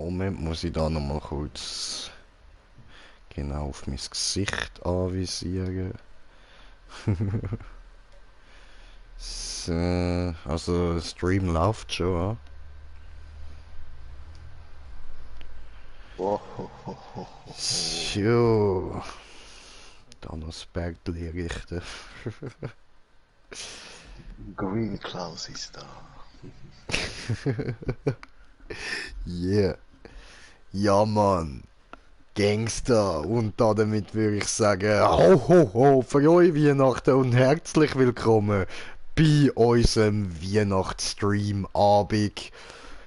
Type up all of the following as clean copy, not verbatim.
Moment, muss ich da nochmal kurz genau auf mein Gesicht anvisieren. So, also, der Stream läuft schon, ja. So, da noch das Bergli richten. Green Klaus ist da. Yeah. Ja, Mann. Gangster. Und damit würde ich sagen, ho ho ho, frohe Weihnachten und herzlich willkommen bei unserem Weihnachtsstream Abend.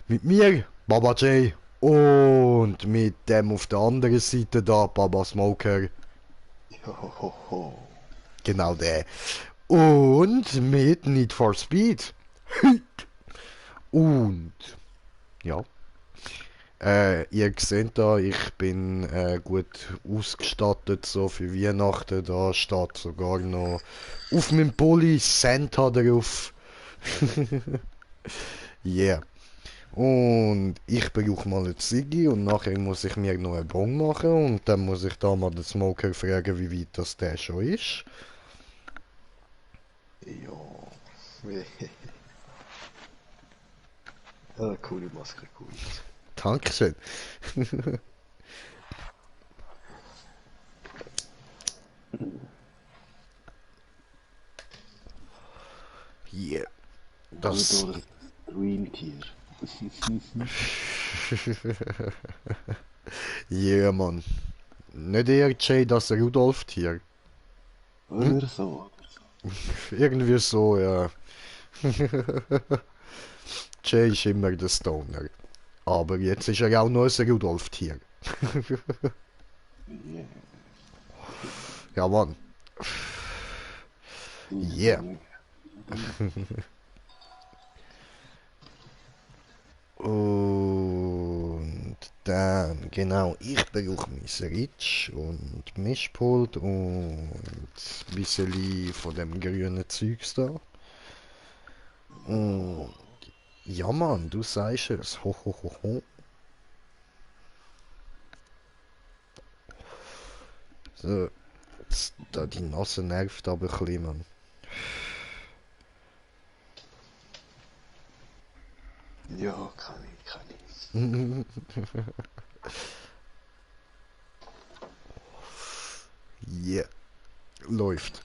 Mit mir, Baba J, und mit dem auf der anderen Seite da, Baba Smoker. Johoho. Genau der. Und mit Need for Speed. Und, ja. Ihr seht da, ich bin gut ausgestattet so für Weihnachten. Da steht sogar noch auf meinem Pulli Santa drauf. Yeah. Und ich brauche mal eine Ziege und nachher muss ich mir noch einen Bon machen und dann muss ich da mal den Smoker fragen, wie weit das der schon ist. Jo. Ja, coole Maske, cool. Dankeschön. Yeah. Das. Gut, das Rentier. Yeah, Mann. Nicht eher Jay, das Rudolf-Tier. Oder so. Irgendwie so, ja. Jay ist immer der Stoner. Aber jetzt ist er auch noch ein Rudolf-Tier. Yeah. Ja, Mann. Yeah. Und dann, genau, ich brauche mein Ritsch und Mischpult und ein bisschen von dem grünen Zeugs da. Und ja, Mann, du sagst es. Ho, ho, ho, ho. So, jetzt, da die Nase nervt aber ein bisschen, Mann. Ja, kann ich. Yeah, läuft.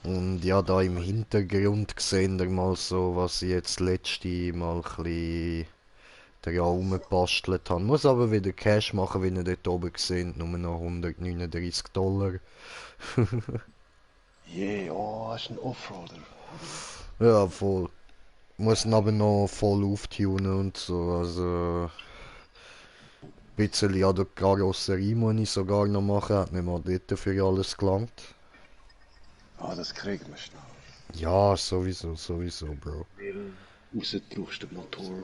Und ja, da im Hintergrund sehen wir mal so, was ich jetzt letzte Mal ein bisschen daran rumbastelt habe. Muss aber wieder Cash machen, wie ihr dort oben seht. Nur noch $139. Yeah, oh, ist ein Offroader. Ja, voll. Muss ihn aber noch voll auftunen und so. Also, ein bisschen an der Karosserie muss ich sogar noch machen. Hat nicht mal dort für alles gelangt. Ah, das kriegen wir schnell. Ja, sowieso, Bro. Weil rausdrückst den Motor.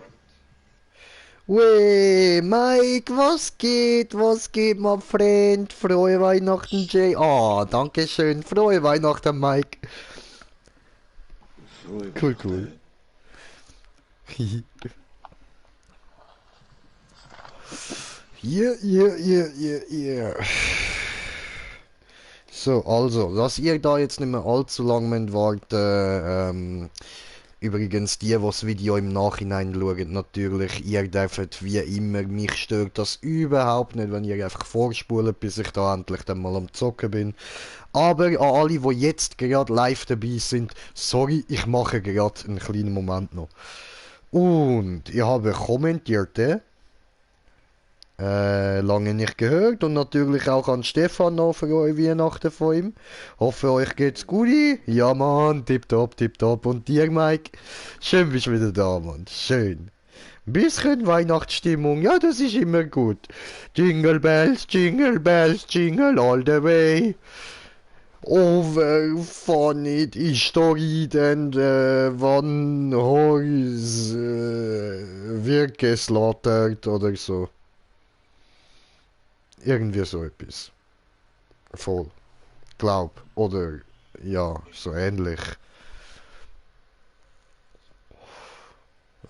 Wey, Mike, was geht, mein Freund? Frohe Weihnachten, Jay. Ah, danke schön. Frohe Weihnachten, Mike. Frohe Cool. Weihnachten. Yeah. So, also, dass ihr da jetzt nicht mehr allzu lang warten, übrigens, die das Video im Nachhinein schauen, natürlich, ihr dürft wie immer, mich stört das überhaupt nicht, wenn ihr einfach vorspult, bis ich da endlich dann mal am Zocken bin. Aber an alle, die jetzt gerade live dabei sind, sorry, ich mache gerade einen kleinen Moment noch. Und ich habe kommentiert, lange nicht gehört und natürlich auch an Stefan noch für eure Weihnachten von ihm. Hoffe euch geht's gut. Ja Mann, tipptopp. Und dir Mike? Schön bist du wieder da, Mann. Schön. Bisschen Weihnachtsstimmung, ja das ist immer gut. Jingle bells, jingle all the way. Over funny Story and wann Horse wird geslaughtert oder so. Irgendwie so etwas. Voll. Glaub. Oder ja, so ähnlich.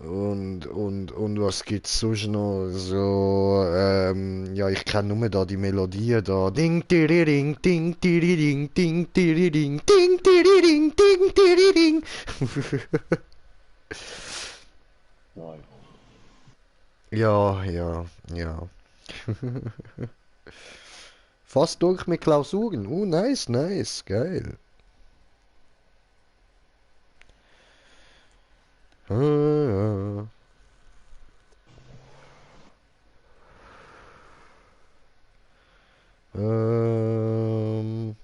Und was gibt's sonst noch? So, ja, ich kenne nur da die Melodie da. Ding, ding, ding, ding, ding, ding, ding, ding, ding, ding, ding. Nein. Ja, ja, ja. Fast durch mit Klausuren. Nice, nice, geil. Ja. Ähm,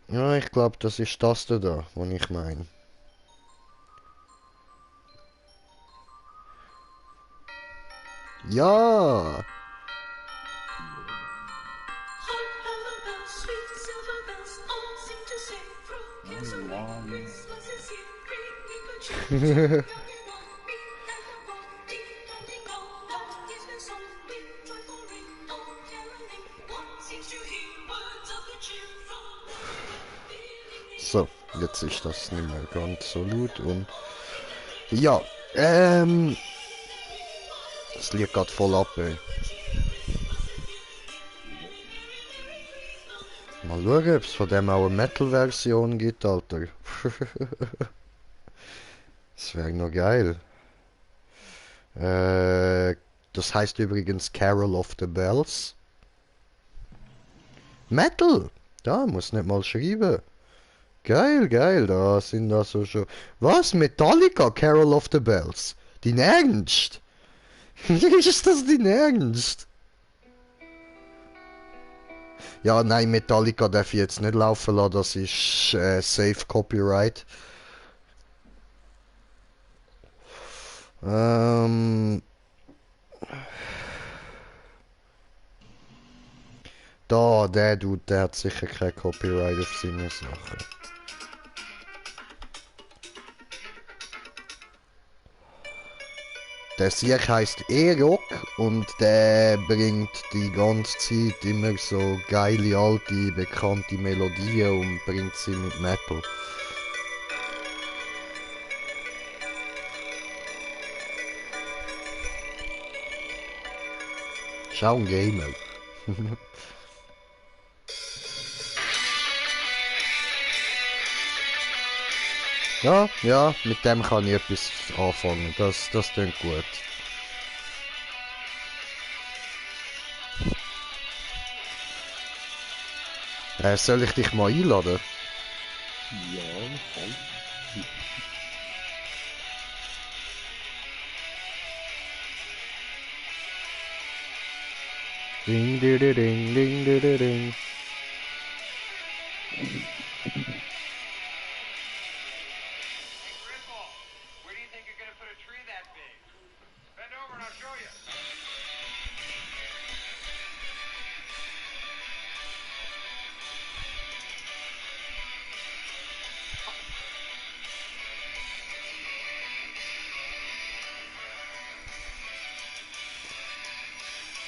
ja, ich glaube, das ist das da, was ich meine. Ja! So, jetzt ist das nicht mehr ganz so laut und ja, das liegt gerade voll ab, ey. Mal schauen, ob es von dem auch eine Metal-Version gibt, Alter. Das wäre noch geil. Das heißt übrigens Carol of the Bells. Metal! Da, muss nicht mal schreiben. Geil, geil, da sind also schon... Was? Metallica, Carol of the Bells? Dein Ernst? Ist das dein Ernst? Ja, nein, Metallica darf ich jetzt nicht laufen lassen, das ist safe Copyright. Der Dude, der hat sicher kein Copyright auf seine Sachen. Der Sieg heisst E-Rock und der bringt die ganze Zeit immer so geile, alte, bekannte Melodien und bringt sie mit Metal. Schau ein Gamer. Ja, ja, mit dem kann ich etwas anfangen. Das klingt gut. Soll ich dich mal einladen? Ja, voll. Ding, ding, ding, ding, ding, ding, ding. Where do you think you're gonna put a tree that big? Bend over and I'll show you.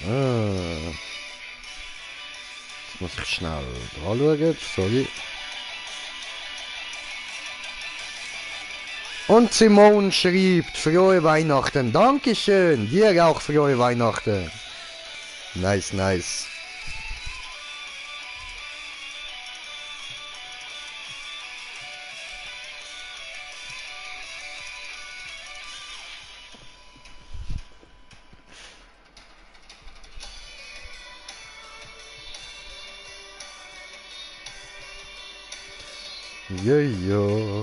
Ah. Jetzt muss ich schnell dran schauen, sorry. Und Simone schreibt, frohe Weihnachten. Dankeschön, dir auch frohe Weihnachten. Nice, nice. Ja, ja.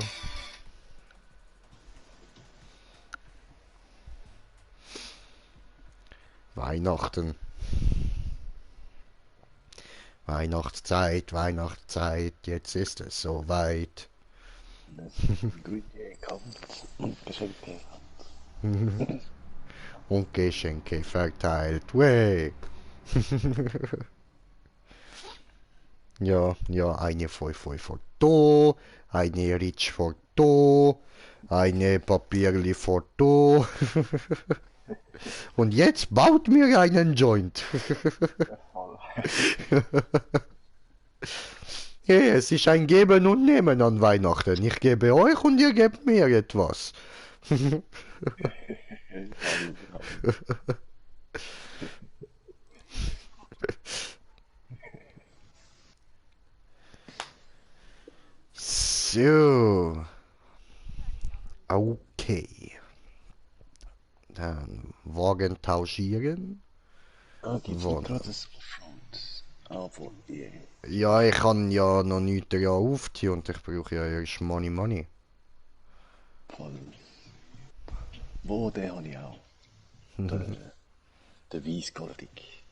Weihnachten. Weihnachtszeit, Weihnachtszeit, jetzt ist es soweit. Das Grüße kommt und Geschenke. Und Geschenke verteilt. Way. Ja, ja, eine Pfeife vor da, eine Ritsch vor da, eine Papierli vor da. Und jetzt baut mir einen Joint. Voll. Hey, es ist ein Geben und Nehmen an Weihnachten. Ich gebe euch und ihr gebt mir etwas. Voll. So, okay. Dann Wagen tauschieren. Ah, gibt's nicht Wohnen. gerade ein Offroad? Ah, von dir. Ja, ich kann ja noch nichts ja aufziehen und ich brauche ja erst Money Money. Voll. Wo, den habe ich auch. Der Weissgoldig.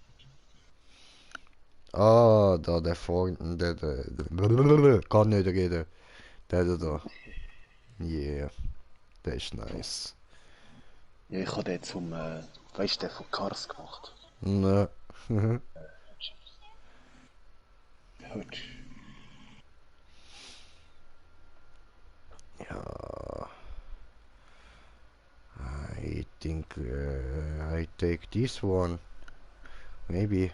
Ah, da der vorne, der kann nicht reden. Der da. Yeah, der ist nice. Ja, ich habe den zum, weißt du, den von Cars gemacht. Ne. Hutsch. Ja, I think I take this one. Maybe.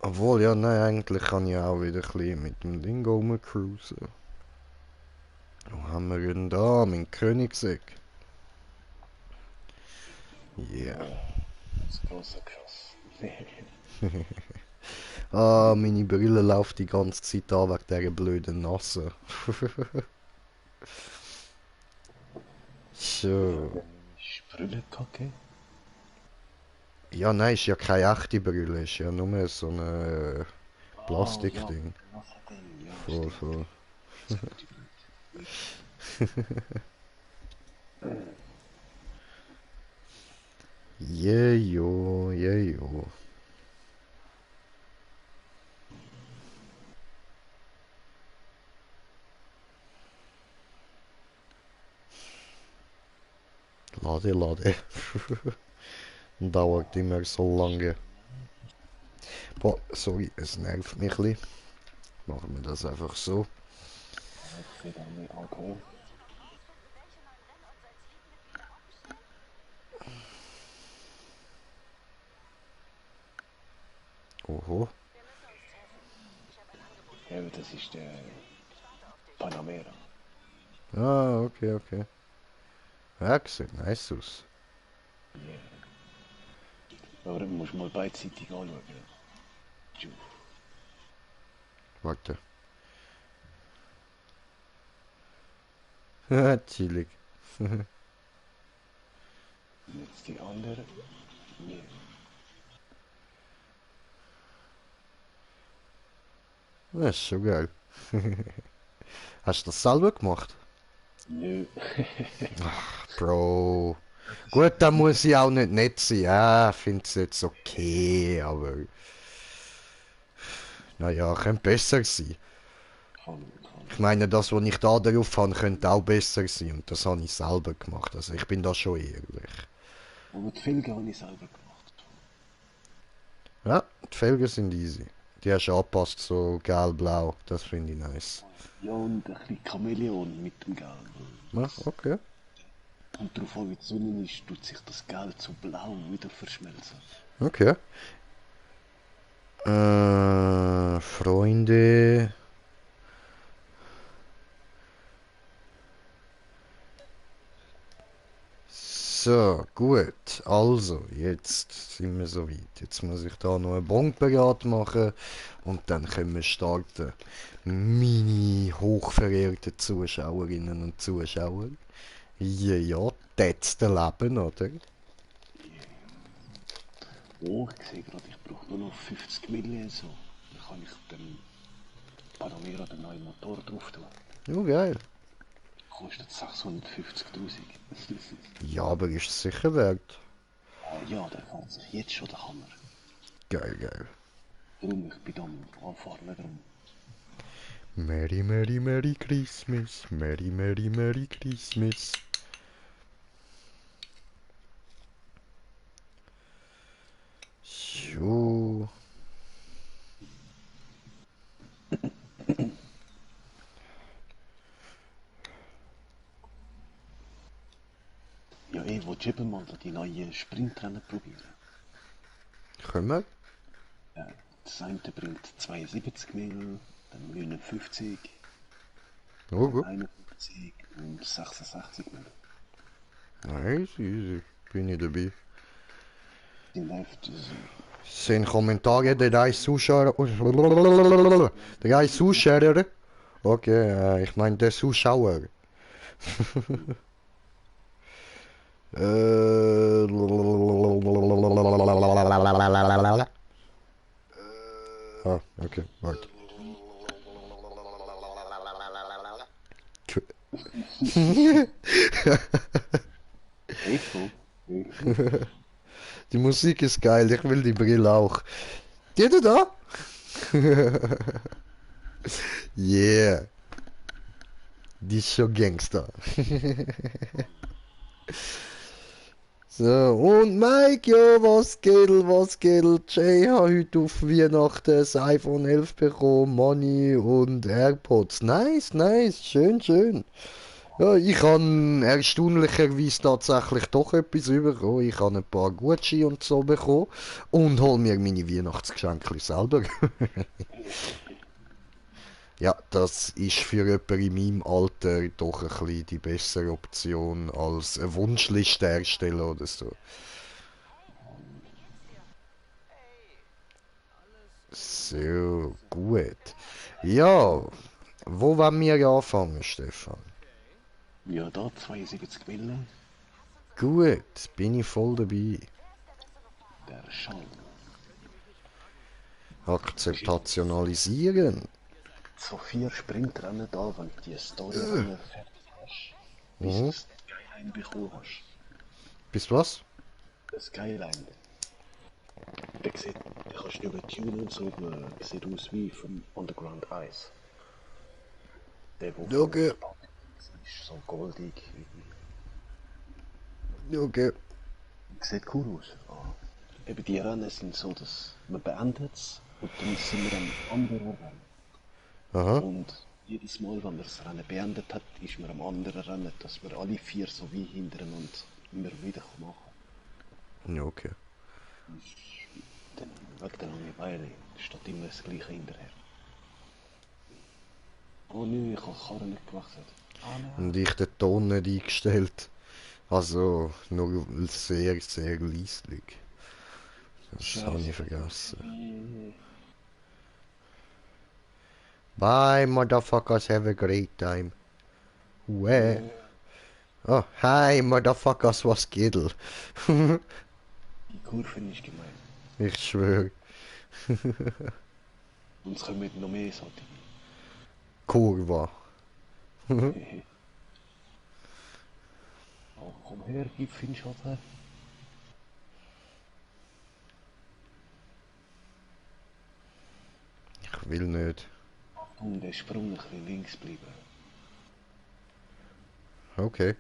Obwohl, ja, nein, eigentlich kann ich auch wieder ein bisschen mit dem Ding rumcruisen. Wo haben wir ihn da? Mein Königseck. Yeah. Das große Krass. Ah, meine Brille läuft die ganze Zeit an wegen dieser blöden Nasse. So. Sprüllekacke? Ja, nein, ist ja keine echte Brille, ist ja nur so ein Ah, ja, Plastikding. was hat denn? Ja, Voll, stimmt. voll. Das ist die blöd. Jejo, jejo. Lade, lade. Dauert immer so lange. Boah, sorry, es nervt mich ein bisschen. Machen wir das einfach so. Ich sehe da nicht Alkohol. Oho. Ja, aber das ist der Panamera. Ah, okay, okay. Ja, sieht nice aus. Aber du musst mal beidseitig anschauen. Tschu. Warte. Chillig. Und jetzt die andere. Nee. Das ist schon geil. Hast du das selber gemacht? Nö. Bro. Gut, dann muss ich auch nicht nett sein. Ja, finde es jetzt okay, aber naja, könnte besser sein. Voll. Ich meine, das, was ich da drauf habe, könnte auch besser sein und das habe ich selber gemacht. Also ich bin da schon ehrlich. Aber die Felgen habe ich selber gemacht. Ja, die Felgen sind easy. Die hast du angepasst, so gelb-blau. Das finde ich nice. Ja, und ein bisschen Chamäleon mit dem Gelb. Ja, okay. Und darauf an, wie die Sonne ist, tut sich das Gelb zu blau wieder verschmelzen. Okay. Freunde. So, gut. Also, jetzt sind wir soweit. Jetzt muss ich da noch ein Bonberat machen und dann können wir starten. Meine hochverehrten Zuschauerinnen und Zuschauer. Ja, ja, das Leben, oder? Oh, ich sehe gerade, ich brauche nur noch 50 Millionen so. Dann kann ich dem Panamera den neuen Motor drauf tun. Ja, geil. Kostet 650.000. Ja, aber ist es sicher wert. Ah ja, der fährt sich jetzt schon der Hammer. Geil, geil. Darum, ich bin am Anfahren drum. Merry, Merry, Merry Christmas. Merry, Merry, Merry Christmas. So. willst du eben mal die neuen Sprintrennen probieren? Können wir? Ja, das eine bringt 72 Mil, dann 59, Oh, dann gut. 51 und 66 Mil. Nice, easy. Bin ich dabei. Die läuft Zijn commentaren de drei Zuschauer... Drei Zuschauer? Okay, ich meine der Zuschauer. Ah, okay, warte. echt so. Die Musik ist geil, ich will die Brille auch. Die du da? Yeah. Die ist schon Gangster. So, und Mike, ja, was geht, was geht? Jay hat heute auf Weihnachten das iPhone 11 bekommen, Money und AirPods. Nice, nice, schön, schön. Ja, ich habe erstaunlicherweise tatsächlich doch etwas bekommen. Ich habe ein paar Gucci und so bekommen und hol mir meine Weihnachtsgeschenke selber. Ja, das ist für jemanden in meinem Alter doch ein bisschen die bessere Option als eine Wunschliste erstellen oder so. So, gut. Ja, wo wollen wir anfangen, Stefan? Ja, da 72 Mil, Gut, bin ich voll dabei. der Schall. Akzeptationalisieren. So 4 Sprintrennen da, wenn du die Storyrennen fertig hast, bis du das Skyline bekommen hast. Bis was? Das Skyline. Der kannst du übertunen und so, der sieht aus wie vom Underground Ice. Der, wo Okay. ist so goldig. Okay. Sieht cool aus. Ah. Eben die Rennen sind so, dass man beendet es und dann sind wir am anderen Rennen. Aha. Und jedes Mal, wenn man das Rennen beendet hat, ist man am anderen Rennen, dass wir alle 4 so wie hintereinander immer wieder machen. Ja, okay. Dann wegen der Langeweile steht immer das Gleiche hinterher. Oh nein, ich habe die Karre nicht gewechselt. Ah nein. Und ich den Ton nicht eingestellt. Also, nur sehr, sehr leislich. Das habe ich vergessen. Bye, motherfuckers, have a great time. Where? Oh, hi, motherfuckers, was geht? Die Kurve ist gemein. Ich schwöre. Und es kommen noch mehr solche. Kurva. Oh, komm her, gib Finnschatten. Ich will nicht. Achtung, der Sprung ein bisschen links bleiben. Okay.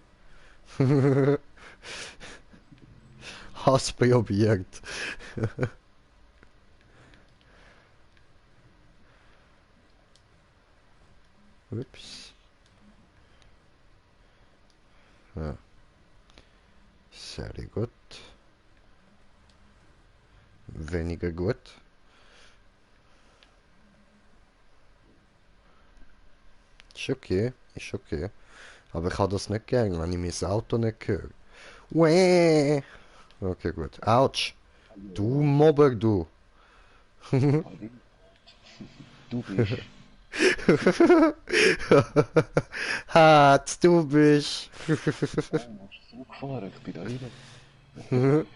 Hast probiert. Ups. Ja. Sehr gut. Weniger gut. Ist okay, ist okay. Aber ich habe das nicht gern, wenn ich mein Auto nicht höre. Wäh. Okay, gut. Autsch. Du Mobber, du. Du bist. Hart, du bist. Oh, hast du so gefahren? Ich bin da rein.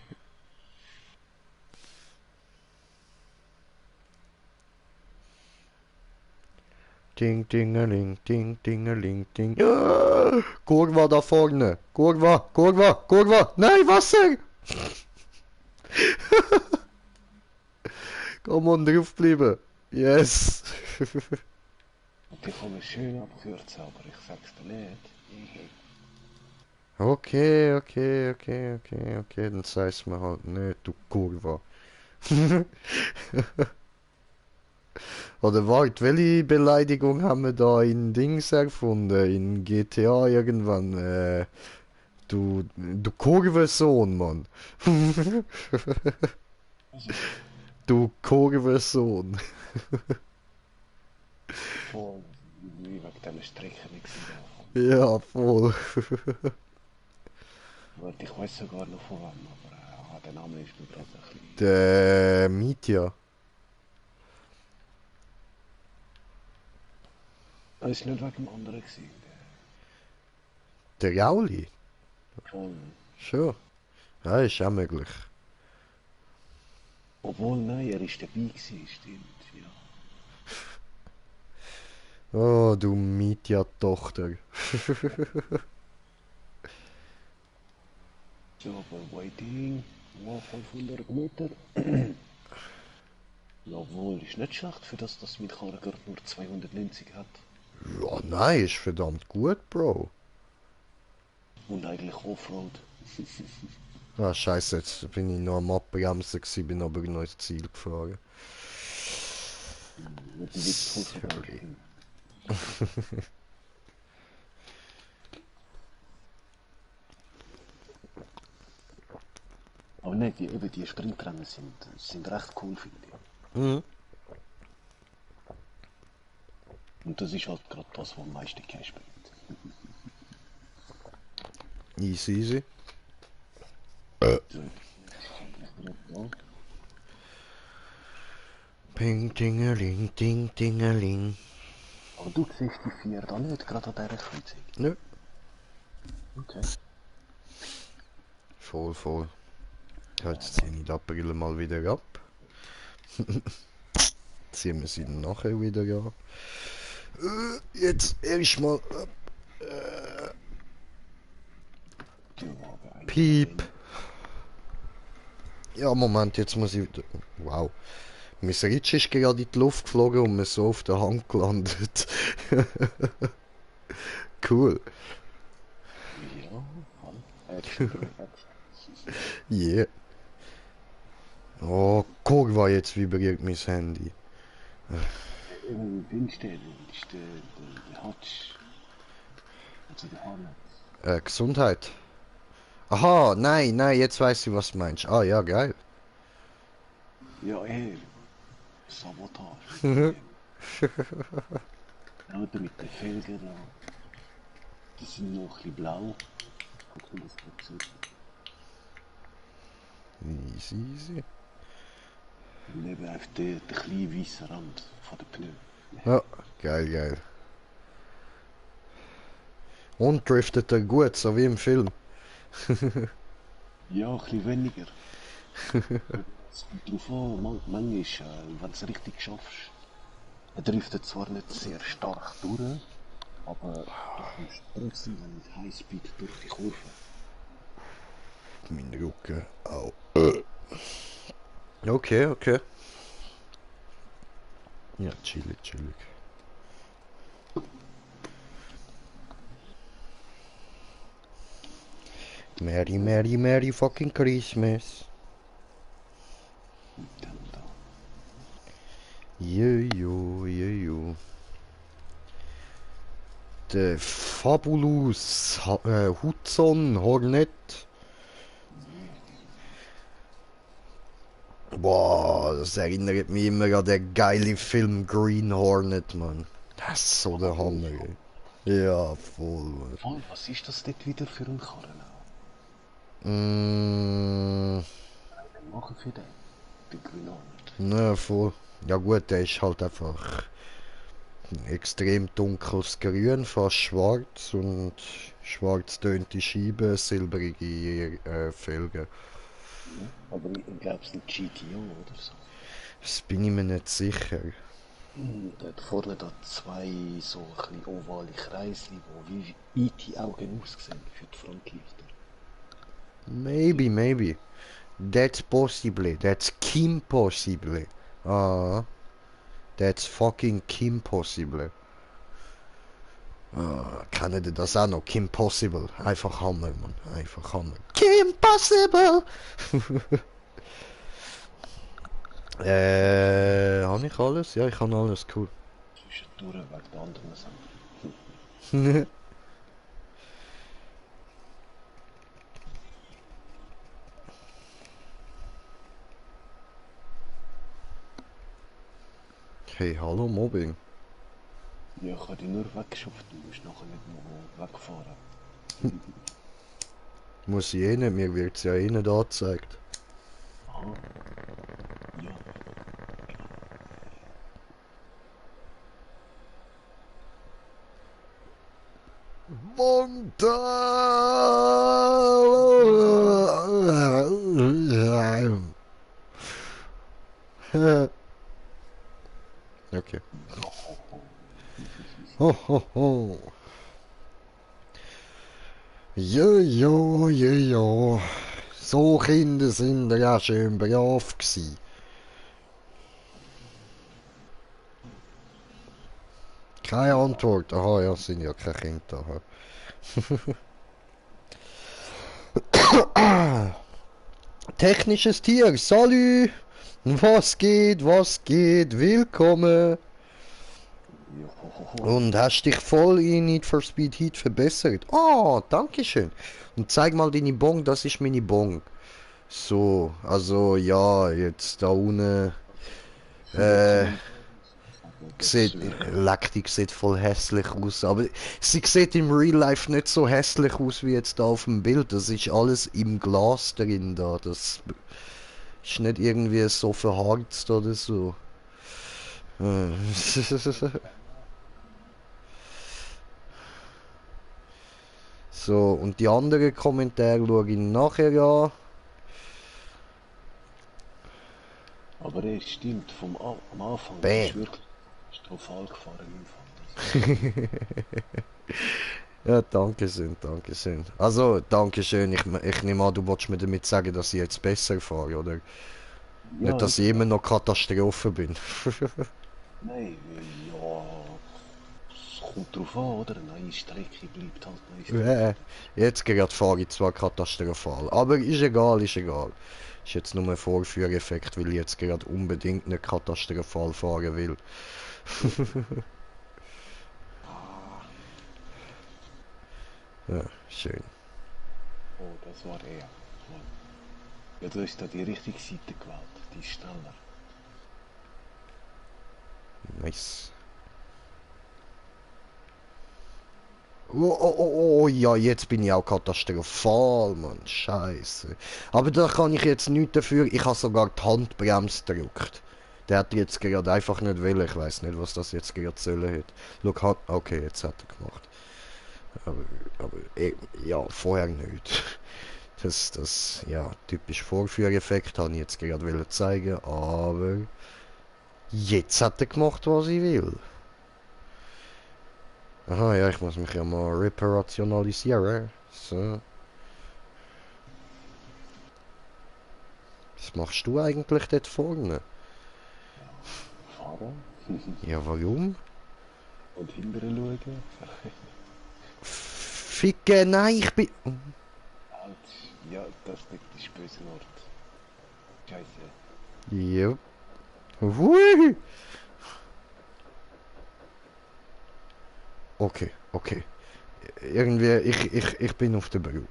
Ding, dingeling, ding, dingeling, ding. Ah, Kurva da vorne. Kurva, Kurva, Kurva. Nein, Wasser. Komm on, drauf bleiben. Yes. Die kann man schön abkürzen, aber ich sag's dir nicht. Okay, okay, okay, okay, okay. Dann sag's mir halt nicht, du Kurva. Oder warte, welche Beleidigung haben wir da in Dings erfunden? In GTA irgendwann? Du Kurvensohn, Mann. Also, Du Kurvensohn. voll, wie wegen diesen Strecken nicht gesehen. Ja, voll. Warte, ich weiß sogar noch von wem, aber der Name ist mir gerade ein bisschen... Der Mitya. Es war nicht wegen dem anderen gewesen. Der Gauli. Voll. Schon. Ja, ist auch möglich. Obwohl, nein, er ist dabei gewesen, stimmt, ja. Oh, du Mitya-Tochter. So, aber waiting, wow, 500 Meter. Jawohl, ist nicht schlecht für das, dass mein Karre gerade nur 290 hat. Ja, nein, ist verdammt gut, Bro. Und eigentlich Offroad. Ah, scheiße, jetzt bin ich noch am Abbremsen gewesen, bin aber noch ins Ziel gefahren. Mit dem Witzfuß Sorry. Aber nein, die Sprintrennen sind recht cool, finde ich. Mhm. Und das ist halt gerade das, was am meisten Cash bringt. Easy, easy. So. Ja. Ping, dingeling, ding, dingeling. Aber du siehst die 4 da nicht, gerade an dieser Kreuzung. Nö. Okay. Voll, voll. Ja, jetzt ziehe ich die Brille mal wieder ab. Ziehen wir sie dann nachher wieder an. Jetzt erstmal ab. Piep. Ja, Moment, jetzt muss ich wieder... Wow. Mein Ritsch ist gerade in die Luft geflogen und mir so auf der Hand gelandet. Cool. Ja, Yeah. Oh, Kurva jetzt vibriert mein Handy. Im Windstelle ist der Hutch. Also der Hammer. Gesundheit. Aha, nein, jetzt weiß ich, was du meinst. Ah, ja, geil. Ja, Sabotage. Auto mit den Felgen da. Die sind noch ein bisschen blau. Guck mal, das gerade sieht. Easy, easy. Und eben auf den kleinen weißen Rand von der Pneu. Ja, geil. Und driftet er gut, so wie im Film. Ja, ein bisschen weniger. Es kommt drauf an, manchmal, wenn du es richtig schaffst. Er driftet zwar nicht sehr stark durch, aber du kommst trotzdem mit Highspeed durch die Kurve. Mein Rücken. Au. Okay. Ja, chillig. Merry fucking Christmas. Dann da. Jejo. Der Fabulous Hudson Hornet. Boah, das erinnert mich immer an den geilen Film Green Hornet, Mann. Das ist so der Hammer, ey. Ja, voll, Mann. Voll, was ist das dort wieder für ein Karren? Mm, Den machen für den Green Hornet. na, voll. Ja gut, der ist halt einfach ein extrem dunkles Grün, fast schwarz und schwarz tönte Scheiben, silbrige Felgen. Ja, aber ich glaube, es ist ein GTO oder so. Das bin ich mir nicht sicher. Der hat vorne da zwei so ein bisschen ovale Kreisli, die wie IT-Augen aussehen für die Frontlichter. Maybe. That's possibly. That's Kim possibly. Ah. That's fucking Kim possible. Ah, kennen die das auch noch? Kim Possible. Einfach Hammer, Mann. Einfach Hammer. Kim Possible! Habe ich alles? Ja, ich habe alles, cool. Zwischendurch wegen der anderen Sachen. Hey, hallo Mobbing. Ja, ich habe dich nur weggeschafft, du musst nachher nicht noch wegfahren. Muss ich eh nicht, mir wird's ja eh nicht angezeigt. Aha. Ja. Monta. Okay. Ho, ho, ho. Jo, jo, jo, jo. So Kinder sind ja schön brav gsi. Keine Antwort. Aha, ja, sind ja keine Kinder da. Technisches Tier, salü! Was geht, willkommen! Jo. Und hast dich voll in Need for Speed Heat verbessert. Oh, danke schön. Und zeig mal deine Bong, das ist meine Bong. So, also ja, jetzt da unten, sieht, leck, die sieht voll hässlich aus. Aber sie sieht im Real Life nicht so hässlich aus wie jetzt da auf dem Bild. Das ist alles im Glas drin da. Das ist nicht irgendwie so verharzt oder so. So, und die anderen Kommentare schaue ich nachher an. Aber es stimmt, am Anfang Bäm. ist wirklich katastrophal gefahren im Fall. Ja, danke schön, danke schön. Also, danke schön. Ich nehme an, du wolltest mir damit sagen, dass ich jetzt besser fahre, oder? Ja, Nicht, dass ich immer noch Katastrophe bin. nein, ja, es kommt drauf an, oder? Eine neue Strecke bleibt halt eine Strecke. Jetzt gerade fahre ich zwar katastrophal, aber ist egal, ist egal. Ist jetzt nur ein Vorführeffekt, weil ich jetzt gerade unbedingt nicht katastrophal fahren will. Ja, schön. Oh, das war er. Ja, du hast da die richtige Seite gewählt, die ist schneller. Nice. Oh, ja, jetzt bin ich auch katastrophal, Mann. Scheiße. Aber da kann ich jetzt nichts dafür. Ich habe sogar die Handbremse gedrückt. Der hat jetzt gerade einfach nicht wollen. Ich weiß nicht, was das jetzt gerade sollen hat. Schau, okay, jetzt hat er gemacht. Aber ja, vorher nicht. Ja, typisch Vorführeffekt, habe ich jetzt gerade wollen zeigen. Aber jetzt hat er gemacht, was ich will. Aha, ja, ich muss mich ja mal reparationalisieren. So. Was machst du eigentlich dort vorne? Fahren Ja, warum? und hinterher schauen. Ficke, nein, ich bin... Halt, ja, das ist ein böser Ort. Scheiße. Ja. Hui. Okay, okay. Irgendwie, ich bin auf der Brücke.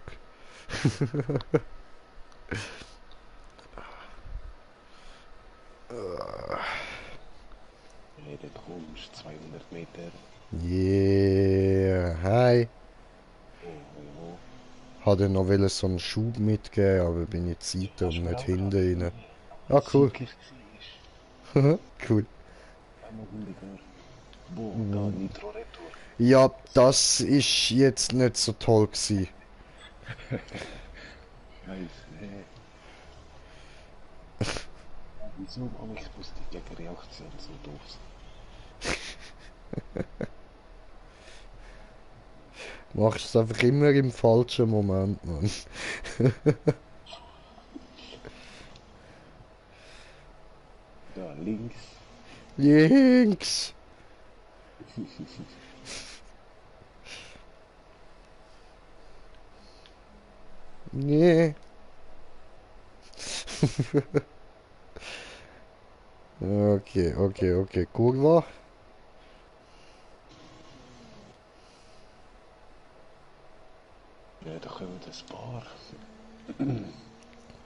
Hey, dort kommst 200 Meter. Yeah, hi. Oh, Hatte noch wollen so einen Schub mitgeben, aber bin jetzt Seite und nicht hinten rein. Ah, cool. Cool. Einmal hinterher. Boah, da, Nitro Retour. Ja, das ist jetzt nicht so toll gewesen. Scheiße. Wieso habe ich muss die Gegenreaktion so doof sein? Machst es einfach immer im falschen Moment, Mann. Da, links. Links! Nee. Okay. Kurva. Ja, da kommen ein paar.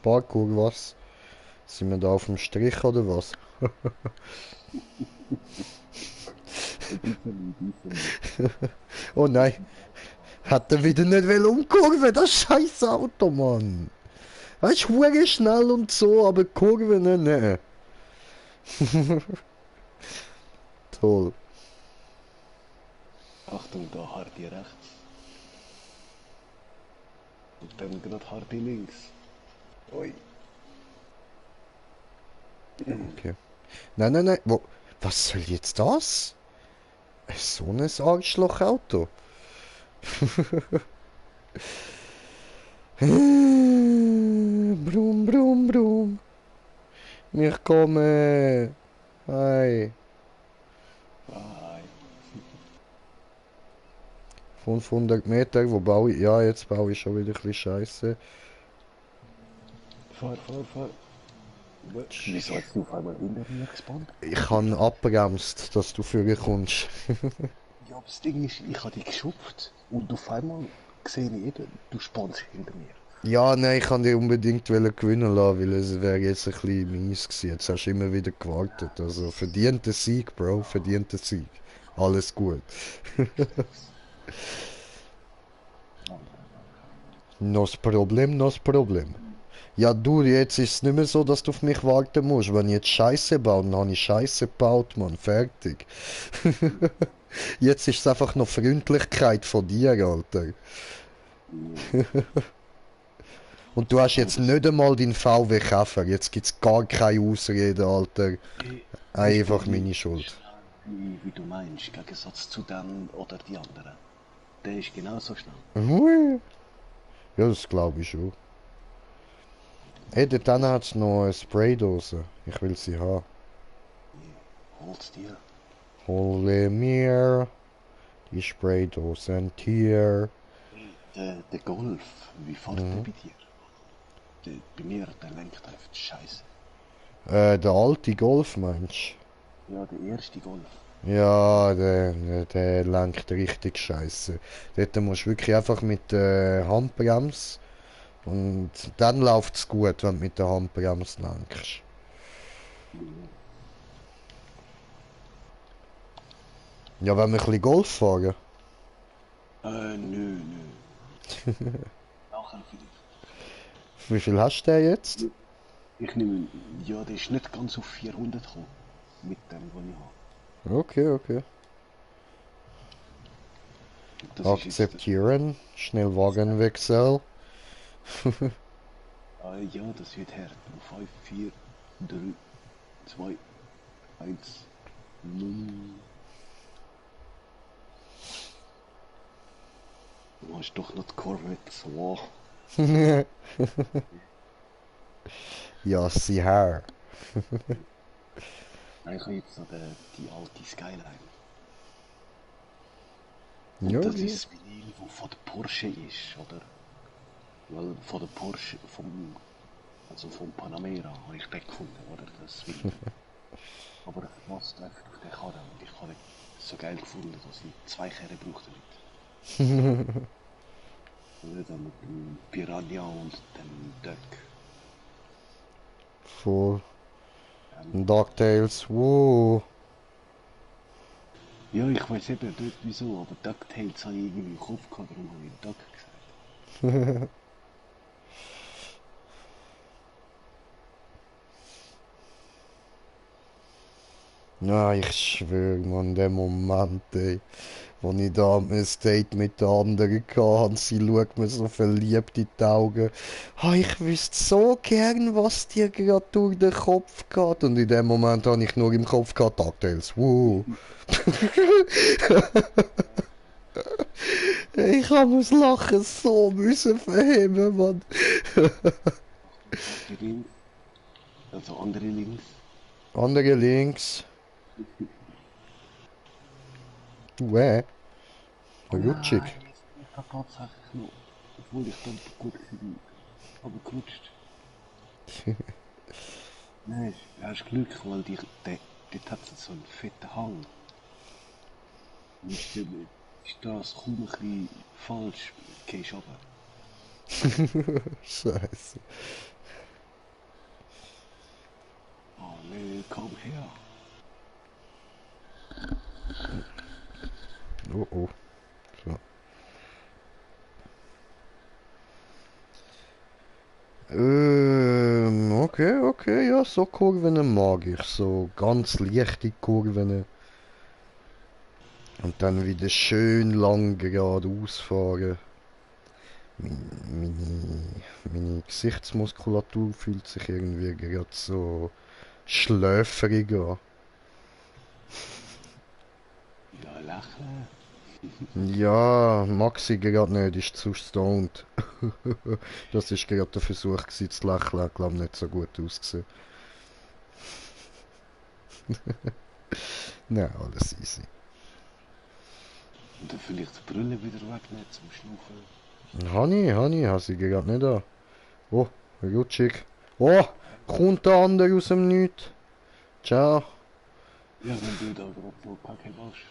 Paar Kurvas. Sind wir da auf dem Strich oder was? Oh nein. Hat er wieder nicht will umkurven, das scheiß Auto, Mann. Er ist hure schnell und so, aber Kurven nicht. Toll. Achtung, da hart hier rechts. Und dann gerade hart hier links. Ui. Okay. Nein, nein, nein. Wo? Was soll jetzt das? So ein Arschlochauto. Brum, brum, brum. Ich komme. Hi. Bye. 500 Meter, wo baue ich? Ja, jetzt baue ich schon wieder ein bisschen Scheiße. Fahr. Wieso hast du auf einmal hinter mir gespawnt? Ich habe abgebremst, dass du früher kommst. Ja, aber das Ding ist, ich habe dich geschupft und auf einmal sehe ich eben, du spawnst hinter mir. Ja, nein, ich wollte dich unbedingt gewinnen lassen, weil es wäre jetzt ein bisschen mies gewesen. Jetzt hast du immer wieder gewartet. Also verdienter Sieg, Bro, verdienter Sieg. Alles gut. Nos Problem, nos Problem. Ja, du, jetzt ist es nicht mehr so, dass du auf mich warten musst. Wenn ich jetzt Scheiße baue, dann habe ich Scheiße gebaut, Mann. Fertig. Jetzt ist es einfach noch Freundlichkeit von dir, Alter. Und du hast jetzt nicht einmal deinen VW Käfer. Jetzt gibt's gar keine Ausrede, Alter. Einfach meine Schuld. Wie du meinst, im Gegensatz zu dem oder die anderen. Der ist genauso schnell. Hui. Ja, das glaube ich schon. Ey, dort hinten hat's noch eine Spraydose. Ich will sie haben. Hol's dir. Hole mir die Spraydosen hier. Der Golf, wie fährt der bei dir? Bei mir, der lenkt einfach scheiße. Der alte Golf, meinst Ja, der erste Golf. du? Ja, der lenkt richtig scheiße. Dort musst du wirklich einfach mit der Handbremse. Und dann läuft's gut, wenn du mit der Handbremse lenkst. Ja, wenn wir ein bisschen Golf fahren. Nö. Nachher vielleicht. Wie viel hast du denn jetzt? Ich nehme, ja, der ist nicht ganz auf 400 gekommen. Mit dem, was ich habe. Okay. Das ist jetzt, Akzeptieren. Schnell Wagenwechsel. ja, das wird hart. 5, 4, 3, 2, 1, 0. Du hast doch noch die Corvette. Wow. Ja, sieh her. Nein, ich habe jetzt noch die alte Skyline. Ja, Und das ja. ist das Vinyl, das von der Porsche ist, oder? Weil von der Porsche, also vom Panamera, habe ich den gefunden, oder? Das Vinyl. Aber es passt einfach auf den Karren. Und ich habe es so geil gefunden, dass ich 2 Karren brauchte damit. Oder dann mit dem Piranha und dem Duck. Voll. DuckTales. Wow. Ja, ich weiß eben nicht wieso, aber DuckTales habe ich irgendwie im Kopf gehabt, darum habe ich Duck gesagt. Ja, ich schwöre, man, der Moment, ey, wo ich da ein Date mit der anderen hatte, sie schaut mir so verliebt in die Augen. Ah, ich wüsste so gern, was dir gerade durch den Kopf geht. Und in dem Moment habe ich nur im Kopf gehabt, DuckTales. Wow. Ich habe das Lachen so müssen verheben, Mann. Die links, also andere links. Andere links. Rutschig. Nein, ich habe tatsächlich noch, obwohl ich dann gut war, aber gerutscht. Nein, du hast Glück, weil dort hat es so einen fetten Hang. Und die Straße kaum ein bisschen falsch, gehst runter. Scheiße. Oh nee, komm her. Oh oh. So. Okay, okay, ja, so Kurven mag ich. So ganz leichte Kurven. Und dann wieder schön lang geradeaus fahren. Meine Gesichtsmuskulatur fühlt sich irgendwie gerade so schläferig an. Ja, lächeln. Ja, Maxi gerade nicht, ist zu stoned. Das ist gerade der Versuch gewesen, zu lächeln, hat glaub nicht so gut ausgesehen. Nein, alles easy. Und dann vielleicht die Brille wieder wegnehmen zum Schnaufen. Habe sie gerade nicht an. Oh, rutschig. Oh, kommt der andere aus dem Nichts. Ciao. Ja, wenn du da gerade so kacke machst.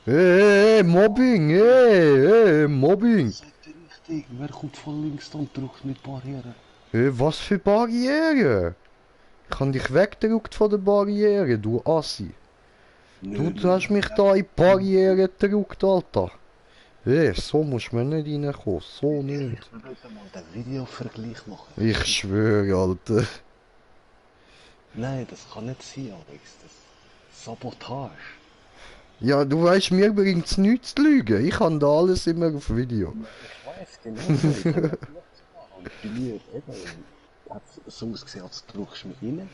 Hey, Mobbing, hey, Mobbing. Sag dir richtig, wer kommt von links und drückt mit Barrieren? Hey, was für Barriere? Ich hab dich weggedrückt von der Barriere, du Assi. Du hast mich da in die Barriere gedrückt, Alter. Hey, so muss man nicht reinkommen, so nicht. Ich will heute mal den Videovergleich machen. Ich schwöre, Alter. Nein, das kann nicht sein, Alex. Das Sabotage. Ja, du weißt, mir bringt's nichts zu lügen. Ich habe da alles immer auf Video. Ich weiß genau so. Ich habe das gemacht. Und bei mir eben hat es so ausgesehen, als drückst du mich rein.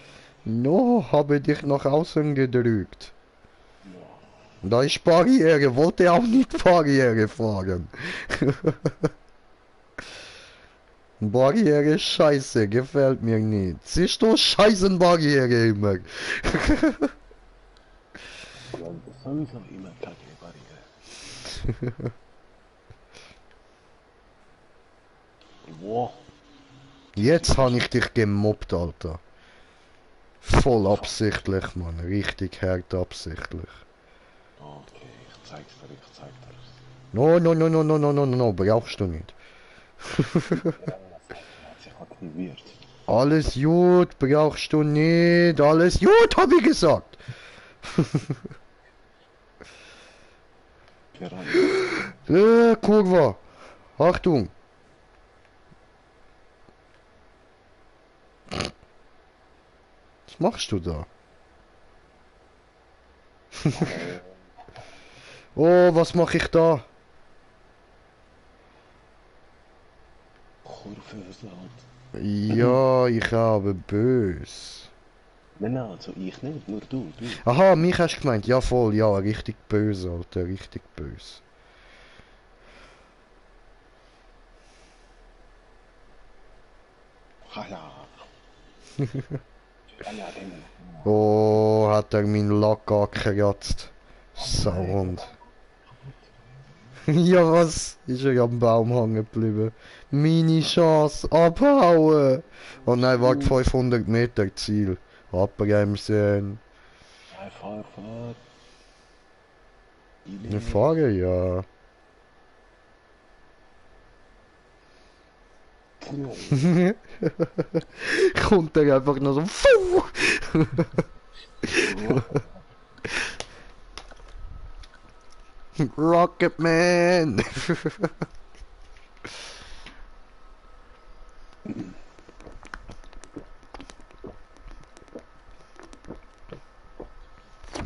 No, habe dich nach außen gedrückt. Da ist Barriere, wollte auch nicht Barriere fahren. Barriere ist scheiße, gefällt mir nicht. Siehst du, scheißen Barriere immer. Ja, das ist sowieso immer kacke Barriere. Wow. Jetzt habe ich dich gemobbt, Alter. Voll absichtlich, Mann. Richtig hart absichtlich. Okay, ich zeig's dir. No, no, no, no, no, no, no, no, brauchst du nicht. Hat sich aktiviert. Alles gut, brauchst du nicht. Alles gut, hab ich gesagt. Kurva. Achtung. Was machst du da? Oh, was mache ich da? Kurve Ja, ich habe bös. Nein, also ich nicht, nur du. Aha, mich hast du gemeint. Ja, voll, ja, richtig böse, Alter, richtig böse. Oh, hat er meinen Lack angekratzt. Sauhund. Ja, was? Ist er am Baum hängen geblieben? Meine Chance, abhauen! Oh nein, warte, 500 Meter Ziel. Abbremsen. Fahr. Wir fahren, ja. Kommt er einfach noch so. Fuh! Rocket Man!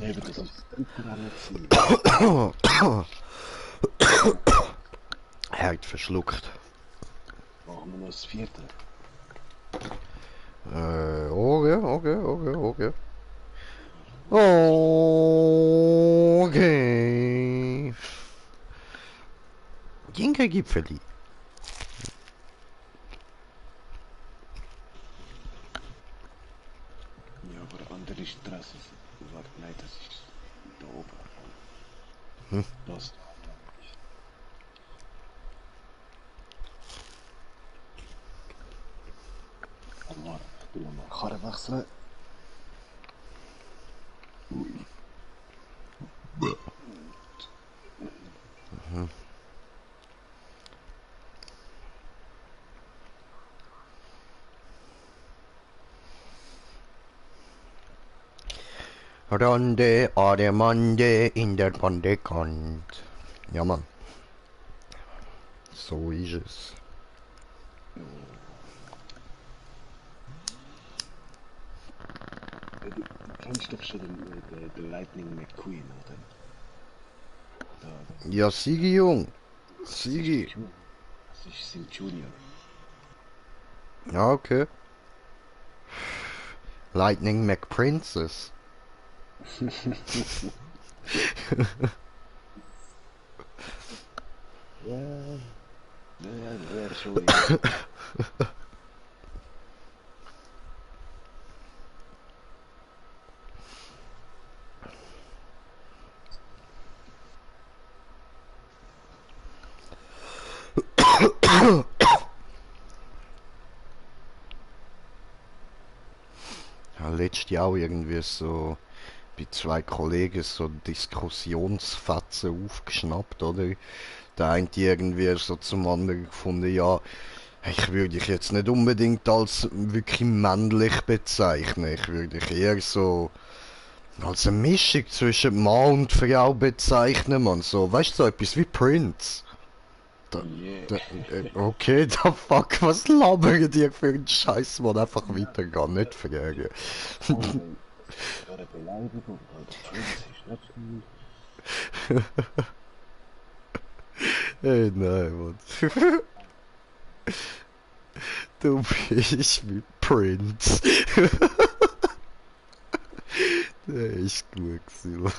Eben, das ist das dritte Rennen gewesen. Hart verschluckt. Machen wir noch das vierte. Okay. Okay. Jinker Gipfeli. Ja, aber andere Straße. Warte, nein, das ist da oben. Das. Aber ich will mal Karre wechseln. Ronde, Ademande in der Bande kommt. Ja, Mann. So ist es. Du kennst doch schon den Lightning McQueen, oder? Ja, Sigi, Jung. Das ist Sigi. Das ist sein Junior. Ja, okay. Lightning McPrincess. Ja, wäre schon. Ja. Ja, letztes Jahr auch irgendwie so bei zwei Kollegen so Diskussionsfetzen aufgeschnappt, oder? Der eine irgendwie so zum anderen gefunden, ja, ich würde dich jetzt nicht unbedingt als wirklich männlich bezeichnen. Ich würde dich eher so als eine Mischung zwischen Mann und Frau bezeichnen, man. So, weißt du, so etwas wie Prince. Da, Yeah. okay, da fuck, was labern die für einen Scheiß, man? Einfach weitergehen, nicht fragen. Das ist eine Beleidigung, weil der Prince ist nicht viel. Hey, nein, Mann. Du bist wie Prince. Der ist gut gewesen, Mann.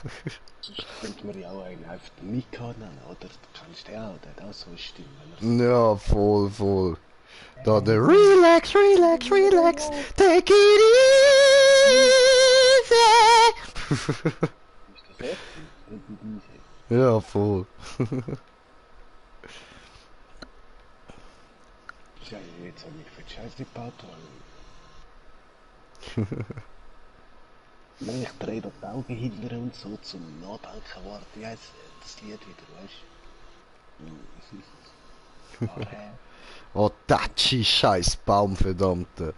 Sonst könnte man ja auch einen einfach Mika nennen, oder? Du kennst den auch, der hat auch so eine Stimme. Wenn er Ja, voll, voll. Da der Relax, relax, relax, take it easy. Ist das echt? Ja, voll. Ja, jetzt habe ich für die Scheiße gebaut. Nein, ich drehe da die Augen hinterher und so zum Nachdenken. Warte, wie heisst das Lied wieder, weißt du? Oh, Tatschi, scheiß Baum, verdammte.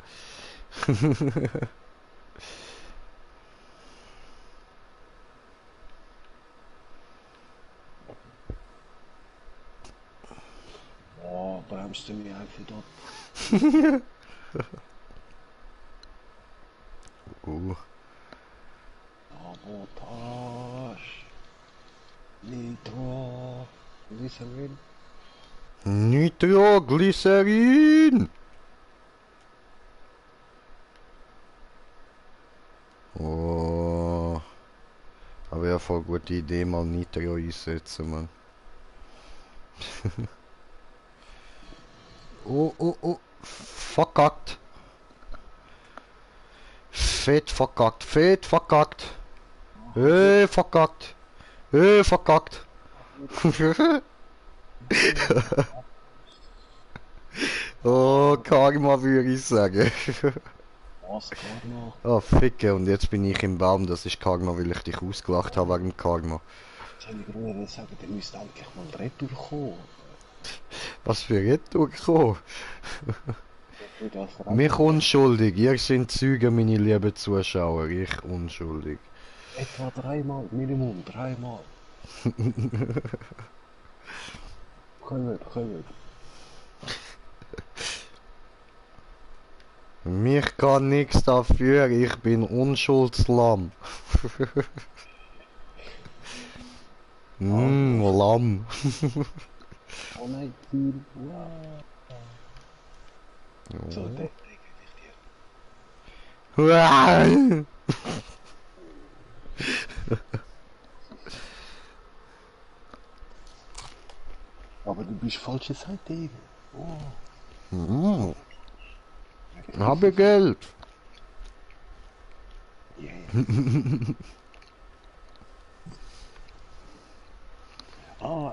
Oh, bremst du mich einfach ab? Sabotage. Nitro. Glycerin. Nitroglycerin. Oh. Aber ja, voll gute Idee, mal Nitro einsetzen, man. Oh, oh, oh. Verkackt. Fett verkackt, fett verkackt. Verkackt. Verkackt. Oh, Karma würde ich sagen. Was, Karma? Oh, Ficke, und jetzt bin ich im Baum. Das ist Karma, weil ich dich ausgelacht habe wegen Karma. Soll ich gerade sagen, der müsste eigentlich mal Retour kommen. Was für Retour gekommen? Ich darf Mich unschuldig. Ihr seid Zeugen, meine lieben Zuschauer. Ich unschuldig. etwa 3-mal, Minimum 3-mal. Kommt. Mich kann nichts dafür, ich bin Unschuldslamm. Lamm. Oh nein, Ziel. Wow. So, den gebe ich dir. Uah. Aber du bist falsche Seite eben. Oh. Habe Geld. Yeah.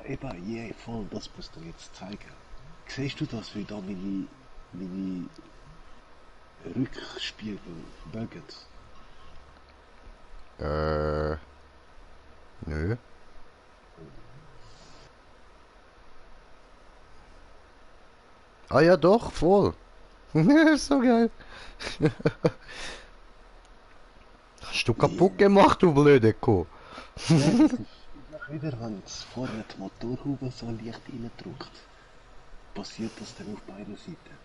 Eben, yeah, voll, das musst du jetzt zeigen. Siehst du das, wie da meine Rückspiegel buggen? Nö. Ah ja, doch, voll. So geil. Hast du kaputt gemacht, du blöde Kuh? Ja, das ist immer wieder, wenn es vorne die Motorhaube so leicht reindrückt, passiert das dann auf beiden Seiten.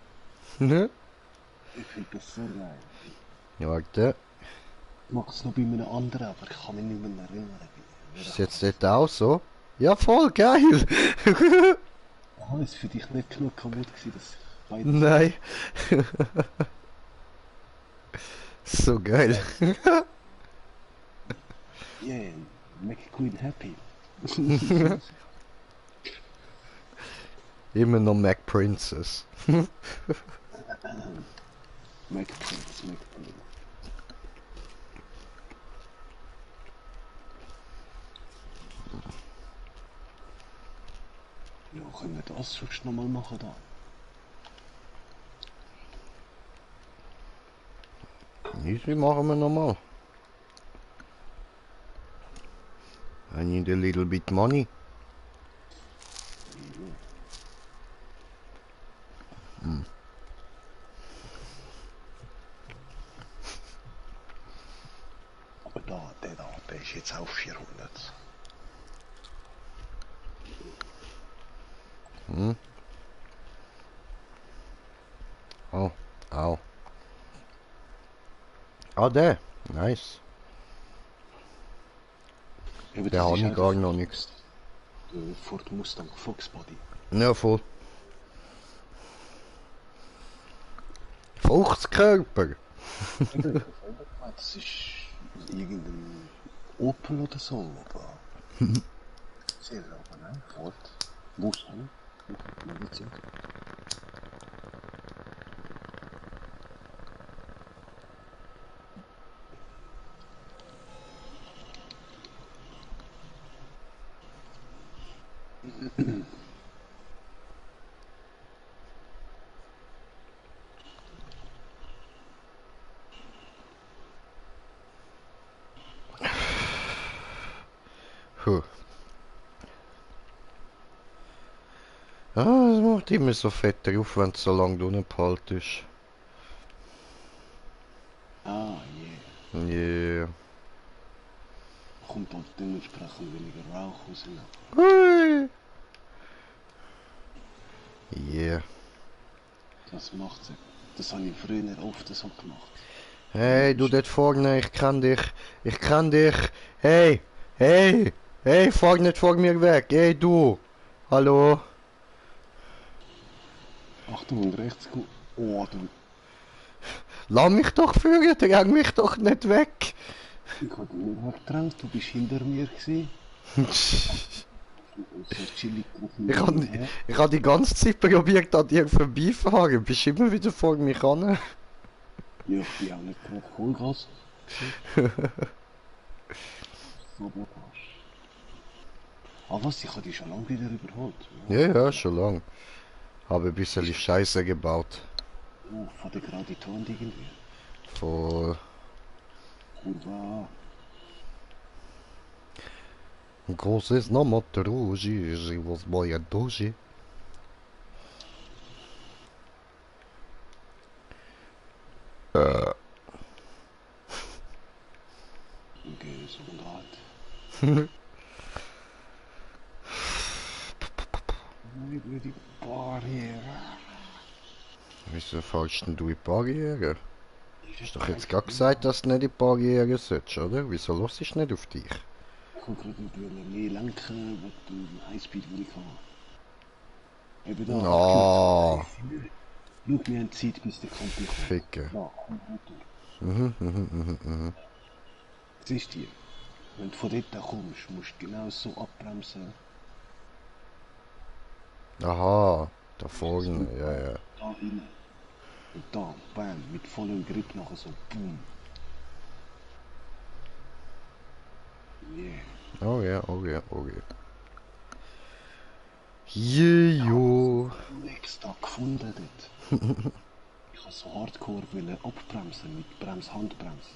Ne? Ich finde das so geil. Ja, warte. Ich mache es noch bei einem anderen, aber ich kann mich nicht mehr erinnern. Ist jetzt dort auch so? Ja, voll geil! Aha, ist für dich nicht genug kaputt gewesen, dass beide... Nein. So geil. Yeah, make Queen happy. Immer noch Mac Princess. Make Prince, make Queen. Ja, können wir das sonst noch mal machen da? Easy machen wir nochmal. I need a little bit money. Aber der ist jetzt auf 400. Oh, au. Ah, der. Nice. Eben, Der das habe ist ich einfach gar noch nichts. der Ford Mustang Fox Body. Ja, voll. 50 Körper. Das ist irgendein Opel oder so, aber... Sehr aber, ne? Ford Mustang. Medizin. Huh. Ah, es macht immer so fett drauf, wenn es so lange unten ist. Ah, yeah. Yeah. Kommt halt dementsprechend weniger Rauch raus. Hui. Yeah. Das macht sie. Das habe ich früher oft so gemacht. Hey, du dort vorne, ich kann dich. Ich kann dich. Hey, hey, hey, fahr nicht vor mir weg. Hey, du. Hallo. Achtung, und rechts gut. Oh, du. Lass mich doch führen, drang mich doch nicht weg. Ich habe dich nicht weggedrängt, du bist hinter mir gewesen. Und so chillig drauf Ich hab die ganze Zeit probiert, an dir vorbeifahren. Bist immer wieder vor mich an. Ja, ich bin auch nicht gerade Vollgas. Sabotage. Ah was, ich habe dich schon lange wieder überholt. Ja, ja, schon lang. Habe ein bisschen Scheiße gebaut. Oh, von der gerade Ton irgendwie. Voll. Kurva. Ein großes Namatroji, was moja doji. Okay, so und halt. Über die Barriere. Wieso fällst denn du in die Barriere? Du hast doch jetzt gerade gesagt, dass du nicht in die Barriere sollst, oder? Wieso hörst du nicht auf dich? Ich kann gerade nicht mehr lenken, was du Highspeed will ich haben. Eben da. Oh, Schau, wir haben Zeit, bis der kommt. Ficken. Da, komm runter. Siehst du, wenn du von dort kommst, musst du genau so abbremsen. Aha, da vorne, ja, ja. Da rein. Und da, bam, mit vollem Grip nachher so, boom. Yeah. Oh ja, oh ja, oh ja. Jejo. Extra gefunden dort. Ich habe so hardcore wollen abbremsen mit Handbremse.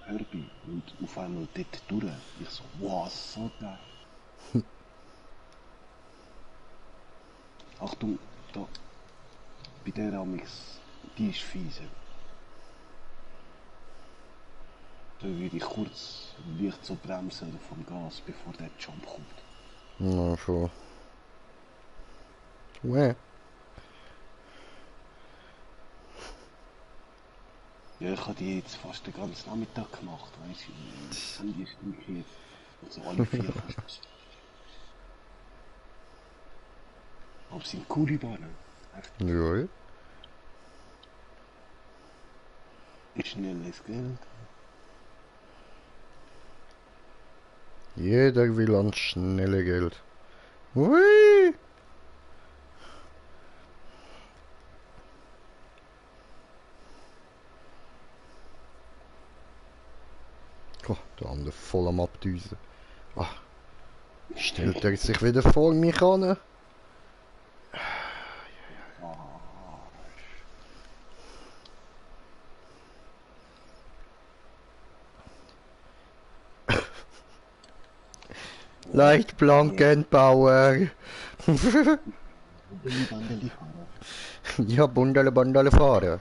Herbie. Und auf einmal dort durch. Ich so, wow, so geil. Achtung, da. Bei der Amix, die ist fiese. Dann würde ich kurz leicht so bremsen vom Gas, bevor der Jump kommt. Na schon. Uäh. Ja, ich habe die jetzt fast den ganzen Nachmittag gemacht, weißt du, das Handy ist umgekehrt. Und so alle 4 fast. Aber es sind coole Bahnen. Echt Ja. schnelles Geld. Jeder will ans schnelle Geld. Hui! Oh, der andere voll am Abdüsen. Ah, stellt er sich wieder vor mich an? Leicht Plankenbauer. Bandeli fahren. Ja, Bundele fahren.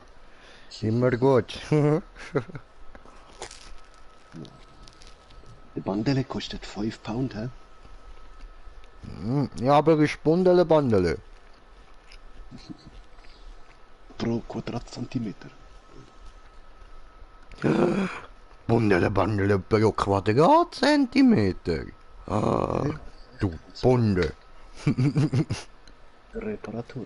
Immer gut. Die Bandele kostet 5 Pound, hä? Ja, aber ist Bundele. Pro Quadratzentimeter. Bundele pro Quadratzentimeter. Ah, du Bunde. Reparatur.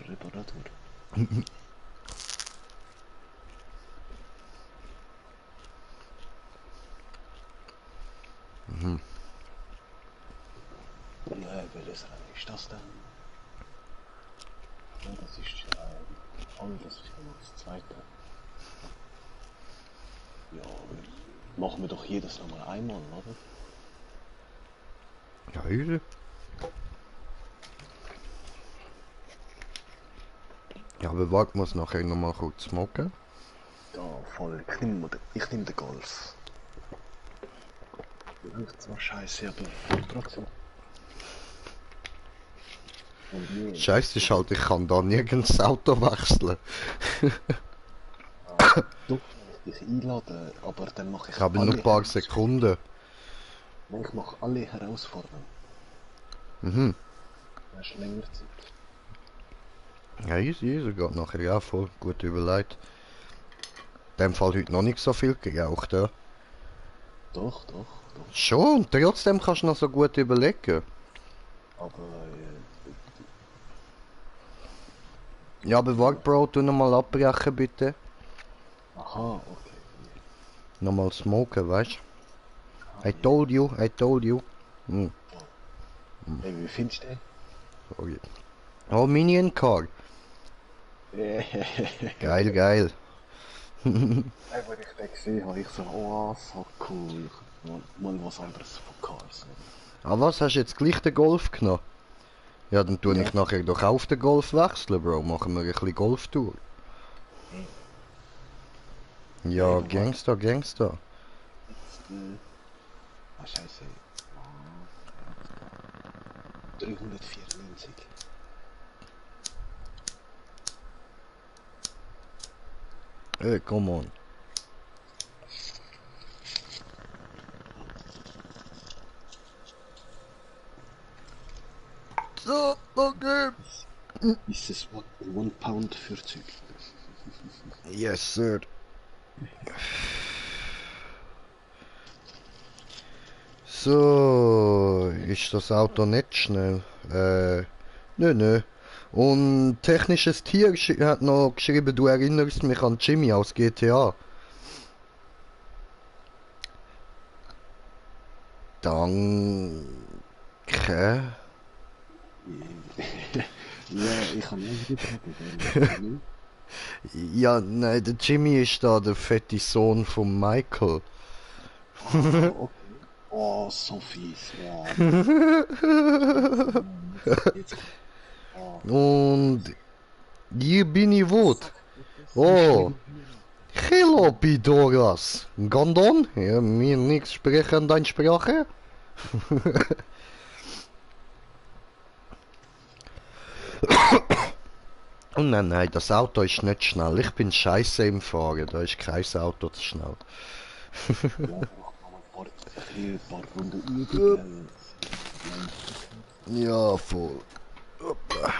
Ja, welches Rennen ist das denn? Ja, das ist, das ist genau das zweite. Ja, machen wir doch jedes nochmal einmal, oder? Ja, easy. Ja, aber warte, muss nachher nochmal kurz smoken. Ja, voll. Ich nehm den Golf. Riecht zwar scheiße, aber trotzdem. Und mir Scheiße ist halt, ich kann da nirgends das Auto wechseln. du dich einladen, aber dann mache ich Ich habe nur ein paar Sekunden. Ich mache alle Herausforderungen. Mhm. Das ist länger Zeit. Ja, easy, geht nachher ja voll gut überlegt. In dem Fall heute noch nicht so viel geraucht, ja. Doch. Schon, und trotzdem kannst du noch so gut überlegen. Aber Ja, aber warte, Bro, tu nochmal abbrechen, bitte. aha, okay. Nochmal smoken, weißt du? I told you. Hm, Hey, wie findest du den? sorry. Oh, Minion Car. Geil. Hey, wo ich den gesehen habe, ich so, oh, so cool. Mal was anderes von Cars. Ah, was, hast du jetzt gleich den Golf genommen? Ja, dann tue Ja. ich nachher doch auf den Golf wechseln, Bro. Machen wir ein bisschen Golftour. Ja, Hey, Gangster. Jetzt, scheiße. 394. Hey, come on. So, okay. Ist es 1 Pound 40? Yes, sir. So, ist das Auto nicht schnell? Nö. Und technisches Tier hat noch geschrieben, du erinnerst mich an Jimmy aus GTA. Danke. Ja, ich habe nicht getroffen. Ja, nein, der Jimmy ist da der fette Sohn von Michael. Okay. Oh, so fies. Ja. Jetzt. Und hier bin ich wut. Oh, hello Pidoras. Gondon? Ja, mir nichts sprechen deine Sprache? Oh nein, das Auto ist nicht schnell. Ich bin scheiße im Fahren. Da ist kein Auto zu schnell. Ja, ein paar Runden üben. Ja, voll. Hoppla.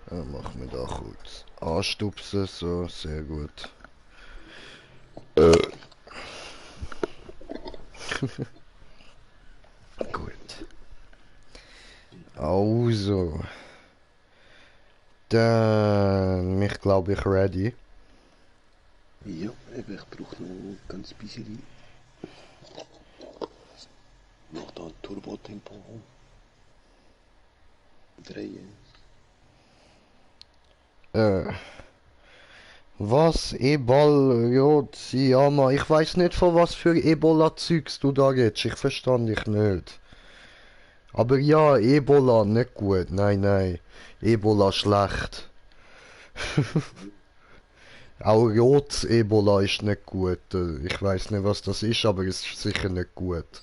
Dann machen wir da kurz anstupsen, so, sehr gut. Gut. Also. Dann, mich glaube ich ready. Ja, eben, ich brauche noch ganz bisschen. Noch da ein Turbo-Tempo drehen. Was? E-Ball, Yama. Ich weiß nicht, von was für Ebola-Zeugs du da redest. Ich verstand dich nicht. Aber ja, Ebola nicht gut. Nein, nein. Ebola schlecht. Auch rotes Ebola ist nicht gut. Ich weiß nicht, was das ist, aber es ist sicher nicht gut.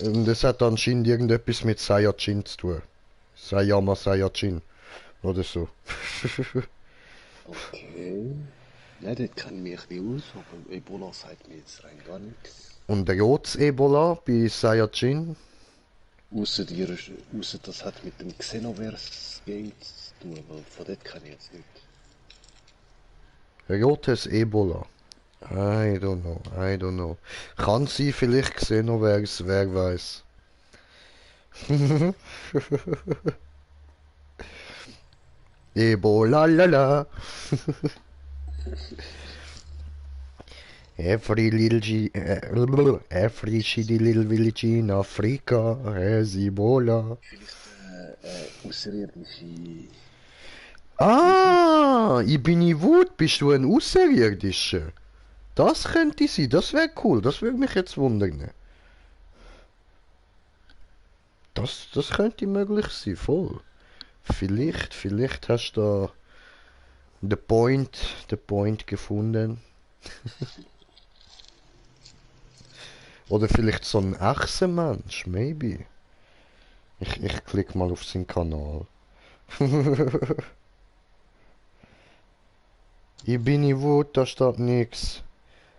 Und es hat anscheinend irgendetwas mit Saiyajin zu tun. Sayama Saiyajin. Oder so. Okay. Ja, das kann mich nicht aus, aber Ebola sagt mir jetzt rein gar nichts. Und rotes Ebola bei Saiyajin? Ausser das hat mit dem Xenoverse Gate zu tun, weil von dort kann ich jetzt nicht. Rotes Ebola. I don't know, I don't know. Kann sie vielleicht Xenoverse, wer weiß. Ebola lala. Every shitty little village in Africa has Ebola. Vielleicht außerirdische. Ah, ich bin in Wut, bist du ein Außerirdischer? Das könnte sein, das wäre cool, das würde mich jetzt wundern. Das könnte möglich sein, voll. Vielleicht hast du da den Point gefunden. Oder vielleicht so ein Echsenmensch, maybe. Ich klick mal auf seinen Kanal. Ich bin in Wut, da steht nix.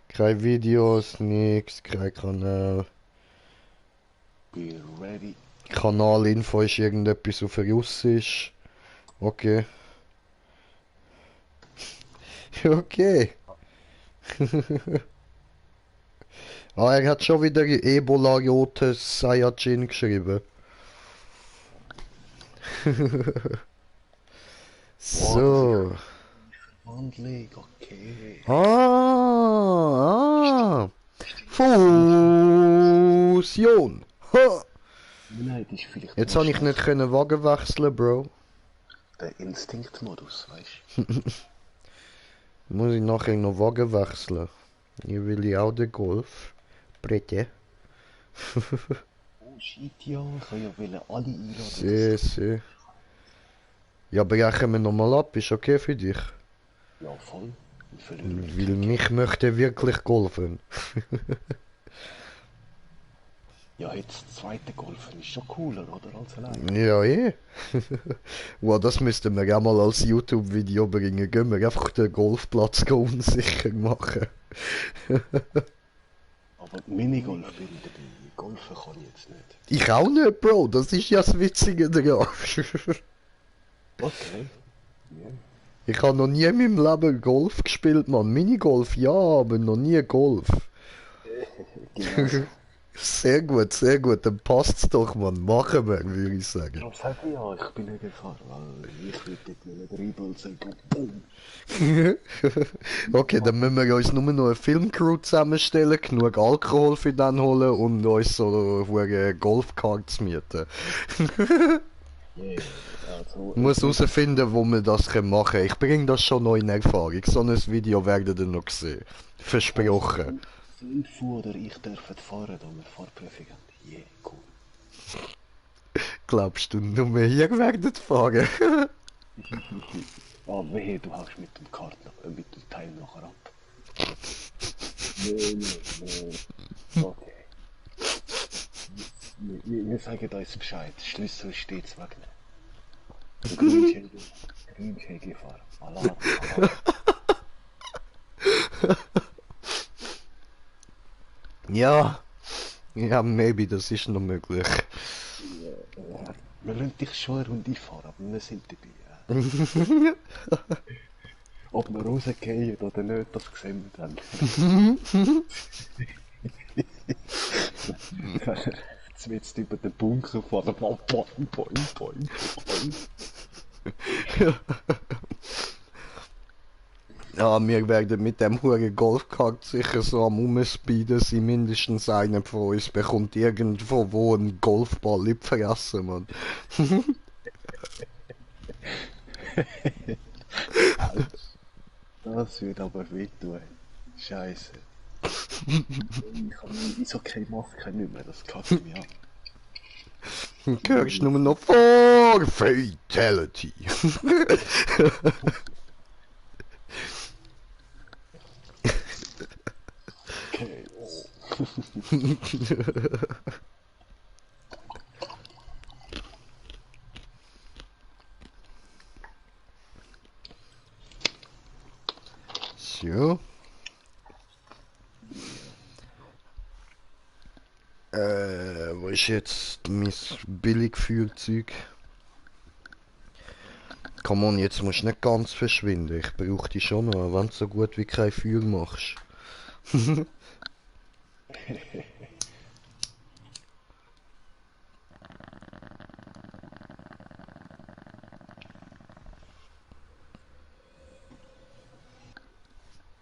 Keine Videos, nix, kein Kanal. Be ready. Kanalinfo ist irgendetwas auf Russisch. Okay. Okay. Ah, er hat schon wieder Ebola-Jotes Saiyajin geschrieben. So. Wandling, okay. Ah. Fusion. Ha. Nein, das ist vielleicht Jetzt nur habe ich nicht schnell können Wagen wechseln, Bro. der Instinktmodus, weißt Muss ich nachher noch Wagen wechseln. Ich will ja auch den Golf. Bitte. du? Oh shit, ja, ich kann ja wollen alle einladen. Sehr. Ja, brechen wir nochmal ab, ist okay für dich? Ja, voll. Ich verliere mich. Weil mich möchte wirklich golfen. Ja, jetzt das zweite Golfen ist schon cooler, oder? Als allein. Ja, eh. Wow, das müssten wir auch mal als YouTube-Video bringen. Gehen wir einfach den Golfplatz unsicher machen. Aber Minigolf bin ich dabei. Golfen kann ich jetzt nicht. Ich auch nicht, Bro. Das ist ja das Witzige daran. Okay. Ja. Ich habe noch nie in meinem Leben Golf gespielt, Mann. Minigolf, ja, aber noch nie Golf. Genau. Sehr gut, dann passt's doch, Mann. Machen wir, würde ich sagen. Darum sage ich ja, ich bin nicht gefahren, weil ich will dort nicht reinbolzen und boom. Okay, dann müssen wir uns nur noch eine Filmcrew zusammenstellen, genug Alkohol für den holen und uns so Golfkarts mieten. Yeah. Also, Ich muss herausfinden, wo wir das machen können. Ich bringe das schon noch in Erfahrung. So ein Video werdet ihr noch sehen. Versprochen. 5 Uhr oder ich dürfen fahren, da wir Fahrprüfung haben. Yeah, cool. Glaubst du, nur hier werdet fahren? Ah, wehe, du haust mit dem mit dem Teil nachher ab. Nee. Okay. Wir sagen uns Bescheid. Schlüssel steht's wegnehmen. Grünschäge fahren. Alarm. Ja. Ja, maybe, das ist noch möglich. Wir lassen dich schon eine Runde fahren, aber wir sind dabei. Ob wir rausgehen oder nicht, das sehen wir dann. Jetzt über den Bunker fahren. Boing, boing, boing, boing, boing. Ja, wir werden mit dem huren Golfkart sicher so am Umspeeden sein. Mindestens einer von uns bekommt irgendwo wo einen Golfball in die Fresse, Mann. Das wird aber wehtun. Scheiße. Ich habe meine Eishockey-Maske nicht mehr, das kackt mich an. Du hörst nur noch vor Fatality. Okay, oh. So. Wo ist jetzt mein Billigführzeug? Come on, jetzt musst du nicht ganz verschwinden. Ich brauche dich schon noch, wenn du so gut wie kein Feuer machst.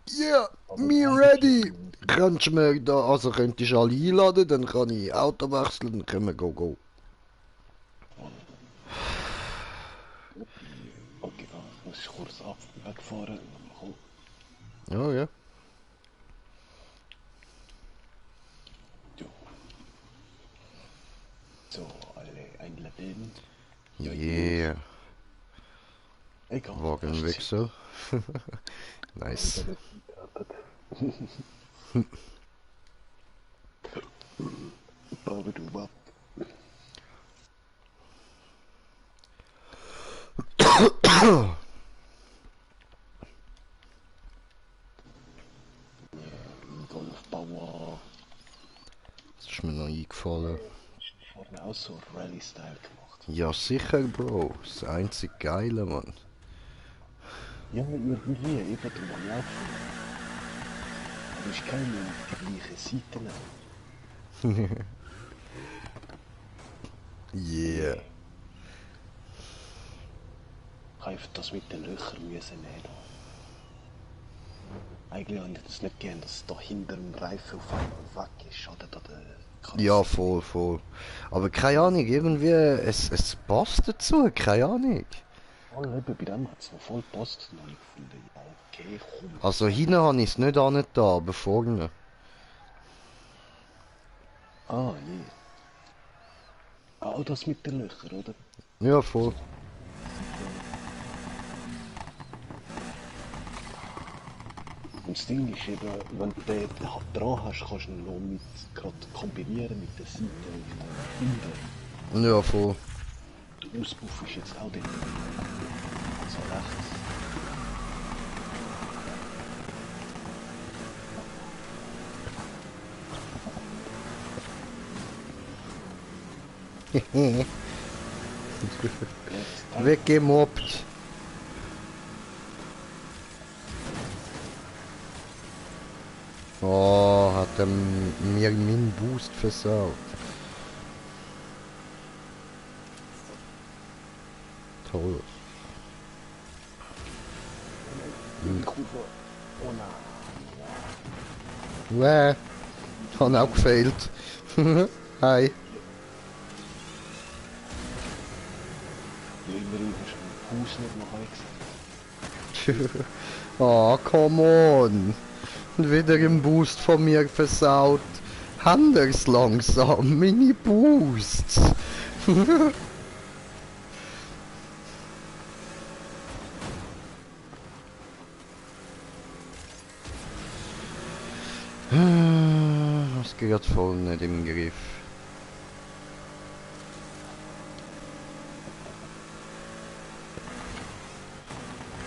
Yeah, me ready! Könntest du mir da, also könntest du alle einladen, dann kann ich Auto wechseln, dann können wir go. Okay, da muss ich kurz wegfahren. Komm. Ja, ja. Ja. So, alle einladen. Yeah. Egal. Wagenwechsel. Nice. Bauen du ab. Golfbauer. Das ist mir noch eingefallen. Vorne auch so Rallye-Style gemacht. Ja, sicher, Bro. Das einzig Geile, Mann. Ja, irgendwie, eben, du musst laufen. Aber ich kann nicht auf die gleiche Seite nehmen. Yeah. Ich habe das mit den Löchern müssen nehmen. Eigentlich habe ich das nicht gern, dass es da hinter dem Reifen auf einmal weg ist, oder? Da der Ja, voll. Aber keine Ahnung, irgendwie, es passt dazu, keine Ahnung. Voll eben, bei dem hat es noch voll gepasst, dann habe ich gefunden, ja, okay, komm. Also hinten habe ich es nicht an da, aber vorne. Ah, je. Ah, das mit den Löchern, oder? Ja, voll. Und das Ding ist eben, wenn du den dran hast, kannst du ihn noch mit, gerade kombinieren mit der Seite hinten. Ja, voll. Der Auspuff ist jetzt auch dort. Also rechts. Weggemobbt. Oh, hat er mir meinen Boost versaut. Toll. Kurve. Oh nein. Wäh. Hat auch gefehlt. Hi. Ja, immerhin hast du im Haus nicht noch gesagt. Oh, come on. Und wieder im Boost von mir versaut. Anders langsam. Mini Boosts. Das geht voll nicht im Griff.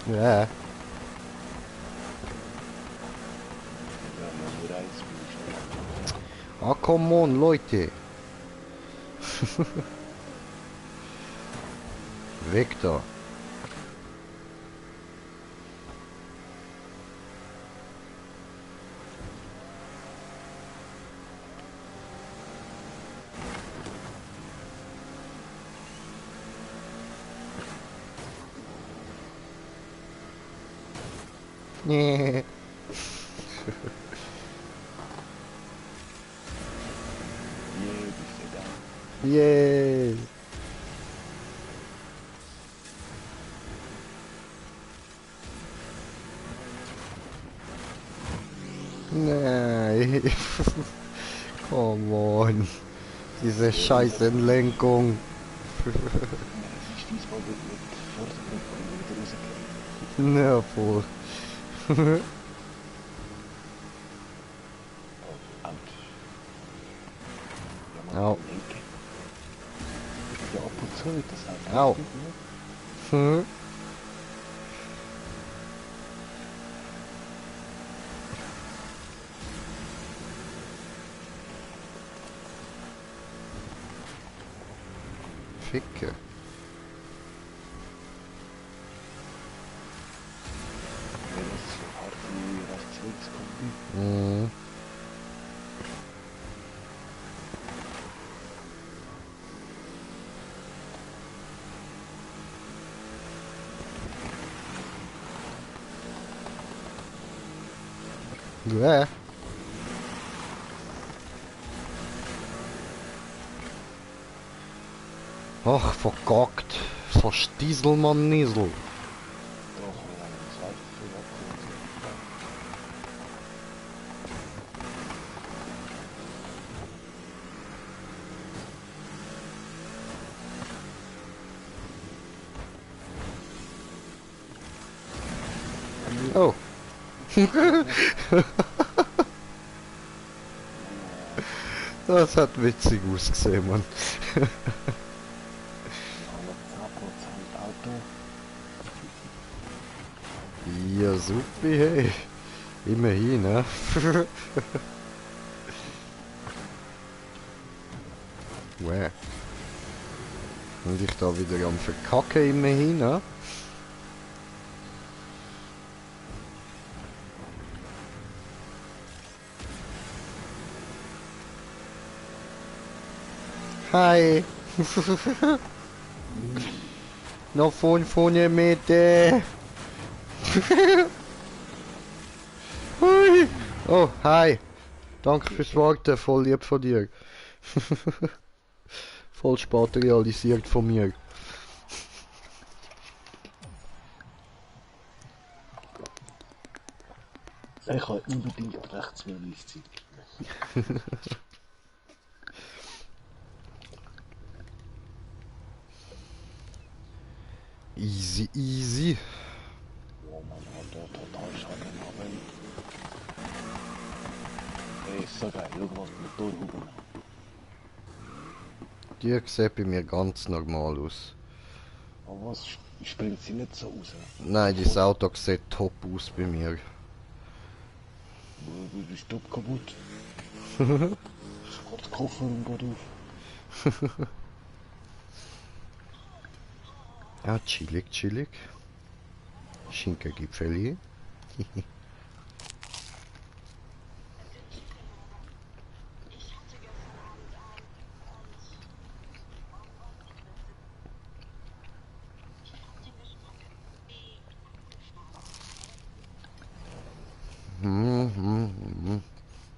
Ja. Ja, nur eins bin ich schon. Ah, come on, Leute. Weg da. Nee. Je, bist du da? Yay. Nein. Come on. Diese Scheißenlenkung. Ja, es ist diesmal mit Vordergrund wieder rausgehen. Na voll. Oh, out. Ja, man Au. kann lenken. Ja, ab und zu, das hat Au. auch gut, ne? Ficke. Wenn es so hart wie rechts-links kommt. Mhm. Ja. Ach, verkackt. Verstieselmann Niesel. Doch, wir haben einen zweiten abgeholt. Oh. Das hat witzig ausgesehen, Mann. Aber 10% Auto. Ja, super, hey. Immerhin, ne? Wow. Und ich da wieder am Verkacken immerhin, ne? Hi. Noch 500 Meter. Hui. Oh, hi. Danke fürs Warten, voll lieb von dir. Voll spät realisiert von mir. Ich habe unbedingt Rechtsverweis Easy, easy. Ja, man hat da total Schaden haben. Ey, ist so geil, schau mal die Motorhaube an. Die sieht bei mir ganz normal aus. Aber was, springt sie nicht so raus? Nein, dieses Auto sieht top aus bei mir. Wo ist Stopp kaputt? Geht der Koffer und geht auf. Ah, chillig, chillig. Schinkengipfeli.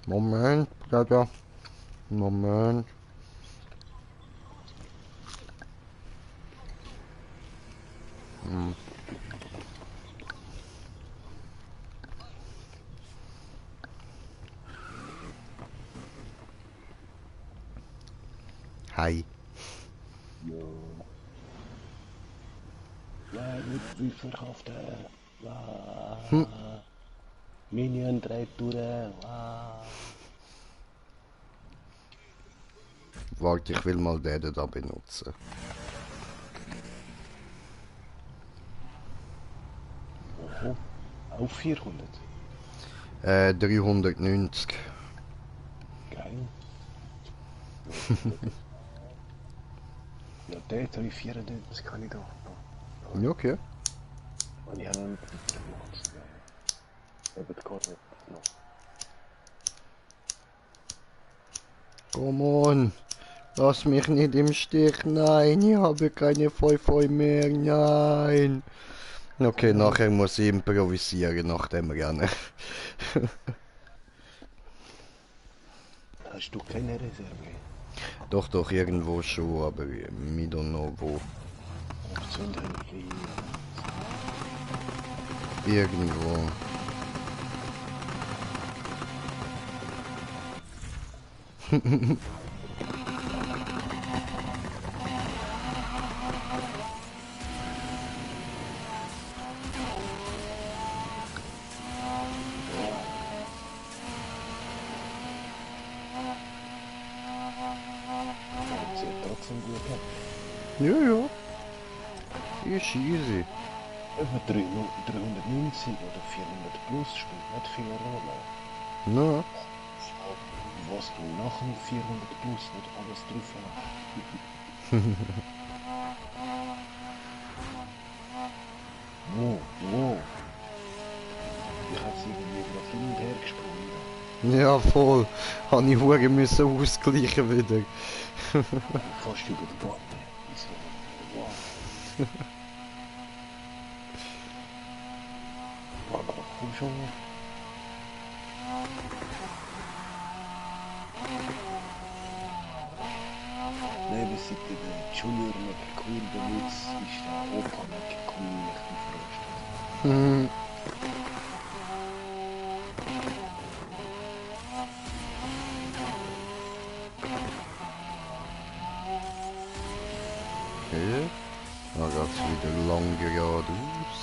Moment, Bruder. Moment. Hi. Ja. Ja, nicht verkauft. Wow. Minion 3 Touren. Wow. Warte, ich will mal den da benutzen. Oho. Auf 400. 390. Geil. Ja, der 394 kann ich da. Ja, okay. Und ich habe einen gemacht. Eben gar nicht noch. Come on. Lass mich nicht im Stich. Nein, ich habe keine 5 mehr. Nein. Okay, nachher muss ich improvisieren nach dem Rennen. Hast du keine Reserve? Doch, doch, irgendwo schon, aber I don't know wo. Auf Zündhöfli. Irgendwo. Sieht trotzdem gut aus. Ja, ja. Ist easy. Über 390 oder 400 plus spielt nicht viel Rolle. Na, Was du nach dem 400 plus nicht alles drauf hast. Wo? Ich hab's irgendwie gerade hin und her gesprungen. ja voll. Habe ich hure müssen ausgleichen wieder. Fast über die Bande. Ich so, wow. Aber komm schon. Nebenseite der Junior McCool benutzt, ist der Opa McCool nicht gefrostet. Hm. Okay. Da geht's wieder lang geradeaus.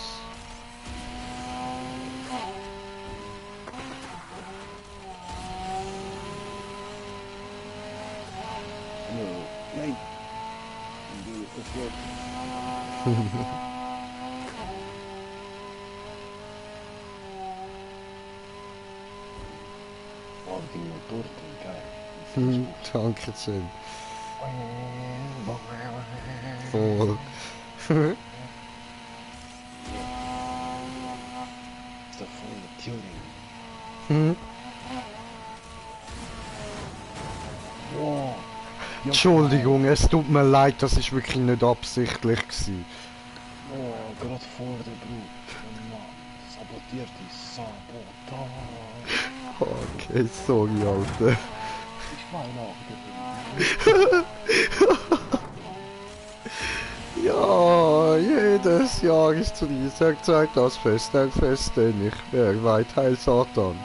Nein! Das wird. Oh, die Motoren, geil. Hm, danke schön. Voll. Ist doch voll mit Tuning. Hm. Wow! Entschuldigung, es tut mir leid, das ist wirklich nicht absichtlich gewesen. Oh, gerade vor der Brut. Oh Mann, sabotiert die Sabotage. Okay, sorry, Alter. Ich meine auch, Ja, jedes Jahr ist zu dieser Zeit das Fest der Feste nicht mehr weit, Heil Satan.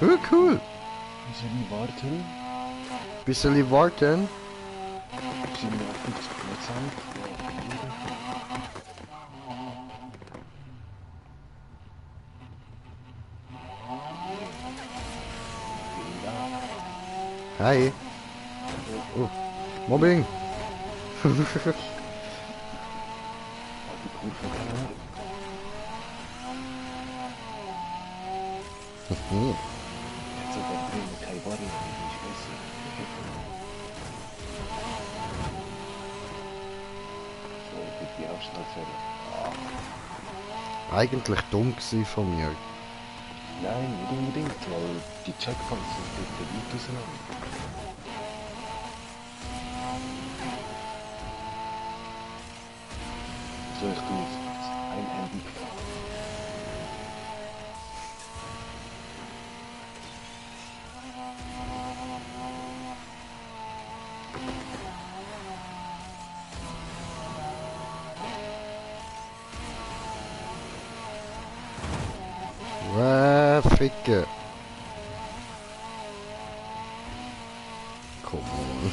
Ja, cool. wir sollen warten. Bisschen warten. Sind wir auf 50%? Hi. Oh, Mobbing. Die Kurve kann Jetzt sogar keine Barriere, die ist besser. So, bitte Aufschnallfälle. Eigentlich dumm gewesen von mir. Nein, nicht unbedingt, weil die Checkpoints sind bitte weit auseinander. So, ich tue jetzt einhändig fahren. Ficke. Come on.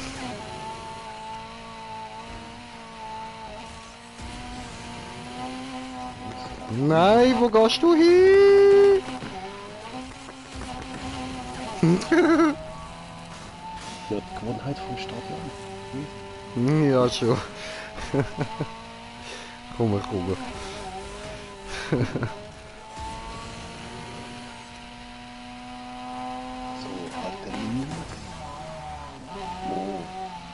Nein, wo gehst du hin? Ja, die Gewohnheit vom Stadtland. Ja, schon. Komm.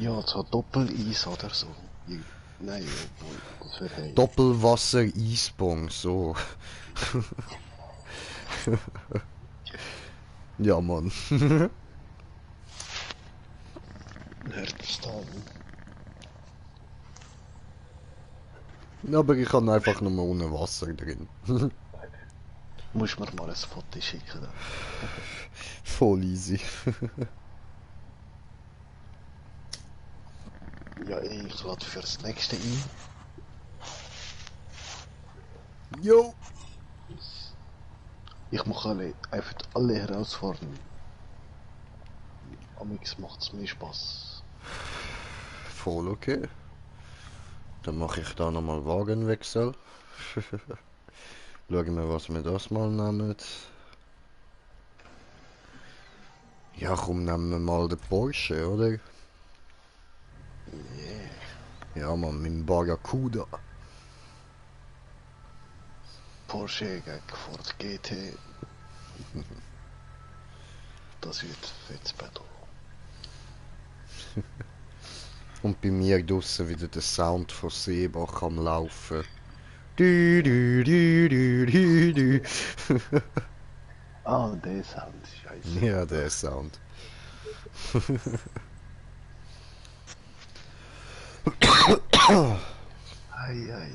Ja, so Doppel-Eis oder so. Nein, obwohl, das wäre hey. Doppelwasser-Eisbong, so. Ja, Mann. Herzstein. Aber ich habe einfach nur ohne Wasser drin. Muss mir mal ein Foto schicken. Dann. Voll easy. Ja, ich lade fürs nächste ein. Jo! Ich mache einfach alle herausfordern. Amix macht es mir Spaß. Voll okay. Dann mache ich da nochmal Wagenwechsel. Schauen wir, was wir das mal nehmen. Ja, komm, nehmen wir mal den Porsche, oder? Yeah. Ja, Mann, mit dem Barracuda. Porsche gegen Ford GT. Das wird fettes Battle. Und bei mir draussen wieder der Sound von Seebach am Laufen. Du, du, du, du, du, du. Ah, der Sound, scheiße. Ja, der Sound. Ei, ei, ei,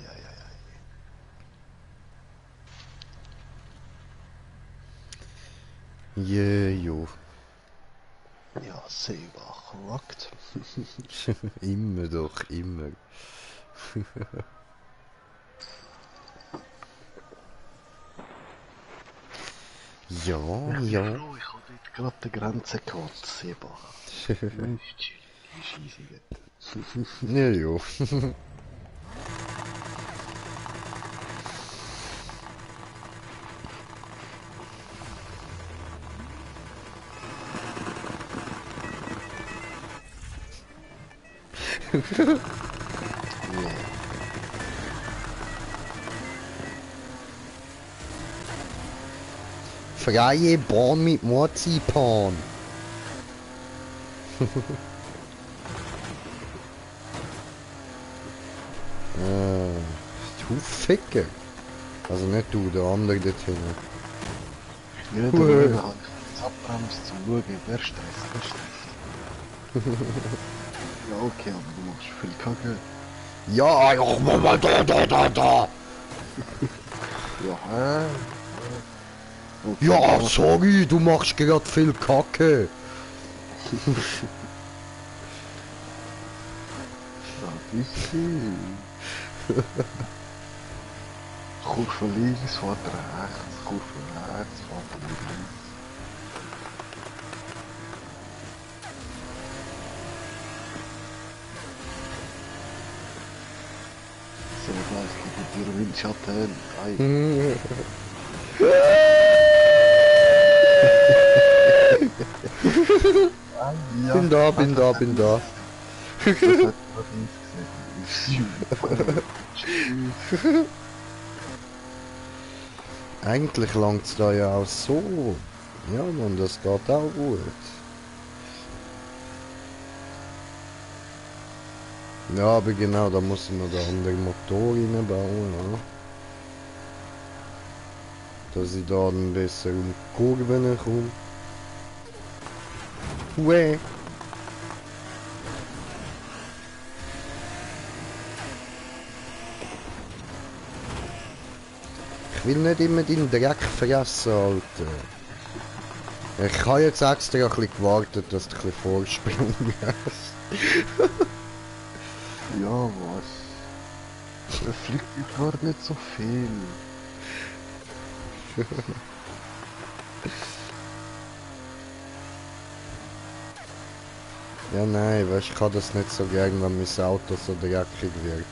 ei. Jo. Ja, Seebach rockt. Immer doch, immer. Ja, ja. Oh, ich habe dort gerade die Grenze gehabt, Seebach. Ist chillig, ist easy dort. Ja, jo. Yeah. Freie Bahn mit Marzipan. Du Ficker. Also nicht du, der andere dort hinten. Ja, da habe ich jetzt abbremst zum Schauen, wer stresst, wer stresst. Ja, okay, aber du machst viel Kacke. Ja, ja, da. Ja, hä? Okay, Ja, sorry, du machst gerade viel Kacke. Ja, bisschen. Kurve links, fährt rechts, Kurve rechts, fährt links. So, gleich gibt dir Windschatten. Ei. Ja, Bin da. das hat man gesehen. Eigentlich langt es da ja auch so. Ja, Mann, das geht auch gut. Ja, aber genau, da muss man den anderen Motor reinbauen, ja. Dass ich da dann besser um die Kurven komme. Hue. Ich will nicht immer deinen Dreck fressen, Alter. Ich habe jetzt extra ein bisschen gewartet, dass du ein bisschen Vorsprung hast. Ja, was? Da fliegt gar nicht so viel. Ja, nein, weißt, ich kann das nicht so gern, wenn mein Auto so dreckig wird.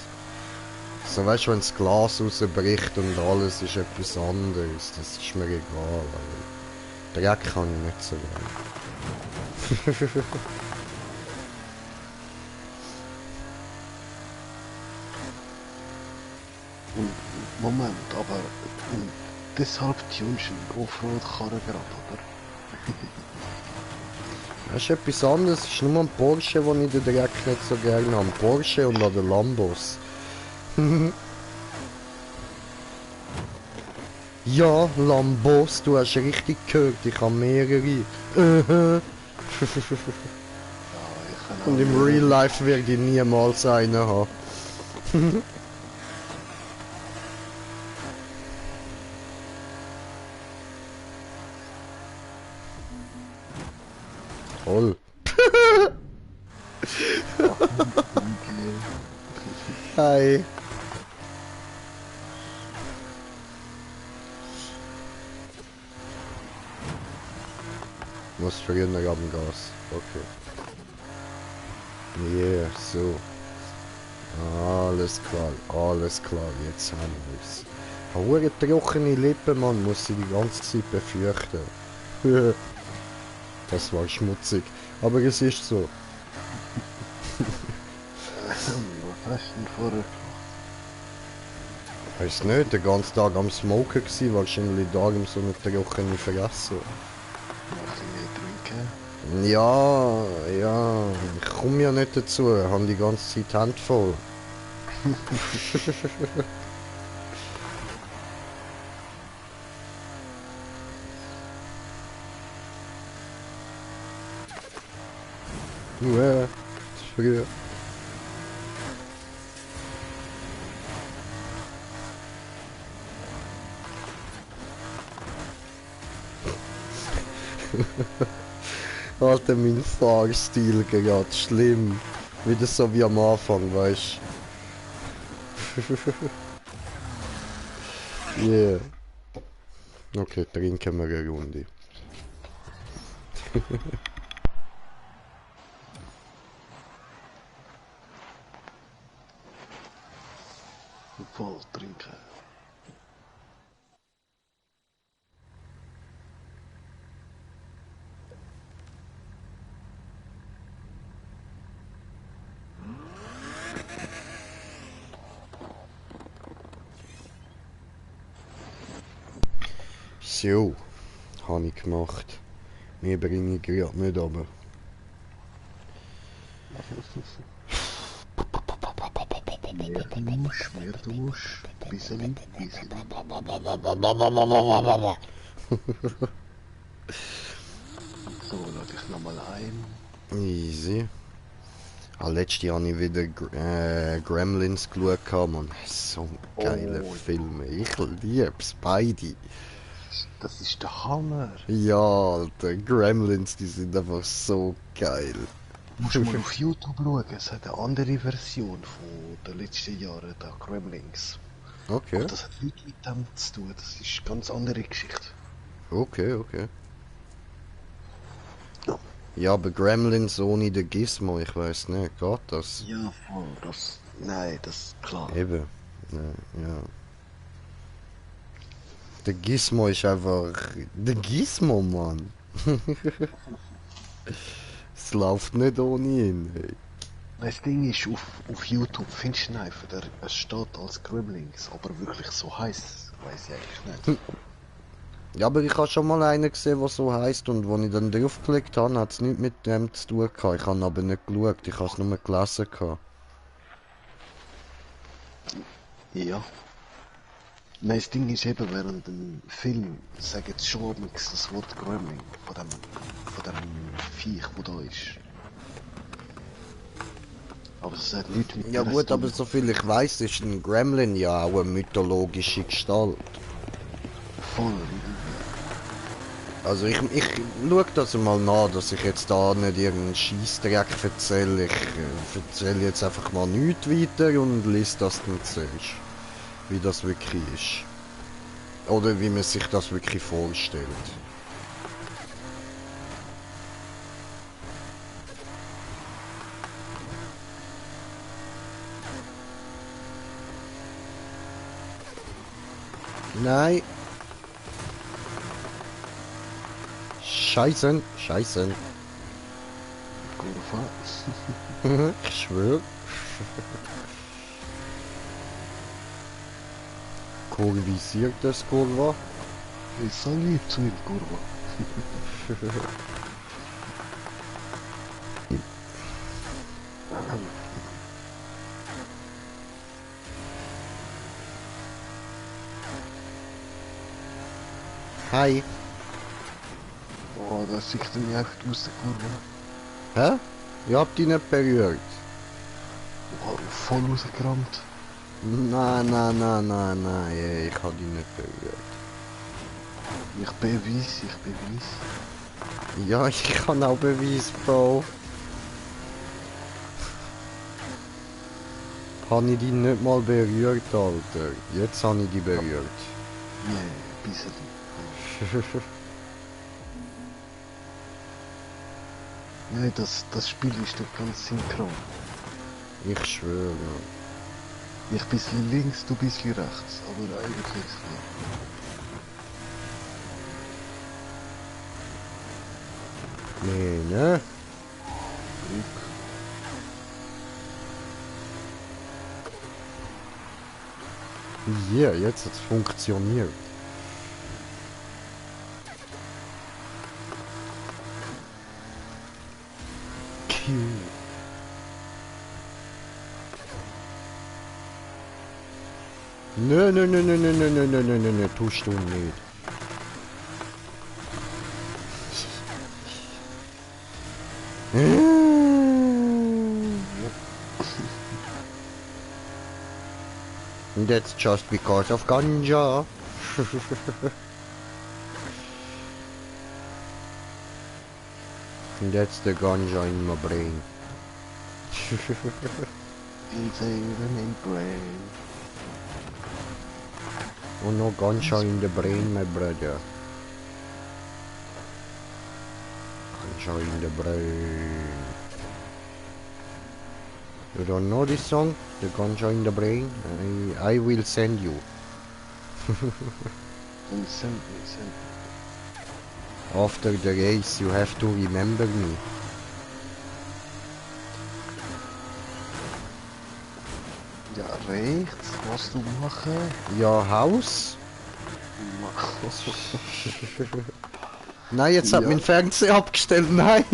So, weißt du, wenn das Glas rausbricht und alles ist etwas anderes, das ist mir egal. Aber Dreck kann ich nicht so gern. Und Moment, aber deshalb tunst du einen Offroad-Karren gerade, oder? Das ist etwas anderes. Es ist nur ein Porsche, den ich den Dreck nicht so gerne habe. Porsche und an den Lambos. Ja, Lambos, du hast richtig gehört. Ich habe mehrere. Ja, ich kann Und auch im Real Life werde ich niemals einen haben. Toll. Hi. Muss früher am Gas. Okay. Yeah, so. Alles klar, jetzt haben wir's. Hure trockene Lippen, man muss sie die ganze Zeit befürchten. Das war schmutzig, aber es ist so. Was hast du denn vorher Weiß nicht, den ganzen Tag am Smoken gsi, wahrscheinlich darum so eine trockene Fresse. gemacht? Mehr trinken? Ja, ich komme ja nicht dazu, habe die ganze Zeit die Hände voll. Ja, ist früher. Alter, mein Fahrstil gerade schlimm. Wieder so wie am Anfang, weißt du? Yeah. Okay, trinken wir eine Runde. Voll trinken. So, habe ich gemacht. Mehr bringe ich gerade nicht runter. Mehr Dusch. Bisschen. So, lade ich nochmal ein. Easy. Letztes Jahr habe ich wieder Gremlins geschaut, man. So ein geiler Oh, Film. Ich lieb's, beide. Das ist der Hammer. Ja, Alter, Gremlins, die sind einfach so geil. Musst du mal auf YouTube schauen. Es hat eine andere Version von den letzten Jahren, der Gremlins. Okay, Aber das hat nichts mit dem zu tun. Das ist eine ganz andere Geschichte. okay. Ja, aber Gremlins ohne den Gizmo, ich weiß nicht, geht das? Ja, voll. Das. Nein, das klar. Eben, ja. Der Gizmo ist einfach... Der Gizmo, Mann! Es läuft nicht ohne ihn, ey. Das Ding ist, auf YouTube findest du ihn einfach, es steht als Gremlins, aber wirklich so heiß, weiß ich eigentlich nicht. Ja, aber ich habe schon mal einen gesehen, der so heisst, und als ich dann draufgeklickt habe, hat es nichts mit dem zu tun gehabt. Ich habe aber nicht geschaut, ich habe es nur gelesen gehabt. Ja. Nein, das Ding ist eben, während dem Film sagen sie schon manchmal das Wort Gremlin von dem Viech, wo da ist. Aber es hat nichts mit Ja der gut, Story. aber soviel ich weiß, ist ein Gremlin ja auch eine mythologische Gestalt. Voll. Also ich schaue das mal nach, dass ich jetzt da nicht irgendeinen Scheissdreck erzähle. Ich erzähle jetzt einfach mal nichts weiter und lese das dann zuerst. Wie das wirklich ist. Oder wie man sich das wirklich vorstellt. Nein. Scheißen. Kurva. Ich schwöre. Kurvisiert das Kurva? Ich sag lieb zu ihm, Kurva. Hi. Oh, da ist sich dann echt aus der Kurve. Hä? Ich hab dich nicht berührt. Oh, voll rausgerammt. Nein, nein, nein, nein, nein, ey, ich hab dich nicht berührt. Ich beweise, ich beweise. Ja, ich kann auch Beweis, Bro. Habe ich dich nicht mal berührt, Alter. Jetzt habe ich dich berührt. Yeah, ein bisschen. Nein, das Spiel ist nicht ganz synchron. Ich schwöre. Ich ein bisschen links, du ein bisschen rechts, aber eigentlich nicht. Nee, ne? Glück. Ja, jetzt hat's funktioniert. Q. Nö, nö, nö, nö, nö, nö, nö, nö, nö, nö, nö, tust du nicht. That's just because of ganja. That's the ganja in my brain. Insane brain. Oh no, ganja in the brain, my brother. Ganja in the brain. You don't know this song? The ganja in the brain? I will send you. Insane. After the race, you have to remember me. Ja, rechts, was du machen? Ja, Haus? Mach. Nein, jetzt hat Ja. mein Fernseher abgestellt. Nein!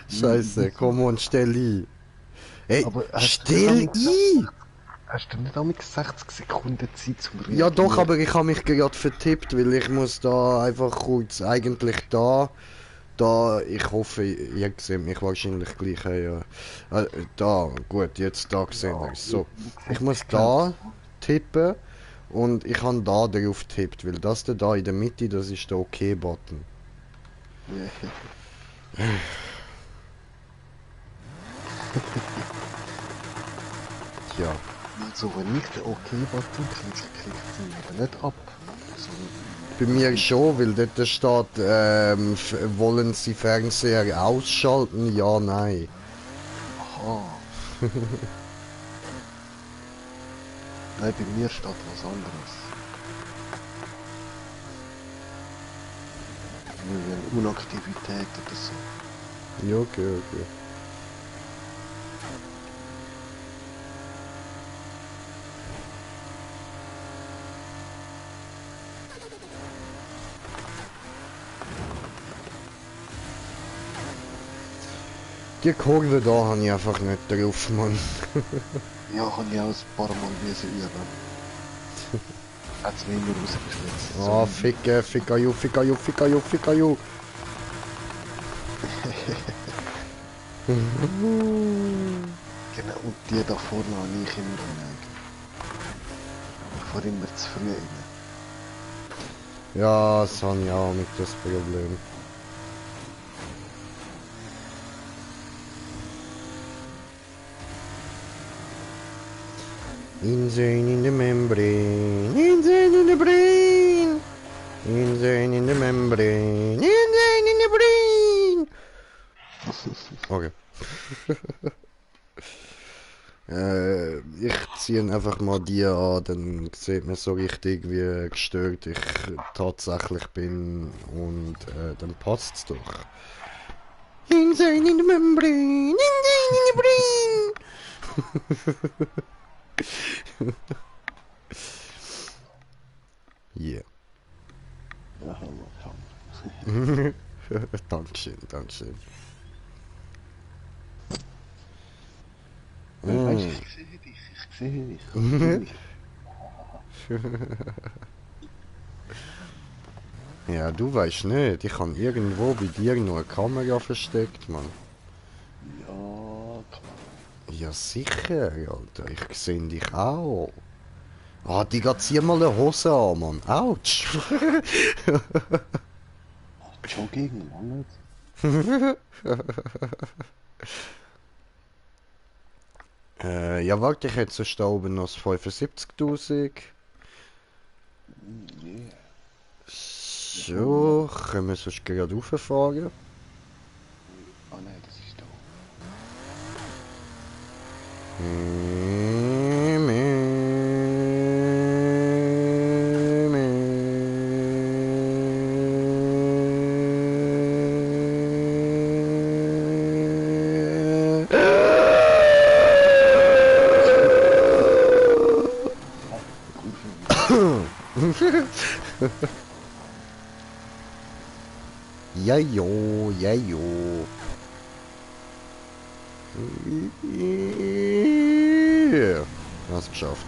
Scheiße, komm und stell ein. Ey, Aber hast du stell nicht ein! Hast du nicht damit 60 Sekunden Zeit zum Reagieren? Ja doch, aber ich habe mich gerade vertippt, weil ich muss da einfach kurz, eigentlich da, ich hoffe, ihr seht mich wahrscheinlich gleich, ja. Da, gut, jetzt da gesehen wir es. So, ich muss da tippen und ich habe da drauf tippt, weil das da in der Mitte, das ist der OK-Button. Ja. Tja, Also, wenn ich den OK-Button klicke, klickt sie eben nicht ab. Sondern bei mir schon, weil dort steht, wollen Sie Fernseher ausschalten? Ja, nein. aha. Nein, bei mir steht was anderes. Eine Unaktivität oder so. Ja, okay, okay. Die Kurve da habe ich einfach nicht drauf, Mann. Ja, habe ich auch ein paar Mal müssen üben. Hat es mir immer rausgeschnitzt. Ah, ficka you, ficka you, ficka you, ficka you. Genau, und die da vorne habe ich immer gemerkt. Ich fahre immer zu früh rein. Ja, das habe ich auch mit das Problem. Insane in the membrane, insane in the brain, insane in the membrane, insane in the brain. Okay. Ich ziehe einfach mal die an, dann sieht man so richtig, wie gestört ich tatsächlich bin und dann passt's doch. Insane in the membrane, insane in the brain. Yeah. Ja, Hammer. Dankeschön, Dankeschön. Weißt du, ich sehe dich, ich sehe dich. Ja, du weißt nicht. Ich habe irgendwo bei dir noch eine Kamera versteckt, Mann. Ja, klar. Ja, sicher, Alter. Ich sehe dich auch. Ah, Digga, zieh mal eine Hose an, Mann. Autsch. Jogging, lange. Ja, warte, ich hätte sonst da oben noch das 75.000. Nee. So, können wir sonst gerade rauffahren? Ah nein, das ist da. Ja, jo, ja, jo. Hast geschafft.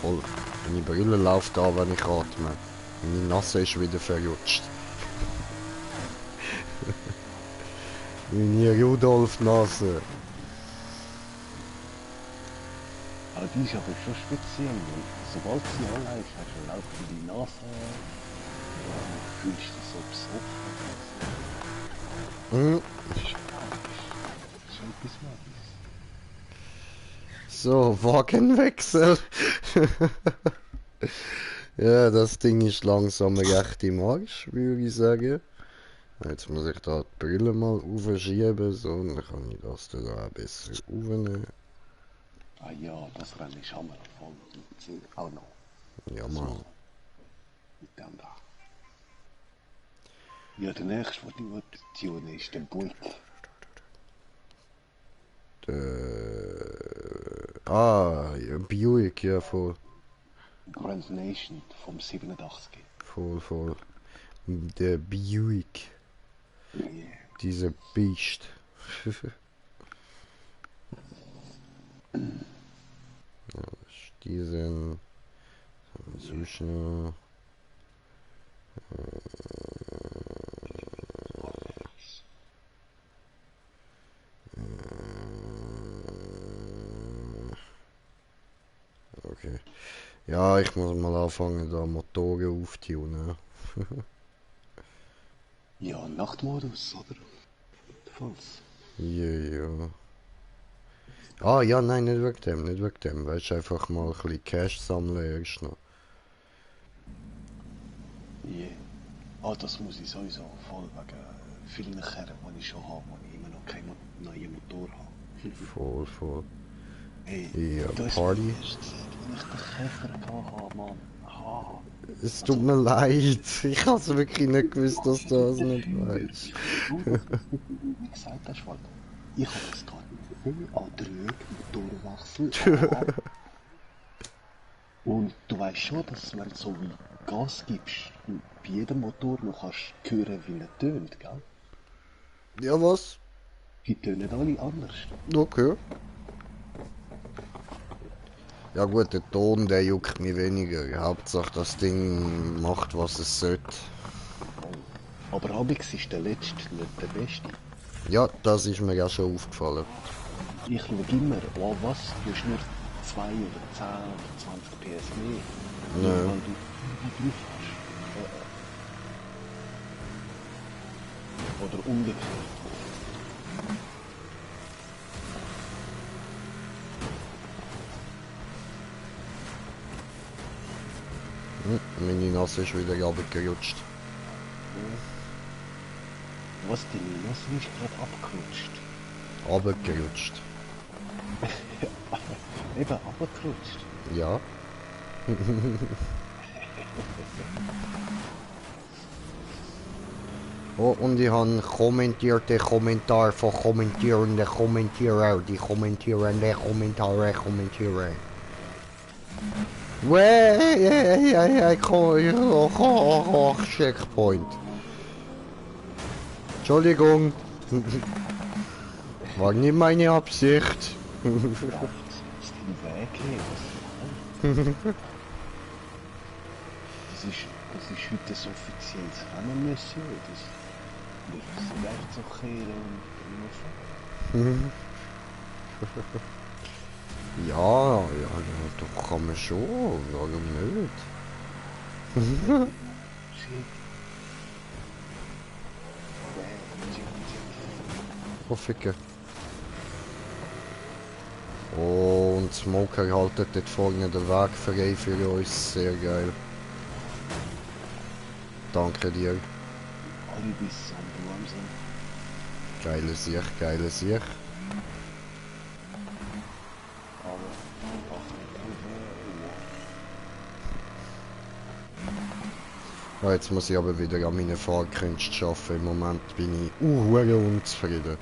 Toll. Meine Brille läuft an, wenn ich atme. Meine Nase ist wieder verrutscht. Meine Rudolf-Nase. Aber die ist aber schon speziell. Weil sobald sie anläuft, hast du laut in die Nase. Ja, fühlst du so besoffen. Hm. Das ist magisch. Das ist etwas Magisch. So, Wagenwechsel. Ja, das Ding ist langsam recht im Arsch, würde ich sagen. Jetzt muss ich da die Brille mal aufschieben, so, dann kann ich das da auch besser aufnehmen. Ah ja, das Rennen ist hammer voll. Auch noch. Ja, Mann. Mit dem da. Ja, der nächste, was ich tunen ist der Buick. Ja, Buick, ja, voll. Grand Nation vom 87. Voll. Der Buick. Yeah. Dieser Biest. Ja, das ist diesen. Sonst noch. Okay. Ja, ich muss mal anfangen, da Motoren aufzutunen. Ja, Nachtmodus, oder? Falls. Ja. Ah, ja, nein, nicht wegen dem. Weißt du, einfach mal ein bisschen Cash sammeln erst noch. Yeah. Ah, das muss ich sowieso voll wegen vielen Kerren, die ich schon habe, die immer noch keinen neuen Motor habe. Voll. Hey, Ja, du hast Party. mir erst gesehen, wenn ich den Käfer hatte, Mann. Ah. Es tut mir leid. Ich hab's wirklich nicht gewusst, dass du das nicht weißt. Du, dass du es nicht gesagt hast, weil ich habe das da Antrag, Motorwechsel. Ah. Und du weißt schon, dass wenn du so wie Gas gibst, du bei jedem Motor noch kannst hören, wie er tönt, gell? Ja, was? Die tönen alle anders. Okay. Ja gut, der Ton, der juckt mich weniger. Hauptsache, das Ding macht, was es sollte. Aber Abix ist der letzte, nicht der beste. Ja, das ist mir ja schon aufgefallen. Ich schaue immer, oh was, du hast nur 2 oder 10 oder 20 PS mehr. Nö. Weil du drauf hast. Oder umgekehrt. Meine Nase ist wieder runtergerutscht. Was, deine Nase ist gerade abgerutscht? Runtergerutscht. Eben, abgerutscht. Ja. Oh, und ich habe kommentierte Kommentar von kommentierenden Kommentierer, die kommentierende Kommentare kommentieren. Checkpoint. Entschuldigung. War nicht meine Absicht. Ist den Weg her, was das ist heute das offizielles Rennen-Mission. Das muss man Werkzeug kehren und immer fahren. Ja, doch kann man schon, warum nicht? Oh, Ficke. Oh, und Smoker haltet dort vorne den Weg frei für uns, sehr geil. Danke dir. Alle bis am Bremsen. Geile Sicht, geile Sicht. Aber einfach Ja, jetzt muss ich aber wieder an meinen Fahrkünsten arbeiten. Im Moment bin ich unzufrieden.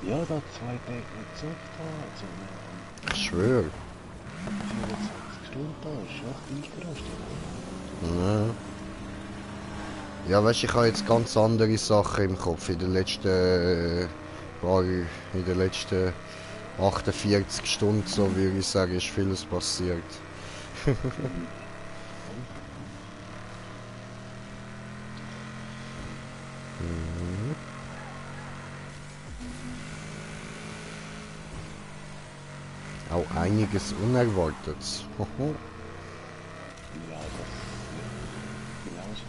ja, da 2 Tage nicht gesucht habe. Also, Ich schwöre. 24 Stunden da ist echt eingerostet. Ja. Ja, weißt du, ich habe jetzt ganz andere Sachen im Kopf. In den letzten 48 Stunden, so würde ich sagen, ist vieles passiert. Auch einiges Unerwartetes. Ja, das genauso.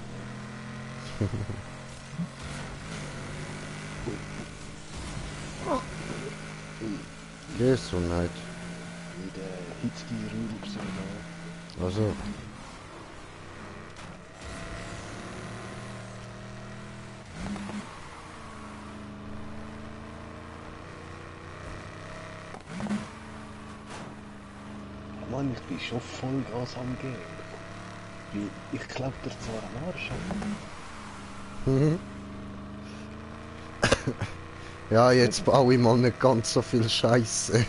Gesundheit. Wie der Hitzki-Rürups da. Also, Mann, ich bin schon voll Gas am Gehen. Ich glaub dir zwar am Arsch, aber ja, jetzt baue ich mal nicht ganz so viel Scheiße.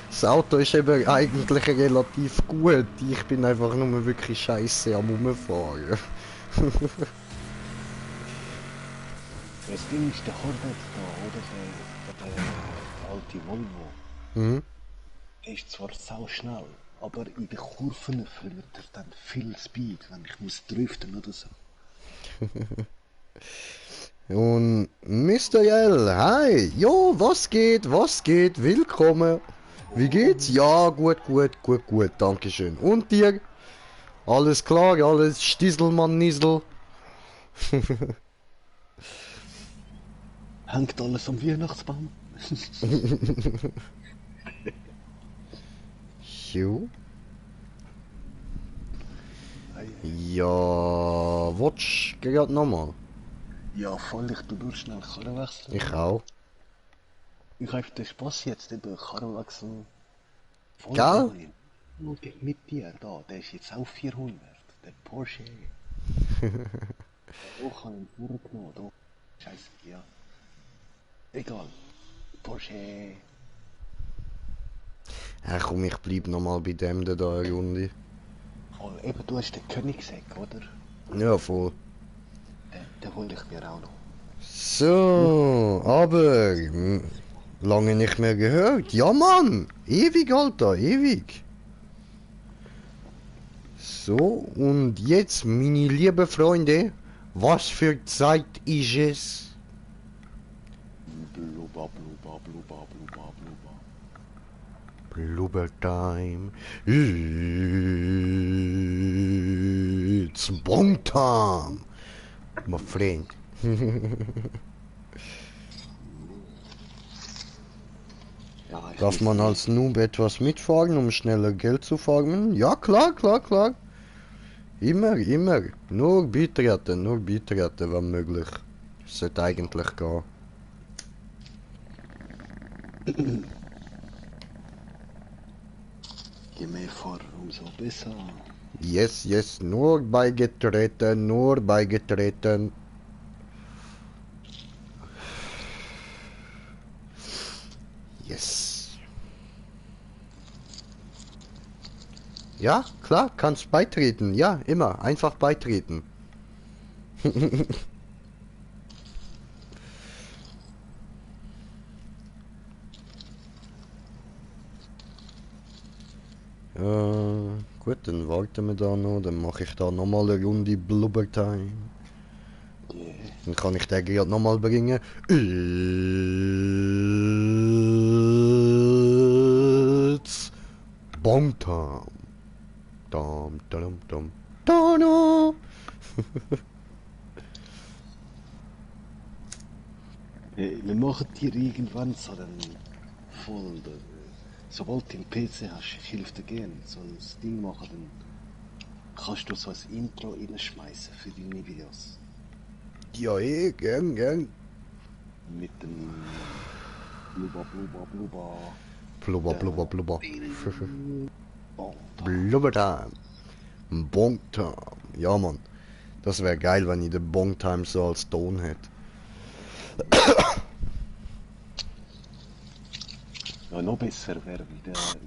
Das Auto ist eben eigentlich relativ gut. Ich bin einfach nur wirklich Scheiße am Rumfahren. das Ding ist der Corvette da, oder? Der alte Volvo. Mhm. Der ist zwar sau schnell, aber in den Kurven verliert er dann viel Speed, wenn ich muss driften oder so. Und Mr. L, hi, jo, was geht, willkommen. Wie geht's? Ja, gut, dankeschön. Und dir? Alles klar, alles Stieselmann, Niesel? Hängt alles am Weihnachtsbaum? Jo. Ja, watch, gerade nochmal. Ja, voll, ich tu nur schnell Karren wechseln. Ich auch. Ich habe den Spaß jetzt eben Karren wechseln. Voll Gell? geil. Schau mit dir da, der ist jetzt auch 400. Der Porsche. Auch habe ich vorgenommen, da. Scheiße, ja. Egal. Porsche. Ja, komm, ich bleib nochmal bei dem da eine Runde. Voll, eben, du hast den Königsegg, oder? Ja, voll. Den hol ich mir auch noch. So, aber lange nicht mehr gehört. Ja, Mann, ewig, Alter, ewig. So, und jetzt, meine lieben Freunde, was für Zeit ist es? Blubber, blubber, blubber, blubber, blubber. Blubber time. It's bong time, my friend. Ja, ich Darf muss man nicht- als Noob etwas mitfahren, um schneller Geld zu farmen? Ja, klar. Immer. Nur beitreten, wenn möglich. Sollte eigentlich gehen. Je mehr Fahrer, umso besser. Yes, nur beigetreten. Yes. Ja, klar, kannst beitreten. Ja, immer. Einfach beitreten. Gut, dann warten wir da noch. Dann mache ich da nochmal eine Runde Blubbertime. Yeah. Dann kann ich den gerade nochmal bringen. It's Bong Time. Dum, dum, dum, dum. Wir machen dir irgendwann so einen Folder. Sobald du einen PC hast, ich helfe dir gerne, so ein Ding machen, dann kannst du so ein Intro reinschmeißen für deine Videos. Ja, gern. Mit dem Blubber, Blubber, Blubber. Blubber, blubber, blubber. Oh, Blubbertime. Bong Time. Ja, Mann. Das wäre geil, wenn ich den Bong Time so als Ton hätte. ja, noch besser wäre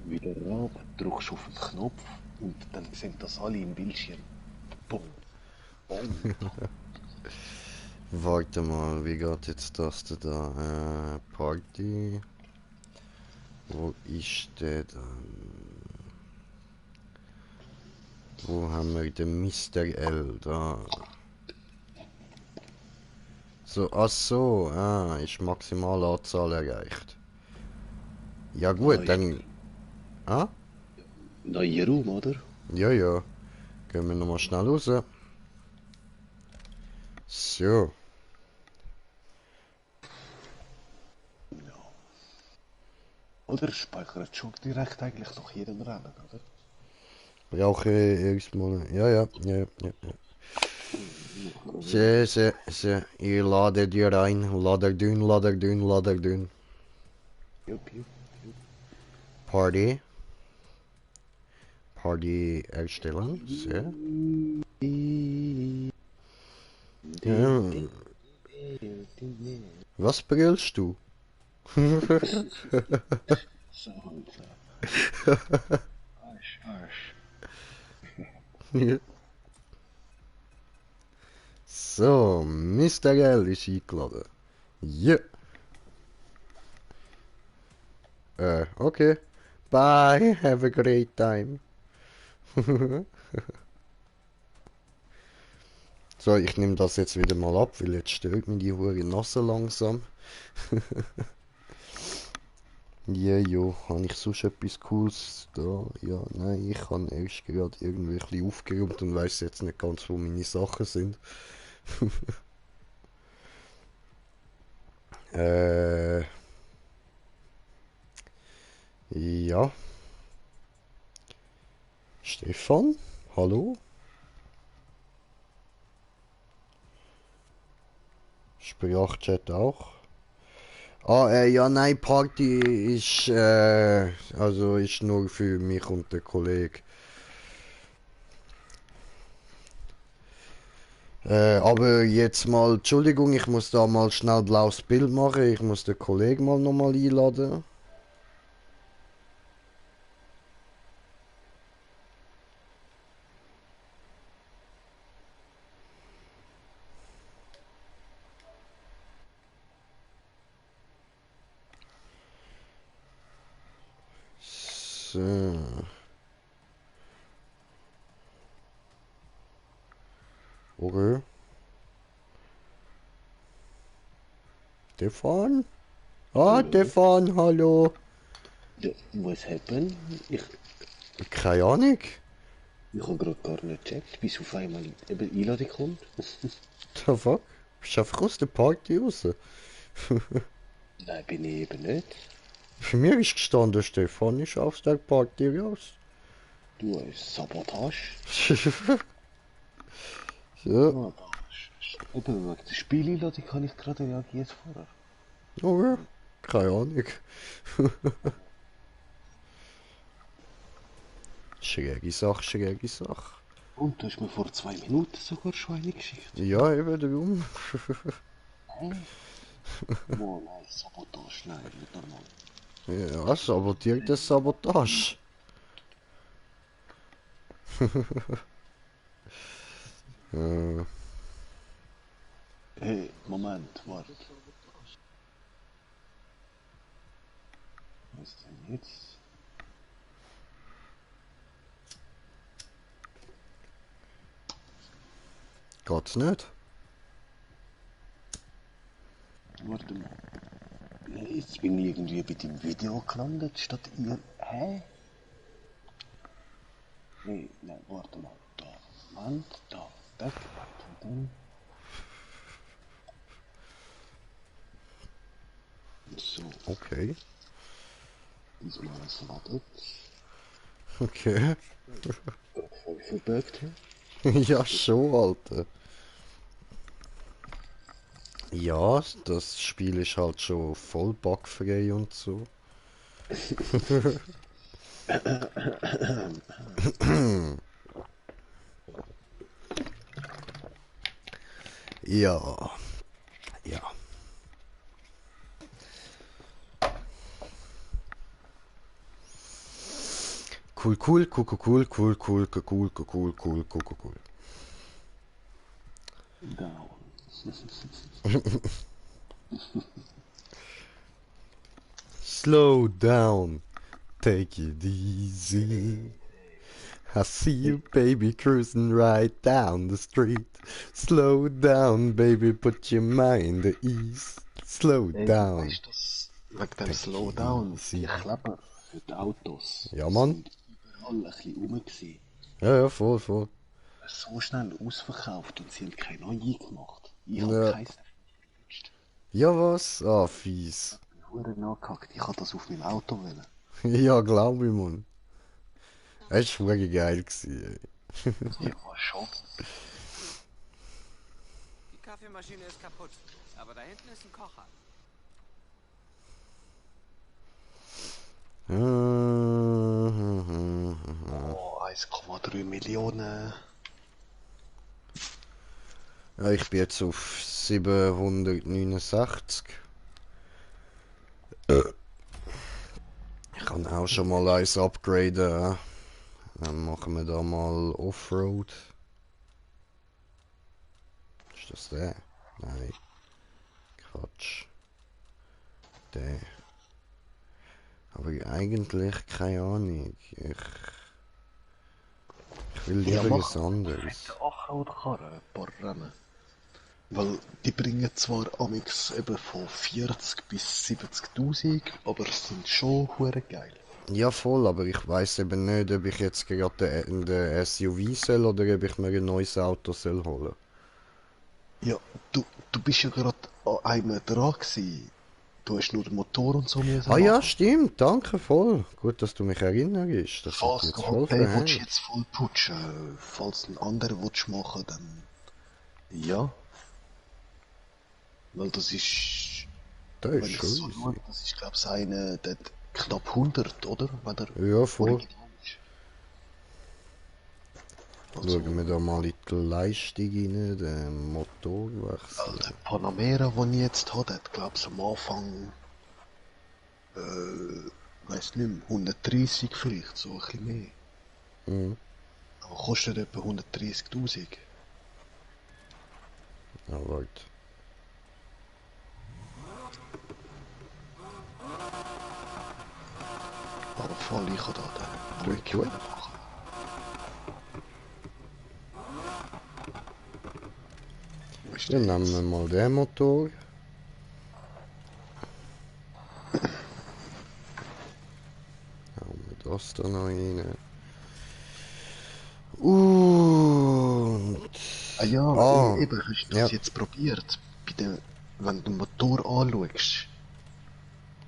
wie der Rab, drückst auf den Knopf und dann sehen das alle im Bildschirm. Boom. Boom. Warte mal, wie geht jetzt das da? Party. Wo ist der dann? Wo haben wir den Mr. L? Da. So, ach so, ist maximale Anzahl erreicht. Ja gut, dann... Ah? Neuer Raum, oder? Ja. Gehen wir nochmal schnell raus. So. Oder speichert schon direkt eigentlich nach jedem Rennen, oder? Brauche erstmal... Ja. So. Ihr ladet hier rein. Laderdün. Jupp. Party. Party erstellen. So. Ja. Was brüllst du? So. Arsch. So, Mr. L ist eingeladen. Ja. Okay. Bye, have a great time. So, ich nehme das jetzt wieder mal ab, weil jetzt stört mir die Hure Nase langsam. Ja, habe ich sonst etwas Cooles da? Ja, nein, ich habe erst gerade irgendwie ein bisschen aufgeräumt und weiß jetzt nicht ganz, wo meine Sachen sind. Ja. Stefan? Hallo? Sprachchat auch. Ja, nein, Party ist, also ist nur für mich und den Kollegen. Aber jetzt mal, Entschuldigung, ich muss da mal schnell blaues Bild machen. Ich muss den Kollegen mal nochmal einladen. So. Okay. Stefan? Hallo. Stefan, hallo. Ja, was happened? Keine Ahnung. Ich habe gerade gar nicht gecheckt, bis auf einmal eben Einladung kommt. The fuck? Bist einfach aus der Party raus? Nein, bin ich eben nicht. Für mich ist gestanden, Stefan ist aus der Party raus. Du hast Sabotage. So, Eben, wegen der Spieleinladung habe ich gerade reagiert vorher. okay. Keine Ahnung. Schräge Sache. Und du hast mir vor 2 Minuten sogar schon eine geschickt. Ja, eben darum. Oh nein, Sabotage, nein, nicht normal. Ja, sabotierte Sabotage. äh, Hey, Moment, warte. Was denn jetzt? Geht's nicht? Warte mal. Jetzt bin ich irgendwie bei dem Video gelandet, statt ihr... Hä? Nee, nein, warte mal. Da. Mann, da. Weg. Und dann... So, Okay. diesmal ist ladet. Okay. Voll verbirgt. Ja, schon, Alter. Ja, das Spiel ist halt schon voll bugfrei und so. Ja, ja. Cool, cool, cool, cool, cool, cool, cool, cool, cool, cool, cool, cool, cool. Down. Slow down, take it easy. I see you, baby, cruising right down the street. Slow down, baby, put your mind at ease. Slow down. Weißt du das? Wegen dem Slowdown, die Kleber für die Autos Ja, Mann. sind überall ein bisschen rum gewesen. Ja, ja, voll, voll. So schnell ausverkauft und sie haben keine neue gemacht. Ich Ja. habe keins gewünscht. Ja, was? Ah, fies. Ich bin verdammt nachgehackt. Ich habe das auf meinem Auto wollen. Ja, glaub ich, Mann. Es war wirklich geil gewesen, ey. Ich war schon. Die Kaffeemaschine ist kaputt, aber da hinten ist ein Kocher. Oh, 1,3 Millionen. Ja, ich bin jetzt auf 769. Ich kann auch schon mal eins upgraden. Dann machen wir da mal Offroad. Ist das der? Nein. Quatsch. Der. Aber eigentlich keine Ahnung. Ich will lieber was anderes. Offroad-Karren, ein paar Rennen. Weil die bringen zwar amix eben von 40 bis 70.000, aber sind schon hure geil. Ja voll, aber ich weiß eben nicht, ob ich jetzt gerade den SUV soll oder ob ich mir ein neues Auto soll holen. Ja, du bist ja gerade an einem dran gewesen. Du hast nur den Motor und so müssen Ah ja, machen. stimmt, danke voll. Gut, dass du mich erinnerst. Das hat Falls jetzt du voll halt den willst verhängt. jetzt voll putschen, falls du einen anderen willst machen, dann ja. Weil das ist, Das wenn ist ich schon so easy. schaue, das ist glaube ich einer, der hat knapp 100, oder? Wenn er Ja, voll. original ist. Also, Schauen wir da mal in die Leistung rein, den Motorwechsel. der Panamera, den ich jetzt habe, der hat glaube ich am Anfang, weiss nicht mehr, 130 vielleicht, so ein bisschen mehr. Mhm. Aber kostet etwa 130.000. Ja, warte. Aber voll, ich habe da den ruhig Gut. machen. Wo ist der Dann nehmen jetzt? wir mal den Motor. Hauen wir das da noch rein. Und... Ah ja, Ah, eben, hast du ja. das jetzt probiert? Bei der, wenn du den Motor anschaust,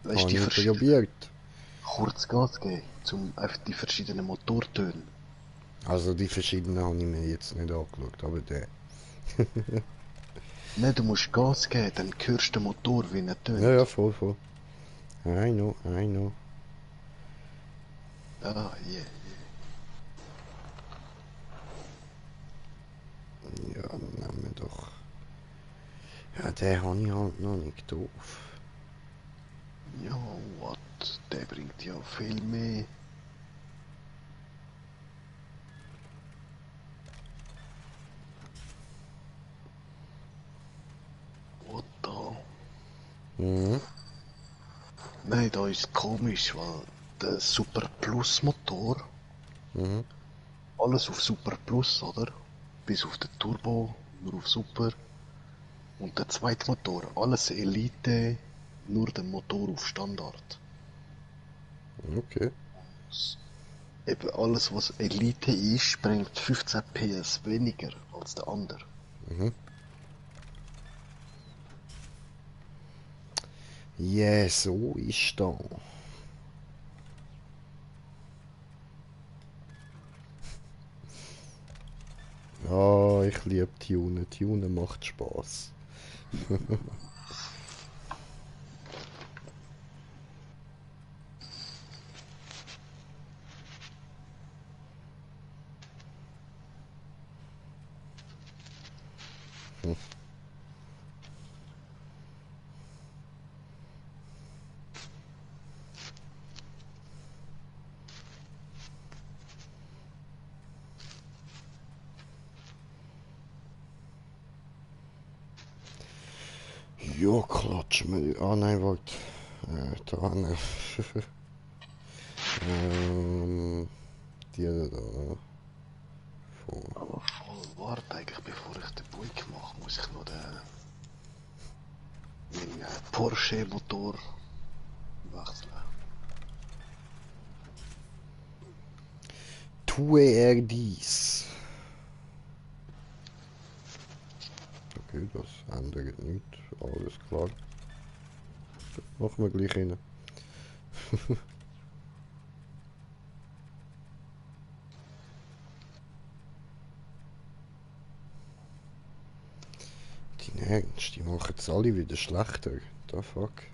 weißt Habe du, die ich verschiedenen, probiert. kurz Gas geben, um einfach die verschiedenen Motortöne. Also die verschiedenen habe ich mir jetzt nicht angeschaut, aber der. Nein, du musst Gas geben, dann hörst du den Motor, wie er tönt. Ja, ja, voll, voll. I know, I know. Ah, yeah. Ja, dann nehmen wir doch. Ja, den habe ich halt noch nicht doof. Ja, what? Der bringt ja viel mehr. What da? Mhm. Nein, da ist komisch, weil der Super Plus Motor, Mhm. alles auf Super Plus, oder? Bis auf den Turbo nur auf Super. Und der zweite Motor, alles Elite, nur der Motor auf Standard. Okay. Eben alles, was Elite ist, bringt 15 PS weniger als der andere. Ja, so ist da. Ah, ich liebe Tunen. Tunen macht Spaß. Ja, klatsch mir. Ah nein, warte. Da ne. Die da. Vor. Aber voll, warte, eigentlich bevor ich den Buick mache, muss ich noch meinen Porsche Motor wechseln. Tue er dies. Okay, das ändert nichts. Alles klar. Machen wir gleich rein. Die Ernst, die machen es alle wieder schlechter. The fuck?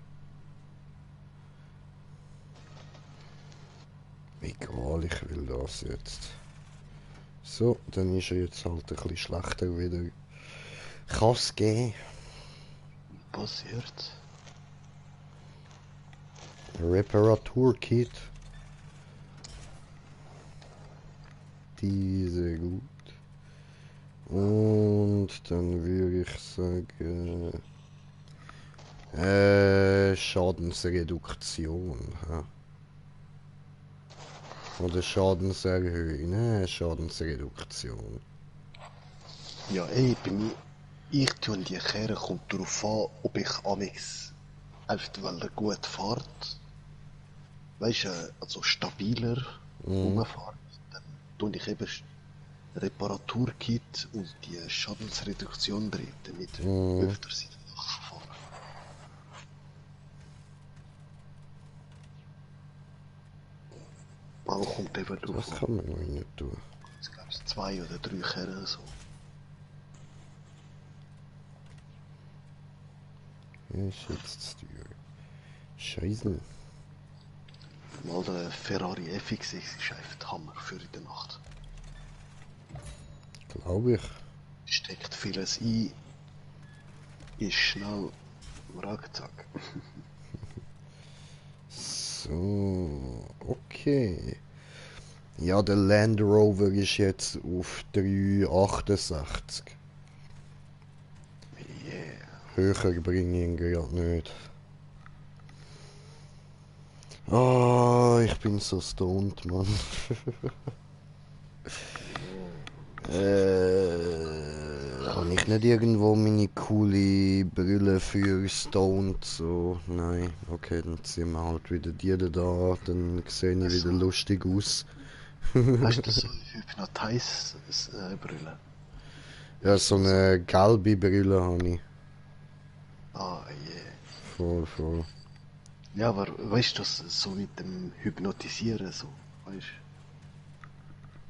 Egal, ich will das jetzt. So, dann ist er jetzt halt ein bisschen schlechter wieder. Kann's gehen. Passiert. Reparaturkit. Diese gut. Und dann würde ich sagen... Schadensreduktion. Ja. Oder Schadenserhöhung. Schadensreduktion. Ja, ey, bei mir, ich tue die Kehre, kommt darauf an, ob ich amix einfach weil er gut fährt. Weißt du, also stabiler rumfährt. Dann tue ich eben Reparaturkit und die Schadensreduktion drin, damit öfter sie fahren. Aber kommt eben drauf Das an. kann man noch nicht tun. Ich glaube, es 2 oder 3 Kehren so. Ja, ist jetzt zu teuer. Scheiße. Mal der Ferrari FX6 ist einfach der Hammer für in der Nacht. Glaube ich. Steckt vieles ein, ist schnell, zack. So, okay. Ja, der Land Rover ist jetzt auf 368. Yeah. Höher bringe ich ihn gerade nicht. Ah, ich bin so stoned, Mann. Habe ich nicht irgendwo meine coole Brille für stoned? So, nein. Okay, dann ziehen wir halt wieder die da. Dann sehe ich wieder lustig aus. Hast du so Hypnotize-Brille? Ja, so eine gelbe Brille habe ich. Ah, yeah. Voll, voll. Ja, aber weißt du, das so mit dem Hypnotisieren, so, weißt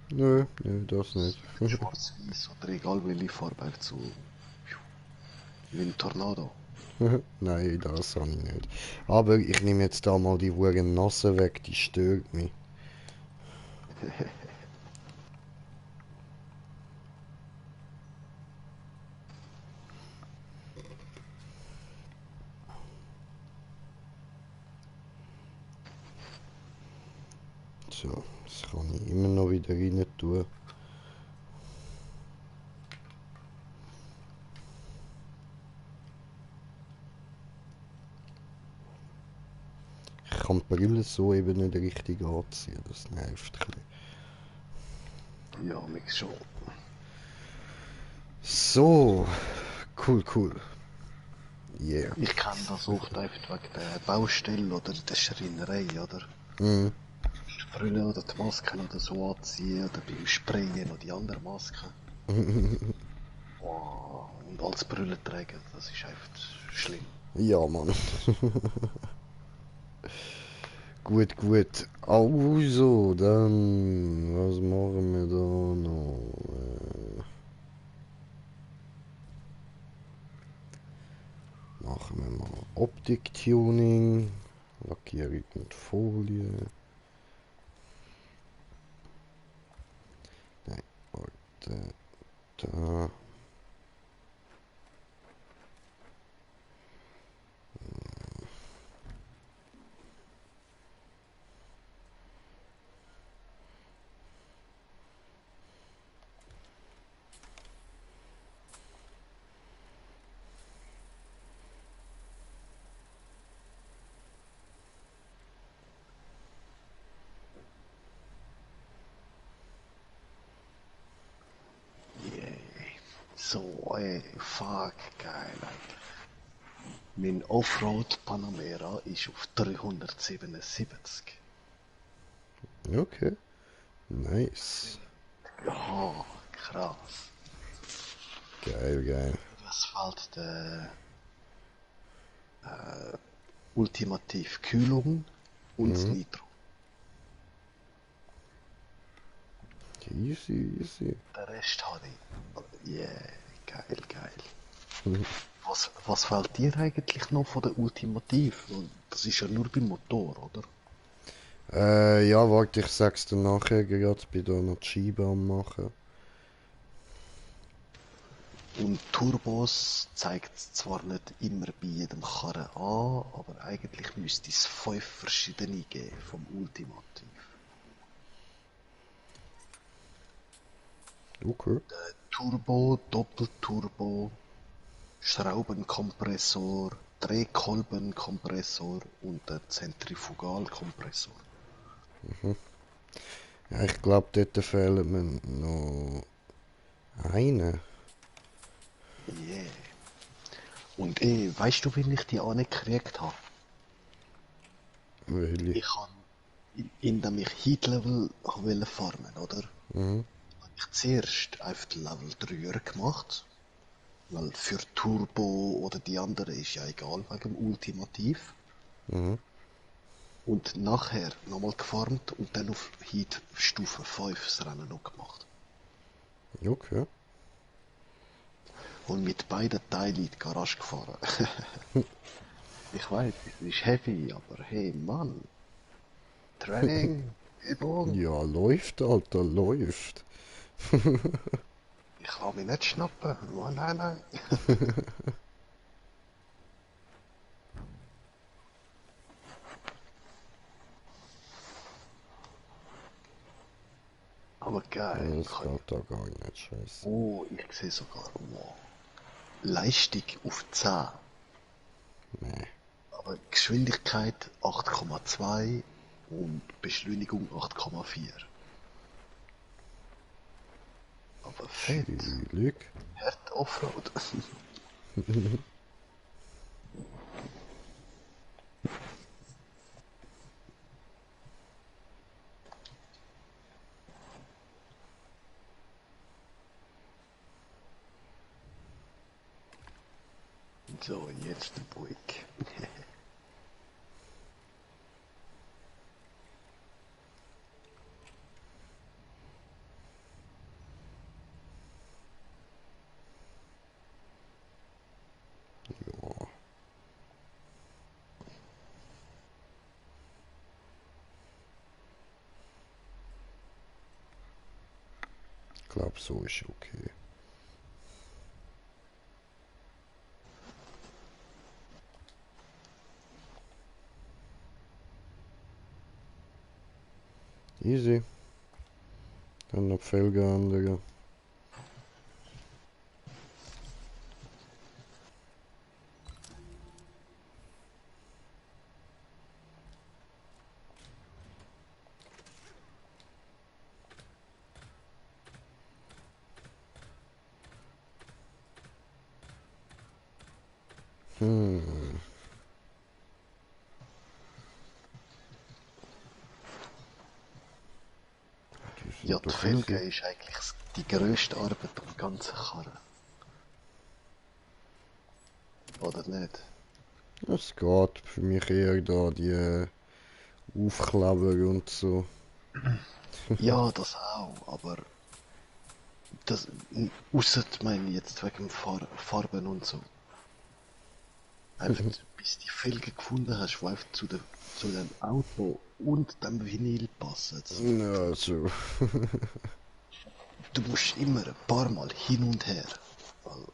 Nö, das nicht. du, schwarz-weiß oder egal welche Farbe, einfach so, wie ein Tornado. Nein, das habe ich nicht. Aber ich nehme jetzt da mal die Huren Nasse weg, die stört mich. So, das kann ich immer noch wieder rein tun. Ich kann die Brille so eben nicht richtig anziehen, das nervt ein bisschen. Ja, mich schon. So, cool, cool. Yeah. Ich kenne das oft einfach wegen der Baustelle oder der Schreinerei, oder? Mhm. Die Brille oder die Masken oder so anziehen oder beim Sprayen noch die andere Maske. Wow. Und als Brille tragen, das ist einfach schlimm. Ja, Mann. Gut, gut. Also, dann, was machen wir da noch? Machen wir mal Optik-Tuning, Lackierung mit Folie. Nein, warte, da. Yeah. So, fuck, geil, Alter. Mein Offroad Panamera ist auf 377. Okay, nice. Ja, krass. Geil, geil. Was fällt der ultimativ Kühlung und das Nitro. Easy, easy. Der Rest habe ich. Yeah, geil, geil. Was fällt dir eigentlich noch von der Ultimativ? Das ist ja nur beim Motor, oder? Ja, warte, ich sag's dir nachher, gerade bin da noch die Scheibe am machen. Und Turbos zeigt es zwar nicht immer bei jedem Karren an, aber eigentlich müsste es 5 verschiedene geben vom Ultimativ. Okay. Turbo, Doppelturbo, Schraubenkompressor, Drehkolbenkompressor und der Zentrifugalkompressor. Ja, ich glaube, dort fehlt mir noch eine. Yeah. Und weißt du, wie ich die angekriegt habe? Welche? Ich habe, indem ich Heat-Level wollte farmen, oder? Mhm. Habe ich zuerst einfach Level 3er gemacht. Weil für Turbo oder die andere ist ja egal wegen dem Ultimativ. Mhm. Und nachher nochmal gefarmt und dann auf Heat Stufe 5 das Rennen noch gemacht. Okay. Und mit beiden Teilen in die Garage gefahren. Ich weiß, es ist heavy, aber hey Mann. Training, Übung. Ja, läuft, Alter, läuft. Ich kann mich nicht schnappen. Oh, nein, nein. Aber geil. Das geht da gar nicht, scheiße. Oh, ich sehe sogar. Wow. Leistung auf 10. Nee. Aber Geschwindigkeit 8,2 und Beschleunigung 8,4. Aber fett. Chillig. Hart Offroad. So, jetzt der Buick. Ja. Ich glaube, so ist okay. Easy. Dann noch die Felge anlegen. Hm. Die sind Ja, die doch Felge easy. ist eigentlich die grösste Arbeit am ganzen Karren. Oder nicht? Es geht für mich eher da die Aufkleber und so. Ja, das auch, aber das, ausser, meine ich jetzt wegen Farben und so. Einfach, bis die Felge gefunden hast, die einfach zu dem Auto und dem Vinyl passen. Ja, so. Du musst immer ein paar Mal hin und her. Weil,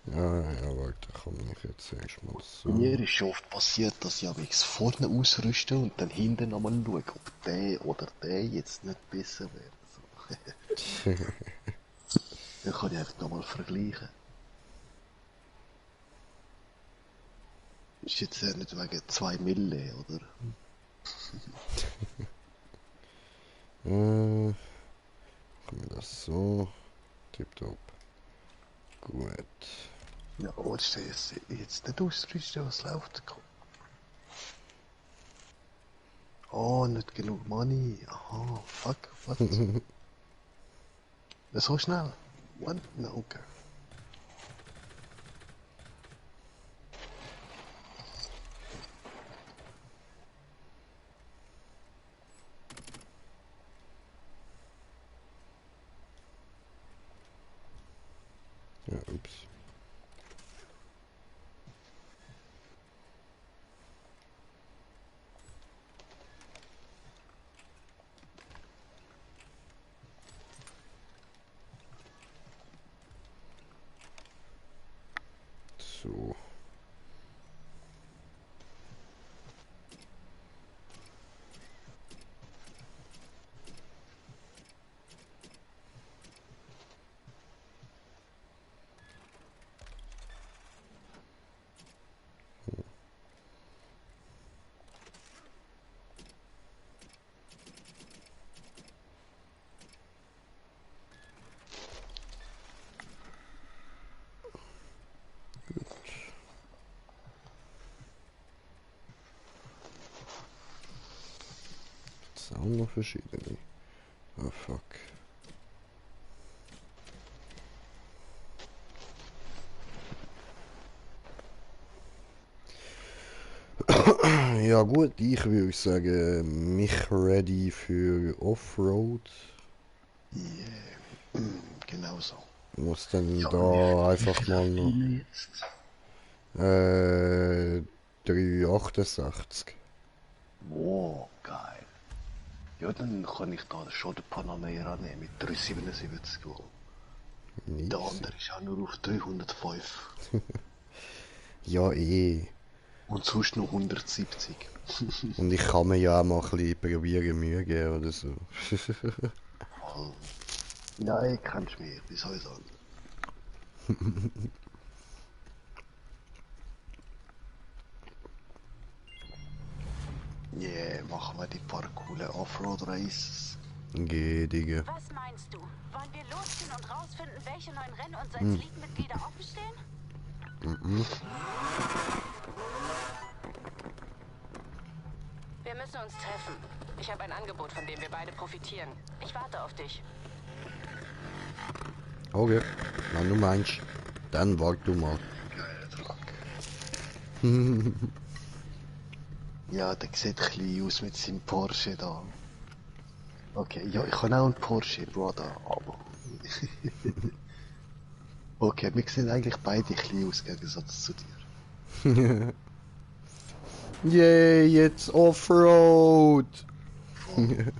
Ja, warte, komm ich jetzt erstmal mir so. ist schon oft passiert, dass ich amigs vorne ausrüste und dann hinten nochmal schaue, ob der oder der jetzt nicht besser wäre. So. Dann kann ich einfach nochmal vergleichen. Ist jetzt ja nicht wegen 2 Mille, oder? Komm wir das so. Tipptopp. Gut. Ja, willst du jetzt nicht ausrüsten, was läuft? Oh, nicht genug Money. Aha, fuck, what? So schnell? What? No, okay. Ja, ups. So. Jetzt auch noch verschiedene. Oh fuck. Ja gut, ich würde sagen, mich ready für Offroad. Yeah, genau so. Muss dann Ja, wie da wie einfach viel mal hat noch die jetzt? 368. Wow, geil. Ja, dann kann ich da schon den Panamera nehmen mit 377 Goal. Der Easy. andere ist auch nur auf 305. Ja eh. Und sonst noch 170. Und ich kann mir ja auch mal ein bisschen probieren Mühe geben oder so. Voll. Nein, kennst mich, wie soll ich sagen? Yeah, machen wir die paar coole Offroad-Races. Geh, Digga. Was meinst du? Wollen wir losziehen und rausfinden, welche neuen Rennen uns als League-Mitglieder offenstehen? Wir müssen uns treffen. Ich habe ein Angebot, von dem wir beide profitieren. Ich warte auf dich. Okay. Wenn du meinst, dann wart du mal. Geiler Truck. Ja, der sieht ein bisschen aus mit seinem Porsche da. Okay, ja, ich habe auch einen Porsche, Bruder, aber... Okay, wir sehen eigentlich beide ein bisschen aus, im Gegensatz zu dir. Yay, jetzt Offroad! Voll.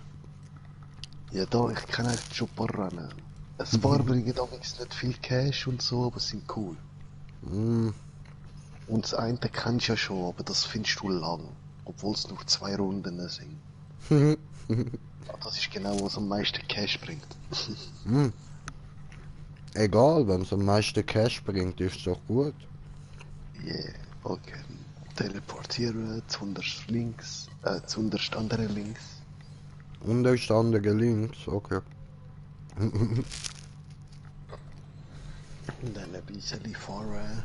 Ja, da, ich kenne eigentlich schon ein paar Rennen. Ein paar bringen damals nicht viel Cash und so, aber sind cool. Und das eine kennst du ja schon, aber das findest du lang. Obwohl es nur 2 Runden sind. Ja, das ist genau, was am meisten Cash bringt. Egal, wenn es am meisten Cash bringt, ist es doch gut. Yeah, okay. Teleportieren, zuunterst links, zuunterst andere links. Und der ist der andere links, okay. Und dann ein bisschen fahren.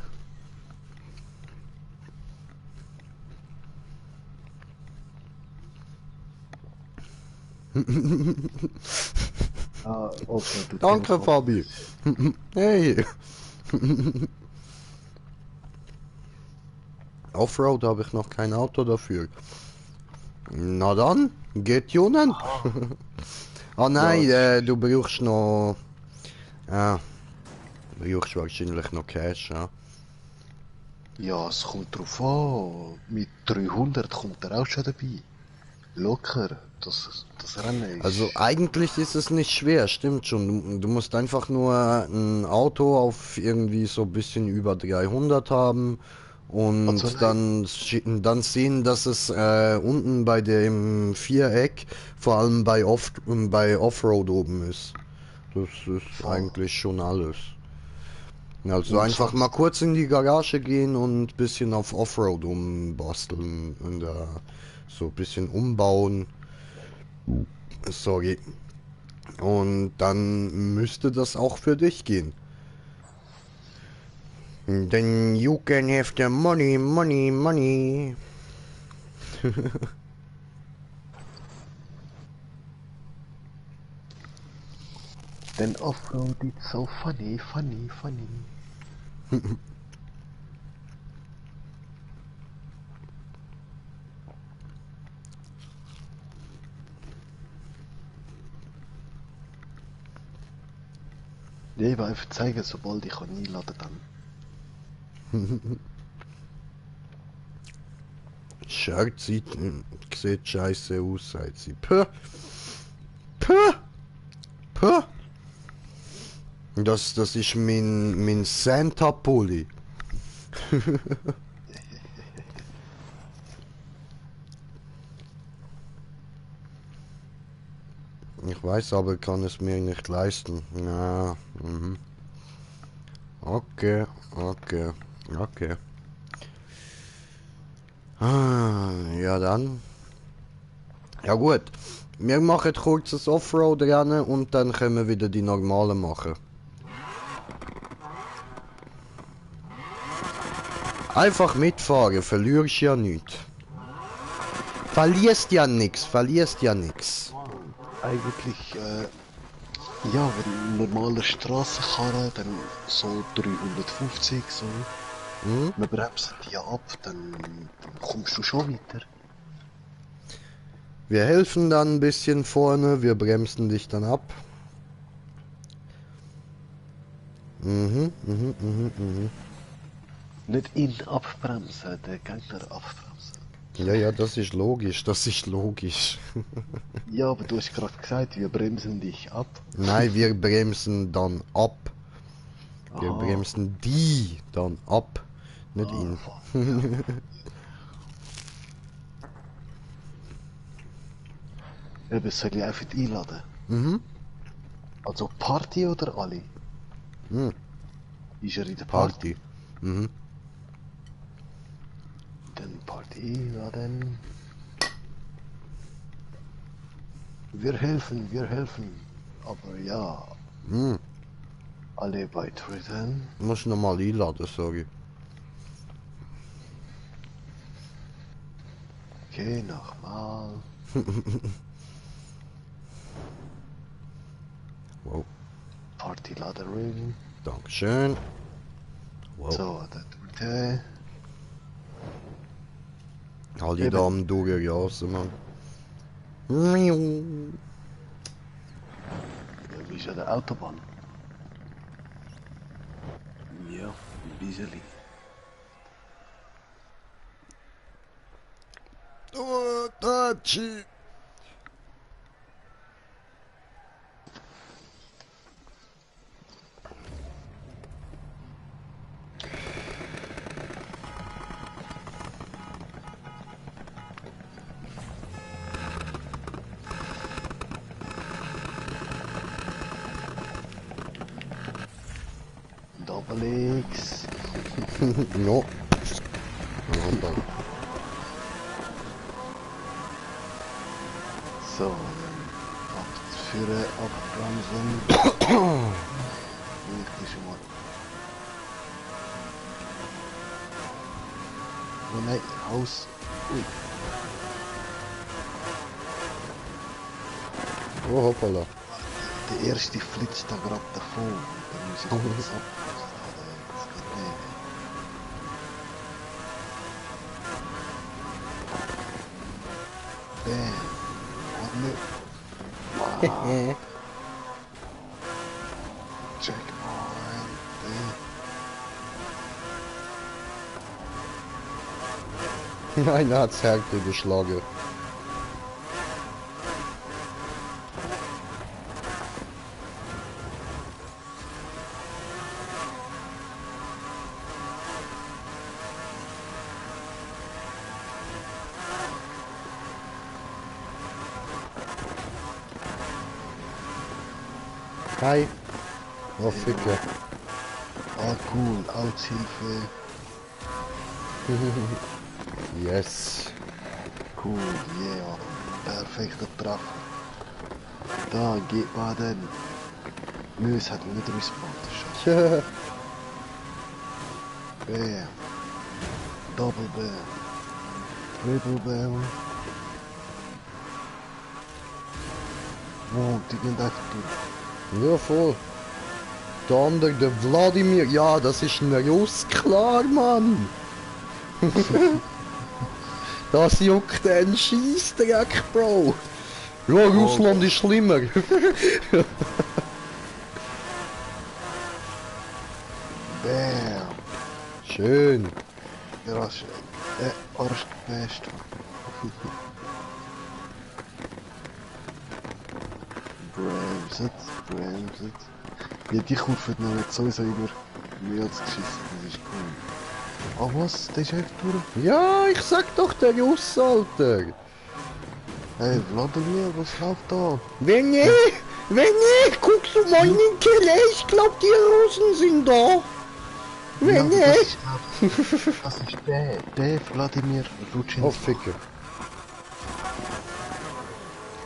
Ah, okay, du Danke, kannst Fabi. Hey. Offroad habe ich noch kein Auto dafür. Na dann, geht Jonen. Ah nein, Ja, du brauchst noch... Ja, du brauchst wahrscheinlich noch Cash, ja. Ja, es kommt drauf an. Mit 300 kommt er auch schon dabei. Locker. Das Rennen ist... Also eigentlich ist es nicht schwer, stimmt schon. Du musst einfach nur ein Auto auf irgendwie so ein bisschen über 300 haben und Also nein. dann sehen, dass es unten bei dem Viereck vor allem bei Offroad oben ist. Das ist Voll. eigentlich schon alles. Also Und einfach mal sonst... kurz in die Garage gehen und ein bisschen auf Offroad umbasteln und so ein bisschen umbauen. Sorry. Und dann müsste das auch für dich gehen. Then you can have the money, money, money. Then Offroad it's so funny, funny, funny. Ja, ich will einfach zeigen, sobald ich kann einladen dann. Shirt sieht scheiße aus, sagt sie. Puh, puh, puh. Das ist mein Santa-Pulli. Ich weiß aber, kann es mir nicht leisten. Ja, mhm. Okay, okay, okay. Ah, ja dann. Ja gut. Wir machen kurz das Offroad-Rennen und dann können wir wieder die normalen machen. Einfach mitfahren, verlierst ja nichts. Verlierst ja nix, verlierst ja nix. Eigentlich, ja, wenn normale Strassenkarren, dann so 350, so. Hm? Wir bremsen die ab, dann kommst du schon weiter. Wir helfen dann ein bisschen vorne, wir bremsen dich dann ab. Mhm, mhm, mhm, mhm. Nicht ihn abbremsen, den Gegner abbremsen. Ja, ja, das ist logisch, das ist logisch. Ja, aber du hast gerade gesagt, wir bremsen dich ab. Nein, wir bremsen dann ab. Wir Aha. bremsen die dann ab, nicht Ah, ihn. fuck, ja. Eben, soll ich einfach einladen? Mhm. Also Party oder alle? Mhm. Ist er in der Party. Party? Mhm. Dann Party einladen. Wir helfen, wir helfen. Aber ja, Mhm. alle beitreten. Muss nochmal einladen, sorry. Okay, nochmal. Wow, Party Ladering. Dankeschön. Wow. So, das tut er. Alle Eben. Damen durchjassen, Mann. Ja, wie ist an der Autobahn? Ja, ein bisschen. Oh, Tachi. Double X. No. Warte. So, dann für Abbremsen. Wirklich schon mal. Oh nein, Haus. Ui. Oh, hoppala. Der erste flitzt da gerade davon. Dann muss ich kurz ab. Das geht nicht. Bam. Oh ne. Checkpoint. Nein, er hat's Herz überschlagen. Hi. Oh, Ficke. Ah, cool. Aushilfe. Yes. Cool, yeah. Perfekter Treffer. Da geht man dann. Müs hat nicht respawned. Tja. Bam. Double bam. Triple bam. Wow, die gehen einfach durch. Ja, voll. Der andere, der Wladimir. Ja, das ist ein Russ, klar, Mann. Das juckt einen Scheissdreck, Bro. Ja, Russland ist schlimmer. Bam. Schön. Krass. Arsch gepasst. Bremset. Ja, die Kurve hat mir sowieso immer mehr als geschissen. Das ist cool. Ah, was? Der ist echt durch? Ja, ich sag doch, der Russ, Alter. Hey, Vladimir, was läuft da? Wenn nicht, guckst du mal in den Keller, ich glaub, die Russen sind da. Wenn Ja, nicht. das ist der Vladimir Rutschins. Oh, Ficke.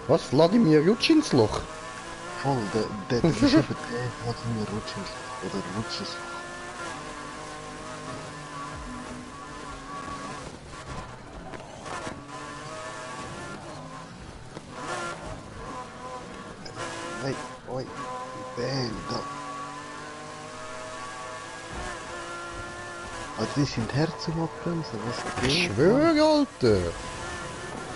Was, Wladimir Rutschins Loch? Voll, der ist eben der Vladimir Rutschins. Oder Rutschins. Nein, oi, bam, da. Also die sind Herzen abbremsen, was Ich geht? schwöre, Alter.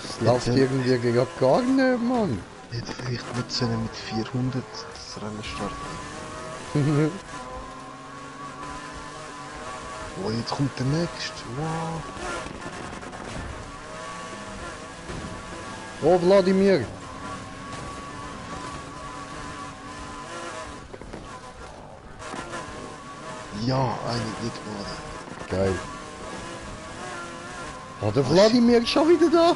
Das läuft irgendwie gerade gar nicht, Mann. Hätte vielleicht nicht sollen mit 400 das Rennen starten. Oh, jetzt kommt der nächste. Wow. Oh, Wladimir. Ja, eine geht gerade. Geil. Oh, der Wladimir ist schon wieder da.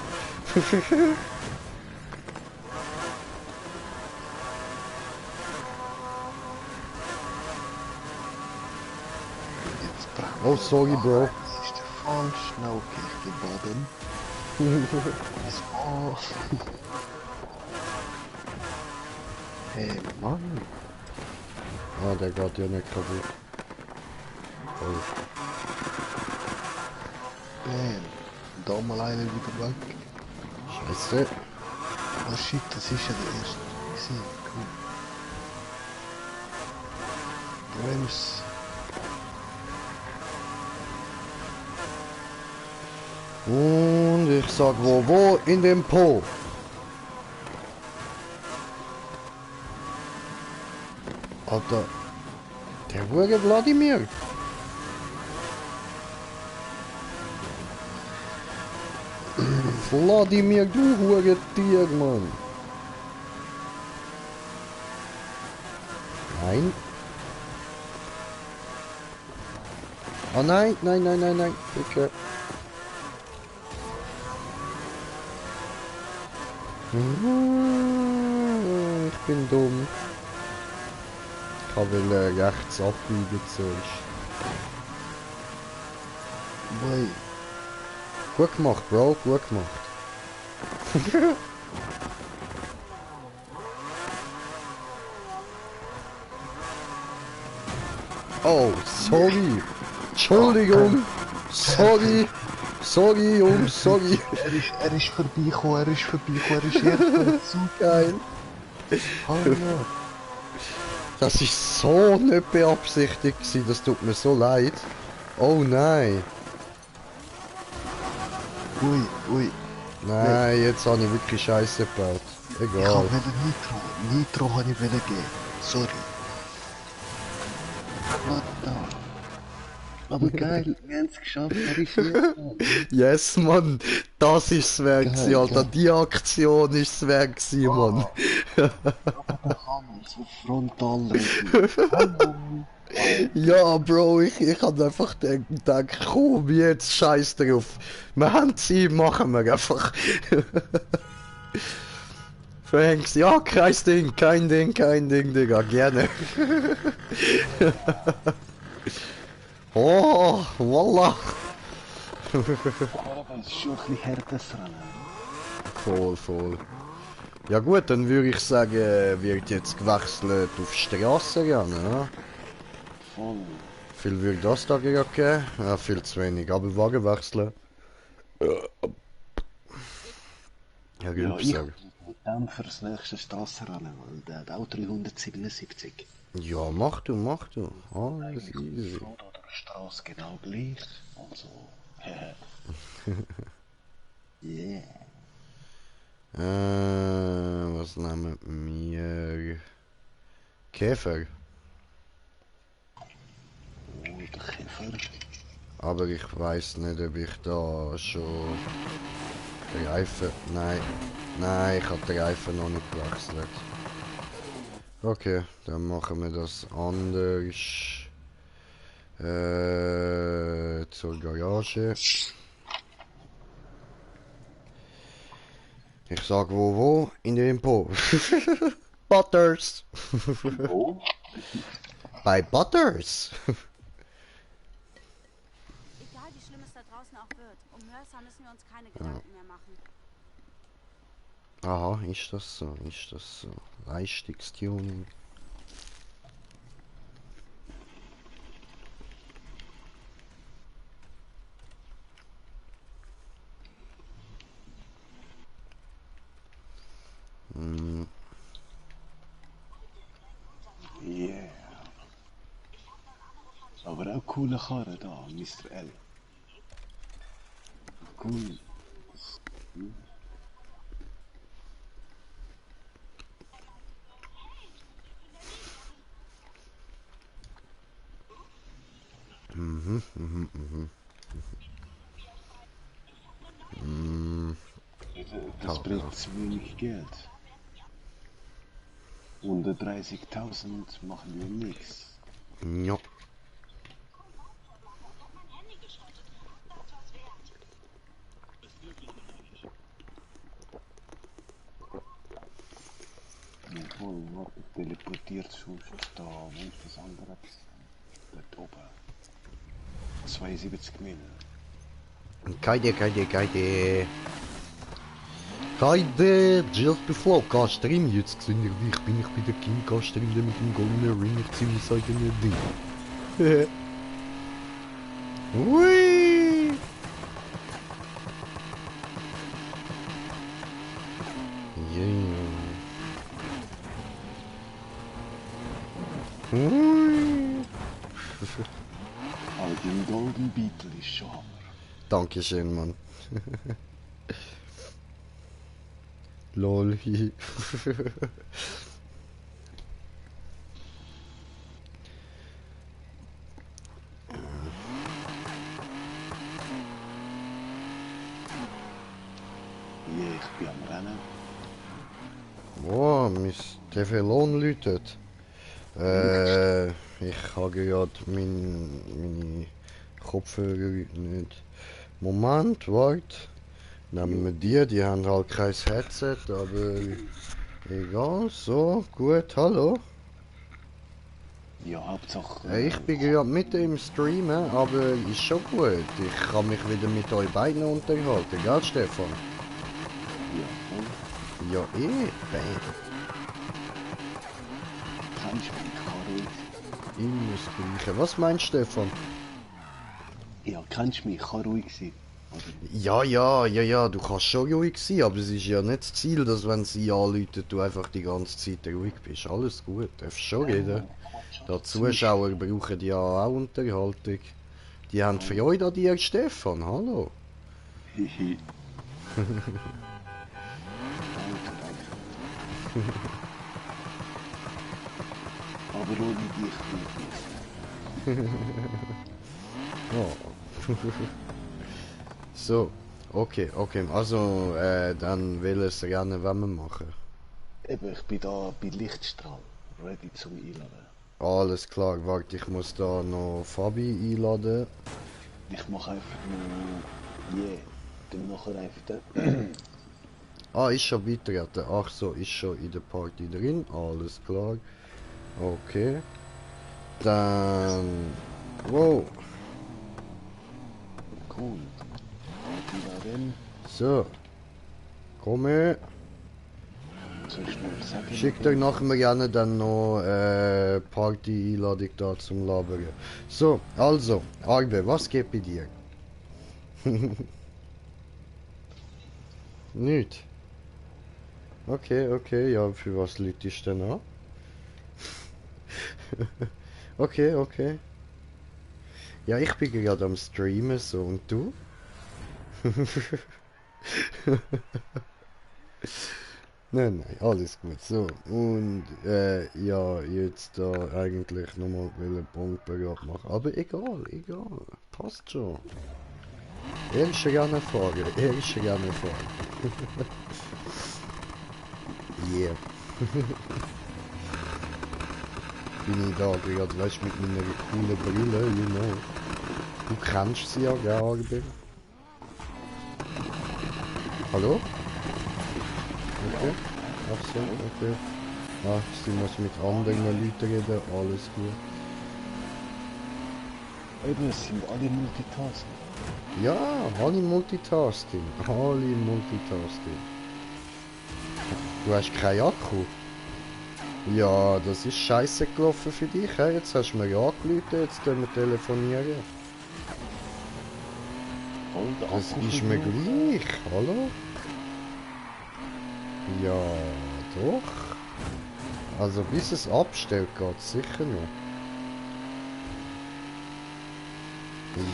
Jetzt brauchen Oh, sorry, Bro. Das ist der falsch. Na okay, ich geh baden. Das war... Hey Mann. Ah, der geht ja nicht kaputt. Oh. Bam. Da mal einer wieder weg. Scheiße. Oh shit, das ist ja der erste. Ich sehe, cool. Brems. Und ich sag wo in dem Po. Alter, der wurde Wladimir. Wladimir, du Hurentier, Mann. Nein. Oh nein, nein. Okay. Ich bin dumm. Ich will rechts abbiegen zuerst. Boy. Gut gemacht, Bro, gut gemacht. Oh, sorry. Entschuldigung. Sorry. Sorry, Jungs, sorry. Er ist vorbeigekommen, er ist echt so Geil. Hallo. Das ist so nicht beabsichtigt gewesen, das tut mir so leid. Oh nein. Ui. Nein, jetzt habe ich wirklich Scheiße gebaut. Ich Egal. wollte Nitro habe ich geben. Sorry. What the? Aber geil, wir haben es geschafft, er ist Nitro. Yes, Mann. Das ist das Werk, Geil, Alter. geil. Die Aktion ist das Werk, Mann. Aber der Hammer, so frontal reden. Ja, Bro, ich hab einfach gedacht, komm, jetzt scheiß drauf. Wir haben sie, machen wir einfach. Thanks. Ja, kein Ding, Digga, gerne. Oh, voila. Aber das ist schon ein bisschen härtes Rennen. Voll. Ja gut, dann würde ich sagen, wird jetzt gewechselt auf Strassenrennen, ne? Voll. Viel würde das da geben? Ja, viel zu wenig, aber Wagen wechseln. Ja, Ja, gut ich sagen. mit dem für das nächste Strassenrennen, weil der hat auch 377. Ja, mach du. Alles Ich easy. froh, da der Straße genau gleich. Also, yeah. Was nehmen wir? Käfer. Oh, der Käfer. Aber ich weiß nicht, ob ich da schon den Reifen... Nein, ich habe den Reifen noch nicht gewechselt. Okay, dann machen wir das anders. Zur Garage. Ich sag wo? In der Impo. Butters! Wo? Bei Butters! Egal wie schlimm es da draußen auch wird, um Mercer müssen wir uns keine Gedanken mehr machen. Aha, ist das so? Leistungstuning. Yeah. Aber auch coole Karre da, Mr. L. Cool. Das bringt ziemlich Geld. Unter 30.000 machen wir nichts. Ja. Jawohl, warte, teleportiert sonst da, wo ist das andere? Dort oben. 72 Mille. Keine. Just before Castrim, jetzt sind ich bin ich bei der King Castrim mit dem goldenen Ring, ich zieh mir so ein Ding. Ui! Ui! Aber den Golden Beetle ist schon Hammer. Dankeschön, Mann. Lol. Yeah, ich bin am Rennen. Boah, mein Telefon läutet. Ich habe gerade meine Kopfhörer nicht. Moment, warte. Nehmen wir die haben halt kein Headset, aber egal, so, gut, hallo. Ja, Hauptsache... Ich bin gerade mitten im Streamen, aber ist schon gut. Ich kann mich wieder mit euch beiden unterhalten, gell Stefan? Ja, voll. Ja, bam. Kein Spiel, Karol. Immer das Gleiche. Was meinst du, Stefan? Ja, kennst du mich, ich kann ruhig sein. Oder? Ja, du kannst schon ruhig sein, aber es ist ja nicht das Ziel, dass wenn sie anrufen, du einfach die ganze Zeit ruhig bist. Alles gut, darfst schon reden. Die Zuschauer brauchen ja auch Unterhaltung. Die haben Freude an dir, Stefan, hallo. Hihi. Danke, danke. Aber ohne dich nicht. Oh. So, okay, also dann welches Rennen wollen wir machen? Eben, ich bin da bei Lichtstrahl, ready zum Einladen. Alles klar, warte, ich muss da noch Fabi einladen. Ich mache einfach nur dann nachher einfach den. Ah, ist schon beitreten. Ach so, ist schon in der Party drin. Alles klar. Okay. Dann... Wow. Cool. Einladen. So. Komme. Soll ich nur sagen? Schickt euch nachher gerne dann noch Party-Einladung da zum Labern. So, also, Arbe, was geht bei dir? Nicht. Okay, ja, für was liegt ich denn an? Okay. Ja, ich bin gerade am Streamen, so, und du? Nein, alles gut, so, und, ja, jetzt da eigentlich nochmal einen Punkt bereit machen, aber egal, passt schon. Er ist gerne fahren. Yeah. Bin ich da gerade, weißt du, mit meiner coolen Brille, you know. Du kennst sie ja, gell, Arbe? Hallo? Okay. Ach so, okay. Ach, sie muss mit anderen Leuten reden, alles gut. Eben, es sind alle Multitasking. Ja, alle Multitasking. Du hast keinen Akku. Ja, das ist scheiße gelaufen für dich. He? Jetzt hast du mir angerufen, jetzt können wir telefonieren. Voll der Das Akku ist mir verbraucht. gleich, hallo? Ja, doch. Also bis es abstellt geht sicher noch.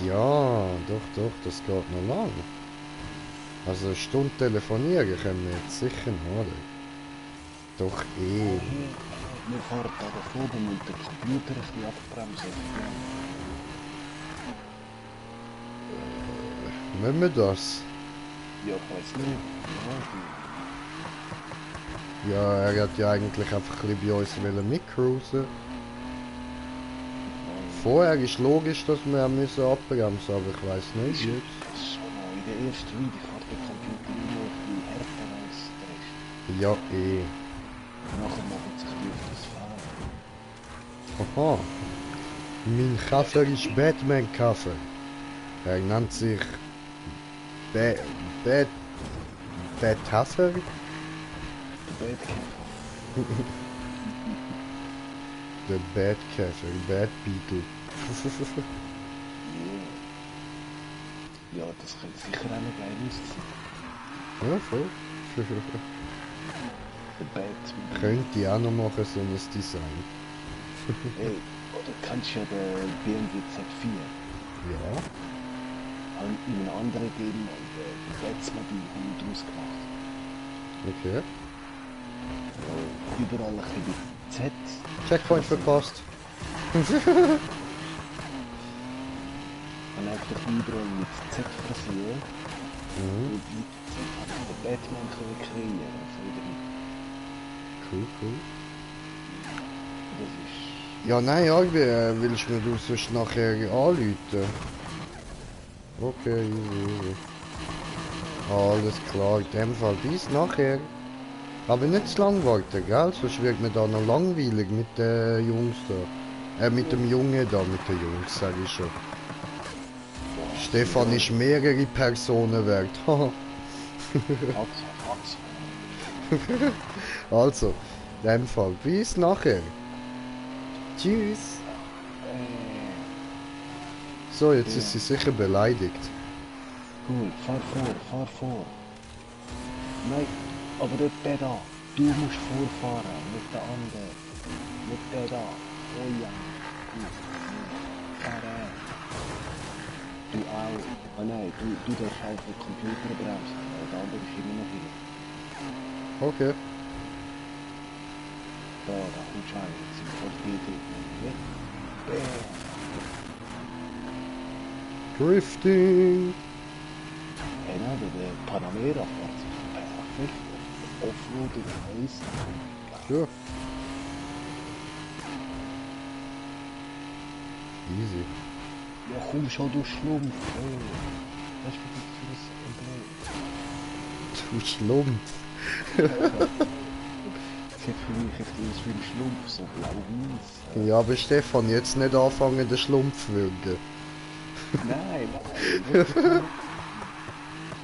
Ja, doch, das geht noch lang. Also eine Stunde telefonieren können wir jetzt sicher noch, oder? Doch eh. Wir fahren da nach oben und der Computer ein bisschen abbremsen. Wollen wir das? Ja, ich weiß nicht. Ja, er hat ja eigentlich einfach ein bisschen bei uns mitcruisen. Vorher ist logisch, dass wir müssen abbremsen, aber ich weiß nicht jetzt. Das ist schon noch. In der ersten Runde fährt der Computer immer ein bisschen härter als der Rest. Ja, eh. Nachher machen sich die auf das Fahren. Aha. Mein Kaffer ist Batman-Kaffer. Er nennt sich Bat-Kaffer? Der Bat-Kaffer, Bat-Beetle. Ja, das könnte sicher auch noch geil aussehen. Ja, voll. Der Batman. Könnte ich auch noch machen, so ein Design. Ey, oder kennst du ja den BMW Z4? Ja. In einem anderen Game und der Batmobil haben wir draus gemacht. Okay. Überall ein bisschen Z. Checkpoint verpasst. Und einfach überall mit Z versehen. Und mit Z hat der Batman können kreieren. Also wieder Cool. das ist... Ja, nein, Arbe, willst du mir du sonst nachher anrufen? Okay, easy. Alles klar, in dem Fall bis nachher. Aber nicht zu lang warten, gell? Sonst wird mir da noch langweilig mit den Jungs da. Mit dem Junge da, mit den Jungs, sag ich schon. Stefan ist mehrere Personen wert. Also, in dem Fall bis nachher. Tschüss. So, jetzt ist sie sicher beleidigt. Cool, fahr vor. Nein, aber nicht der da. Du musst vorfahren, nicht der andere. Nicht der da. Oh ja. Fahren. Du auch. Ah nein, du darfst auch den Computer bremsen. Aber der andere ist immer noch hier. Okay. Da kommst du rein. Jetzt sind wir die drin. Drifting. Hey, nein, der Panamera fährt sich perfekt. Offroading heißt. Ja. Easy. Ja, komm schon, du Schlumpf. Oh. Das ist für dich das Du Emblem. Schlumpf. Sieht für mich echt aus wie ein Schlumpf, so blau-weiß. Ja, aber Stefan, jetzt nicht anfangen, den Schlumpf würgen. Nein. Wirklich nicht.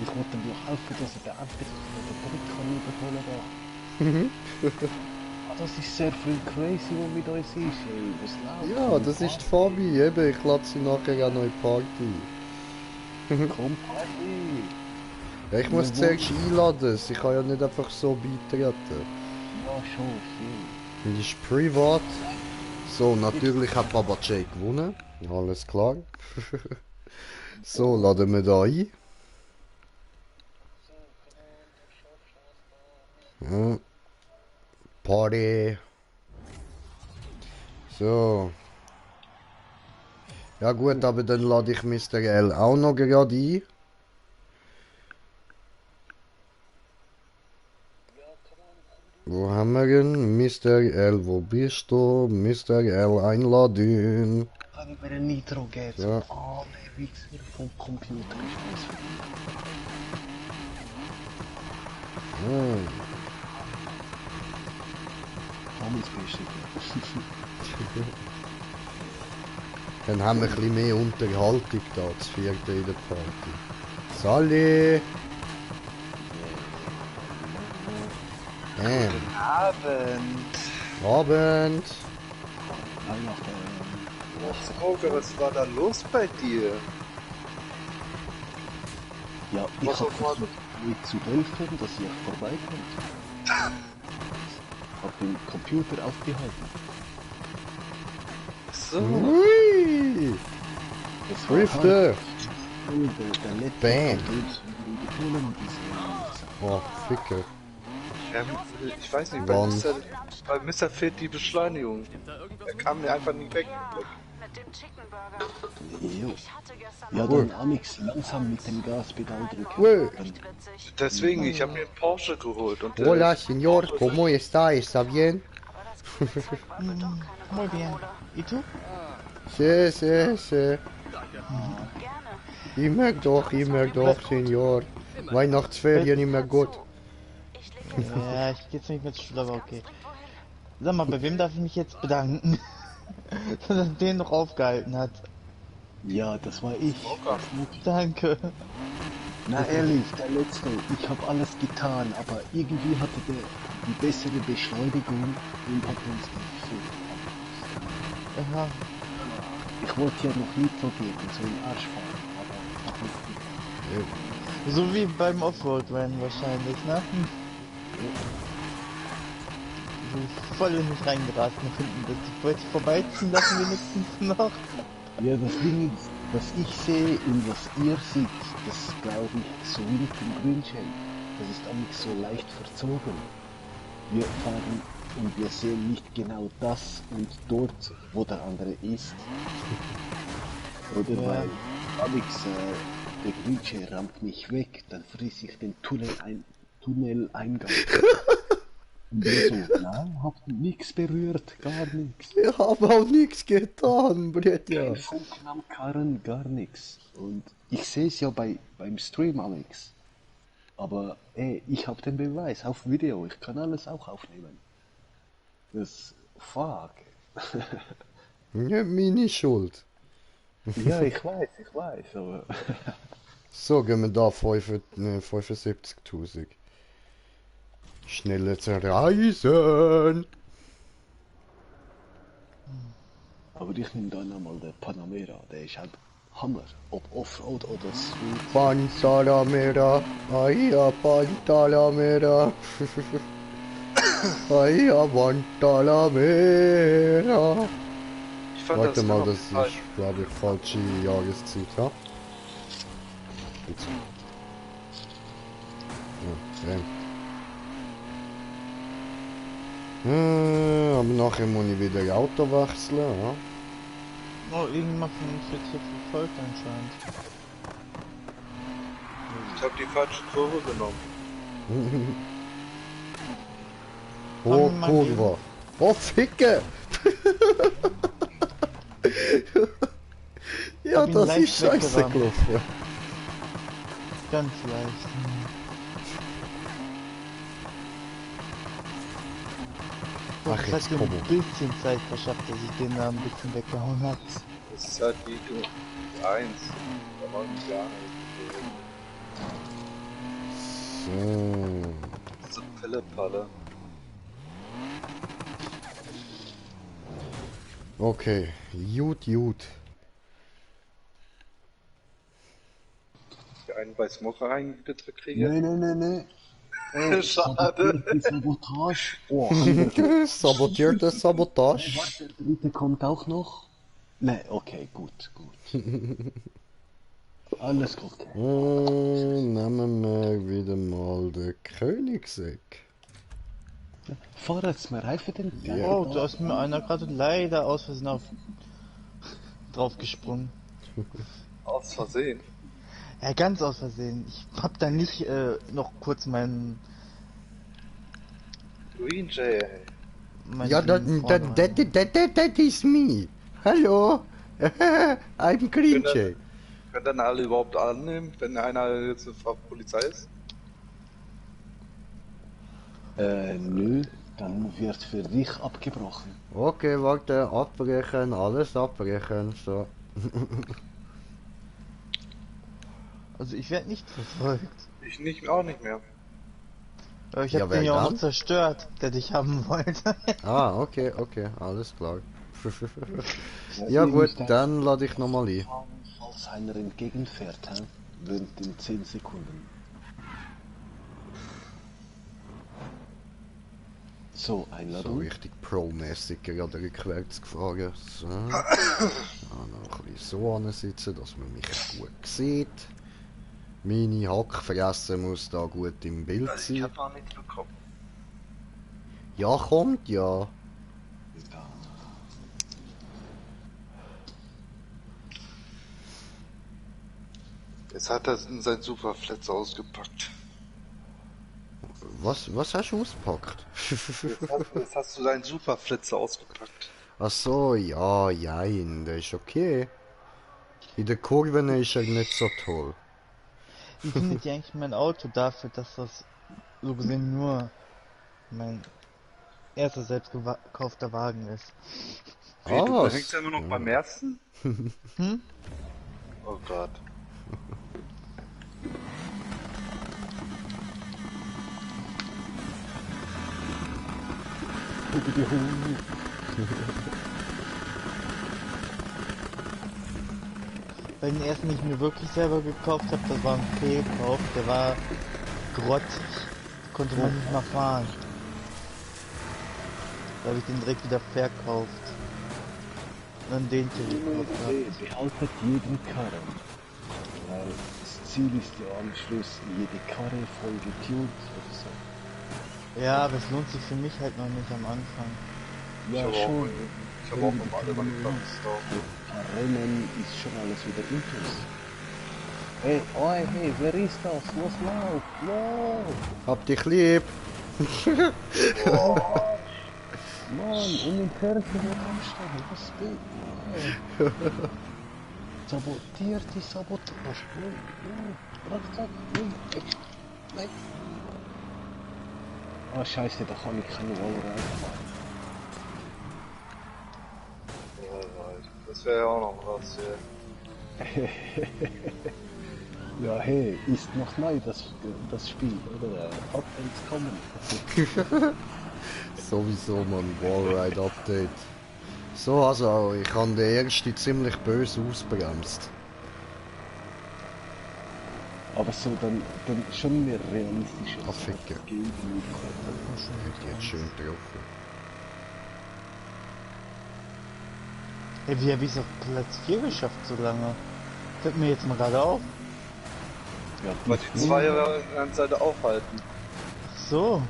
Ich wollte dir helfen, dass ich den endlich den Trick kann überholen kann. Das ist sehr viel crazy, was mit uns ist. Ey. Was läuft? Ja, das ist die Fabi, eben, ich lade sie nachher auch noch in die Party. Komm, Party! Ja, ich muss zuerst einladen, sie kann ja nicht einfach so beitreten. Ja, schon, viel. Die ist privat. So, natürlich hat Baba Jay gewonnen. Alles klar. So, laden wir da ein. Ja. Party. So. Ja gut, aber dann lade ich Mr. L auch noch gerade ein. Wo haben wir ihn? Mr. L, wo bist du? Mr. L, einladen. Kann ich mir ein Nitro geben? Ja. Oh, der Wichser vom Computer ist Hm. Thomas bist Dann haben wir ein bisschen mehr Unterhaltung da, das vierte in der Party. Sally! Abend. Abend! Roger, was war da los bei dir? Ja, ich Was hab war versucht, mir zu helfen, dass ihr vorbeikommt. Hab den Computer aufgehalten. So. Hui! Das war Drifter! der letzte Bam. Computer, Oh, Ficker. Ich weiß nicht, Wann? bei Mr. fehlt die Beschleunigung. Er kam mir einfach nicht weg. Mit dem Chicken Burger. Jo. Ich hatte gestern Ja, Abend dann Amix langsam mit dem Gaspedal drücken. Ui. echt witzig. Deswegen, ich habe mir einen Porsche geholt und Hola, señor, ¿cómo está? ¿Está bien? Aber das coole Zeug wollte doch keine Muy bien. Guacamole. ¿Y tú? Sí, sí, sí. Gerne. Immer doch, señor. Weihnachtsferien immer gut. Ich leg jetzt Ja, ich geht's nicht mehr zu schlimm, aber okay. Sag mal, bei wem darf ich mich jetzt bedanken? Dass er den noch aufgehalten hat. Ja, das war ich. Danke. Na ehrlich, der letzte, ich habe alles getan, aber irgendwie hatte der die bessere Beschleunigung und hat uns nicht so. Ja, Ich wollte ja noch Nitro geben, so einen Arsch fahren, aber hat nicht so wie beim Offroad-Rennen wahrscheinlich, ne? So voll in mich reingerast nach hinten bist. Ich wollte dich vorbeiziehen lassen wenigstens noch. Ja, das Ding ist, was ich sehe und was ihr seht, das glaube ich so wie mit dem Grünschein. Das ist auch nicht so leicht verzogen. Wir fahren und wir sehen nicht genau das und dort, wo der andere ist. Oder Ja. weil Alex, der Grünschein rammt mich weg, dann friss ich den Tunneleingang. Und wir so, nein, habt nichts berührt, gar nichts. Ich habe auch nichts getan, Bruder. Funken am Karren, gar nichts. Und ich sehe es ja beim Stream, Alex. Aber ich habe den Beweis auf Video, ich kann alles auch aufnehmen. Das, fuck. Nicht meine Schuld. Ja, ich weiß, aber... So, gehen wir da 75.000. Schneller zu reisen. Aber ich nehme dann einmal den Panamera, der ist halt Hammer. Ob Offroad oder Street. Pantalamera, aia Pantalamera. Aia Pantalamera. Ich fand Warte das mal, immer das ist, glaube ich, falsche Jahreszeit, ja? Jetzt. Ja, aber nachher muss ich wieder Auto wechseln, ja? Oh, irgendjemand von uns wird hier verfolgt anscheinend. Ich habe die falsche Kurve genommen. Oh, Fangen wir mal Kurva. Oh, Ficke! Ja, Hab ihn das leicht ist scheiße weggerammt. gelaufen. Ganz leicht. Ach, Das jetzt hat komm. mir ein bisschen Zeit verschafft, dass ich den da ein bisschen weggehauen habe. Das ist halt die 1. Da war ein gar nicht. So. Diese Pillepalle. Okay, gut. Die einen bei Smoker rein bitte kriege. Nee. Schade. Die Sabotage. Oh, haben Sabotierte Sabotage. der dritte kommt auch noch. Nee, okay, gut. Alles gut. Nehmen wir wieder mal den Königseck. Fahr jetzt mal Reifen den Ja. Oh, da ist mir einer gerade leider aus Versehen drauf gesprungen. Aus Versehen. Ja, ganz aus Versehen. Ich hab da nicht noch kurz meinen Green Jay, ey. Ja, das ist me. Hallo. I'm Green Jay. Können dann alle überhaupt annehmen, wenn einer jetzt eine Polizei ist? Nö, dann wird für dich abgebrochen. Okay, warte, abbrechen, alles abbrechen, so. Also ich werde nicht verfolgt. Ich nicht, auch nicht mehr. Aber ich Ja, hab wer den ja auch dann? noch zerstört, der dich haben wollte. Ah, okay, alles klar. Ja gut, dann lade ich nochmal ein. Falls einer entgegenfährt, wird in 10 Sekunden. So, So Einladung. richtig pro-mäßig gerade rückwärts gefahren. So. Noch ein bisschen so ansitzen, dass man mich gut sieht. Meine Hackfresse muss da gut im Bild Also ich sein. hab noch nichts bekommen. Ja, kommt ja. Jetzt hat er sein Superfletz ausgepackt. Was hast du ausgepackt? Jetzt hast du deinen Superflitzer ausgepackt. Ach so, ja, jein, der ist okay. In der Kurven ist er nicht so toll. Wie findet ihr eigentlich mein Auto dafür, dass das so gesehen nur mein erster selbst gekaufter Wagen ist? Wie, du Was? hängst ja immer noch beim ersten? Hm? Oh Gott. Bei den ersten, den ich mir wirklich selber gekauft habe, das war ein Fehlkauf, der war grottig, konnte man nicht mal fahren. Da habe ich den direkt wieder verkauft. Und dann den hier gekauft habe. Behaltet jeden Karren. Weil das Ziel ist ja am Schluss jede Karre voll getunt oder so. Ja, aber es lohnt sich für mich halt noch nicht am Anfang. Ja, schon. Ich habe auch normale Bandplatten. Rennen ist schon alles wieder intus. Hey, oi, hey, wer ist das? Was läuft? Wow! Hab dich lieb. Mann, und im Fernsehen wird anstellen. Was geht? Sabotiert die Sabotage. Nein. Ah, scheiße, da kann ich keine Wallride fahren. Das wäre ja auch noch was, ja. Ja, hey, ist noch neu das Spiel, oder? Updates kommen. Sowieso, man, Wallride Update. So, also, ich habe den ersten ziemlich böse ausbremst. Aber so, dann schon mehr realistisch. Ah, Ficker. Hätte ich jetzt schön getroffen. Ey, wie hab ich's auf Platz 4 geschafft so lange? Fällt mir jetzt mal gerade auf. Ja, Weil die zwei ja die ganze Zeit aufhalten. Ach so.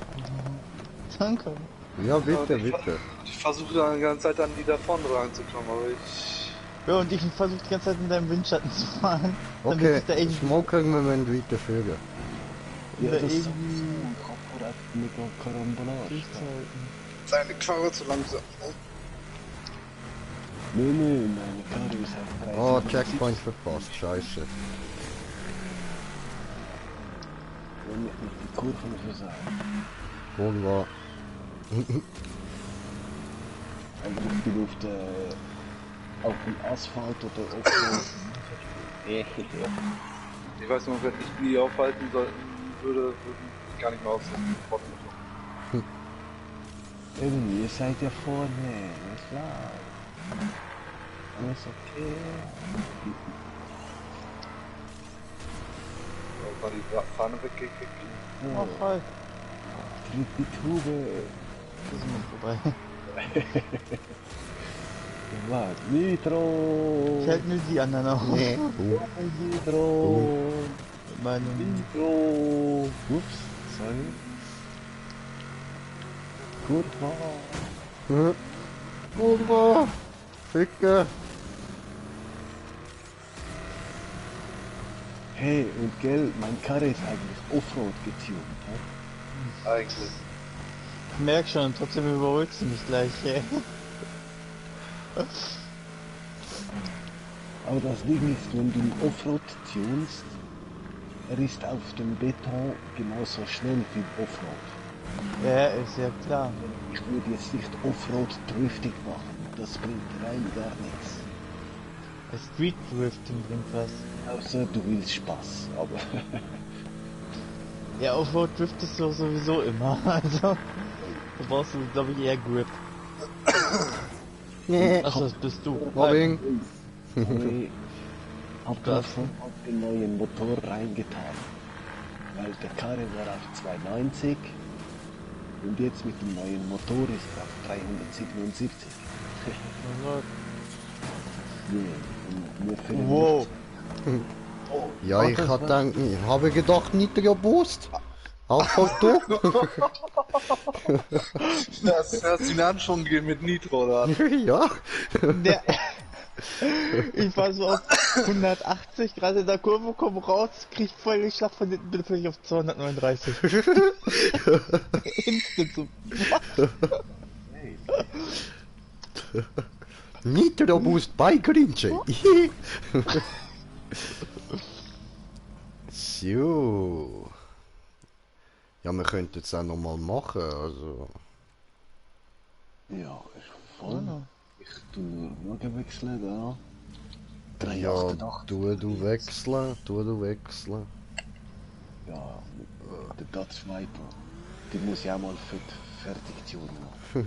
Danke. Ja, bitte, Ja, bitte. Ich versuche dann die ganze Zeit an die da vorne reinzukommen, aber ich... Ja, und ich versuche die ganze Zeit in deinem Windschatten zu fahren. Damit Okay, ich da irgendwie... Smoker, wir müssen weiterführen. Ja, da das ist irgendwie... korporate mega Karambolage. durchzuhalten. Seine Karre zu langsam. Nö, meine Karre ist auf 3. Oh, Checkpoint verpasst, scheiße. Wenn ich nicht die Kurven versagen. Wohl Aber ich bin auf dem Asphalt oder auf dem... Ich weiß noch, wenn ich die aufhalten sollten würde, würde ich gar nicht mehr aussehen. Eben, ihr seid ja vorne, ist klar. Alles okay. Da war die Fahne weggekickt. Oh, voll. Tritt die Tube. Da sind wir vorbei. Was? Nitro! Ich halte nur die anderen auf. Nee. Nitro! Meinem... Nitro! Ups, sorry. Kurva! Kurva! Ficker! Hey, und gell, mein Karre ist eigentlich Offroad getuned. Hä? Eigentlich. Ich merk schon, trotzdem überholst du mich gleich, ey. Aber das Ding ist, wenn du einen Offroad tunst, er ist auf dem Beton genauso schnell wie Offroad. Ja, ist ja klar. Ich würde jetzt nicht Offroad driftig machen, das bringt rein gar nichts. Street Drifting bringt was. Außer du willst Spaß, aber Ja, Offroad driftest du sowieso immer, also... Da brauchst du, glaube ich, eher Grip. Achso, das bist du. Mobbing! ich hab davon auf den neuen Motor reingetan. Weil der Karre war auf 290 und jetzt mit dem neuen Motor ist er auf 377. Nur für den Wow. Ja, ich habe gedacht, Nitro Boost. Auch voll du? Das hast du den Anschwung gegeben mit Nitro, oder? Ja. Der, ich war so auf 180 gerade in der Kurve, komm raus, krieg voll den Schlag von hinten, bin völlig auf 239. Instant so. Nitro Boost bei Grinche. So. Ja, wir könnten es auch nochmal machen, also... Ja, ist voll. Ich tu nur Wagen wechseln da. Ja, 388. tu du wechseln. Ja, der Dutch Viper. Die muss ich auch mal fertig tunen.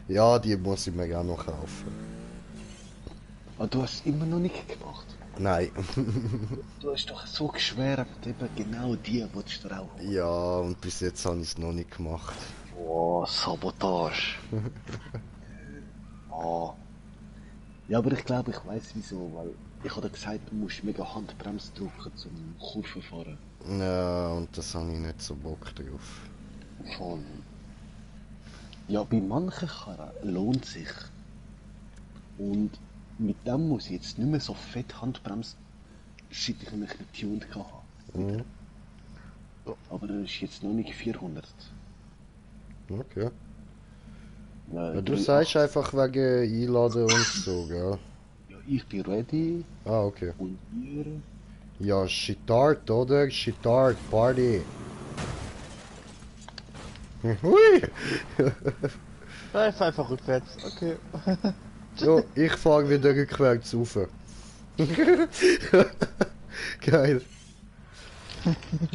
Ja, die muss ich mir auch noch kaufen. Aber du hast es immer noch nicht gemacht. Nein. Du hast doch so geschwärmt, eben genau die willst du rauchen. Ja, und bis jetzt habe ich es noch nicht gemacht. Oh, Sabotage. Oh. Ja, aber ich glaube, ich weiß wieso, weil ich habe gesagt, du musst mega Handbremse drücken zum Kurven fahren. Ja, und das habe ich nicht so Bock drauf. Voll. Ja, bei manchen Karren lohnt sich. Und mit dem muss ich jetzt nicht mehr so fett Handbremse, seit ich mich getuned habe. Mhm. Aber er ist jetzt noch nicht 400. Okay. Weil Ja, du sagst einfach wegen Einladen und so, gell? ja, ich bin ready Ah, okay. und ihr... Ja, Shitart, oder? Shitart, Party. Hui! Ja, ich fahr einfach rückwärts, okay. So, ich fahre wieder rückwärts rauf. Geil.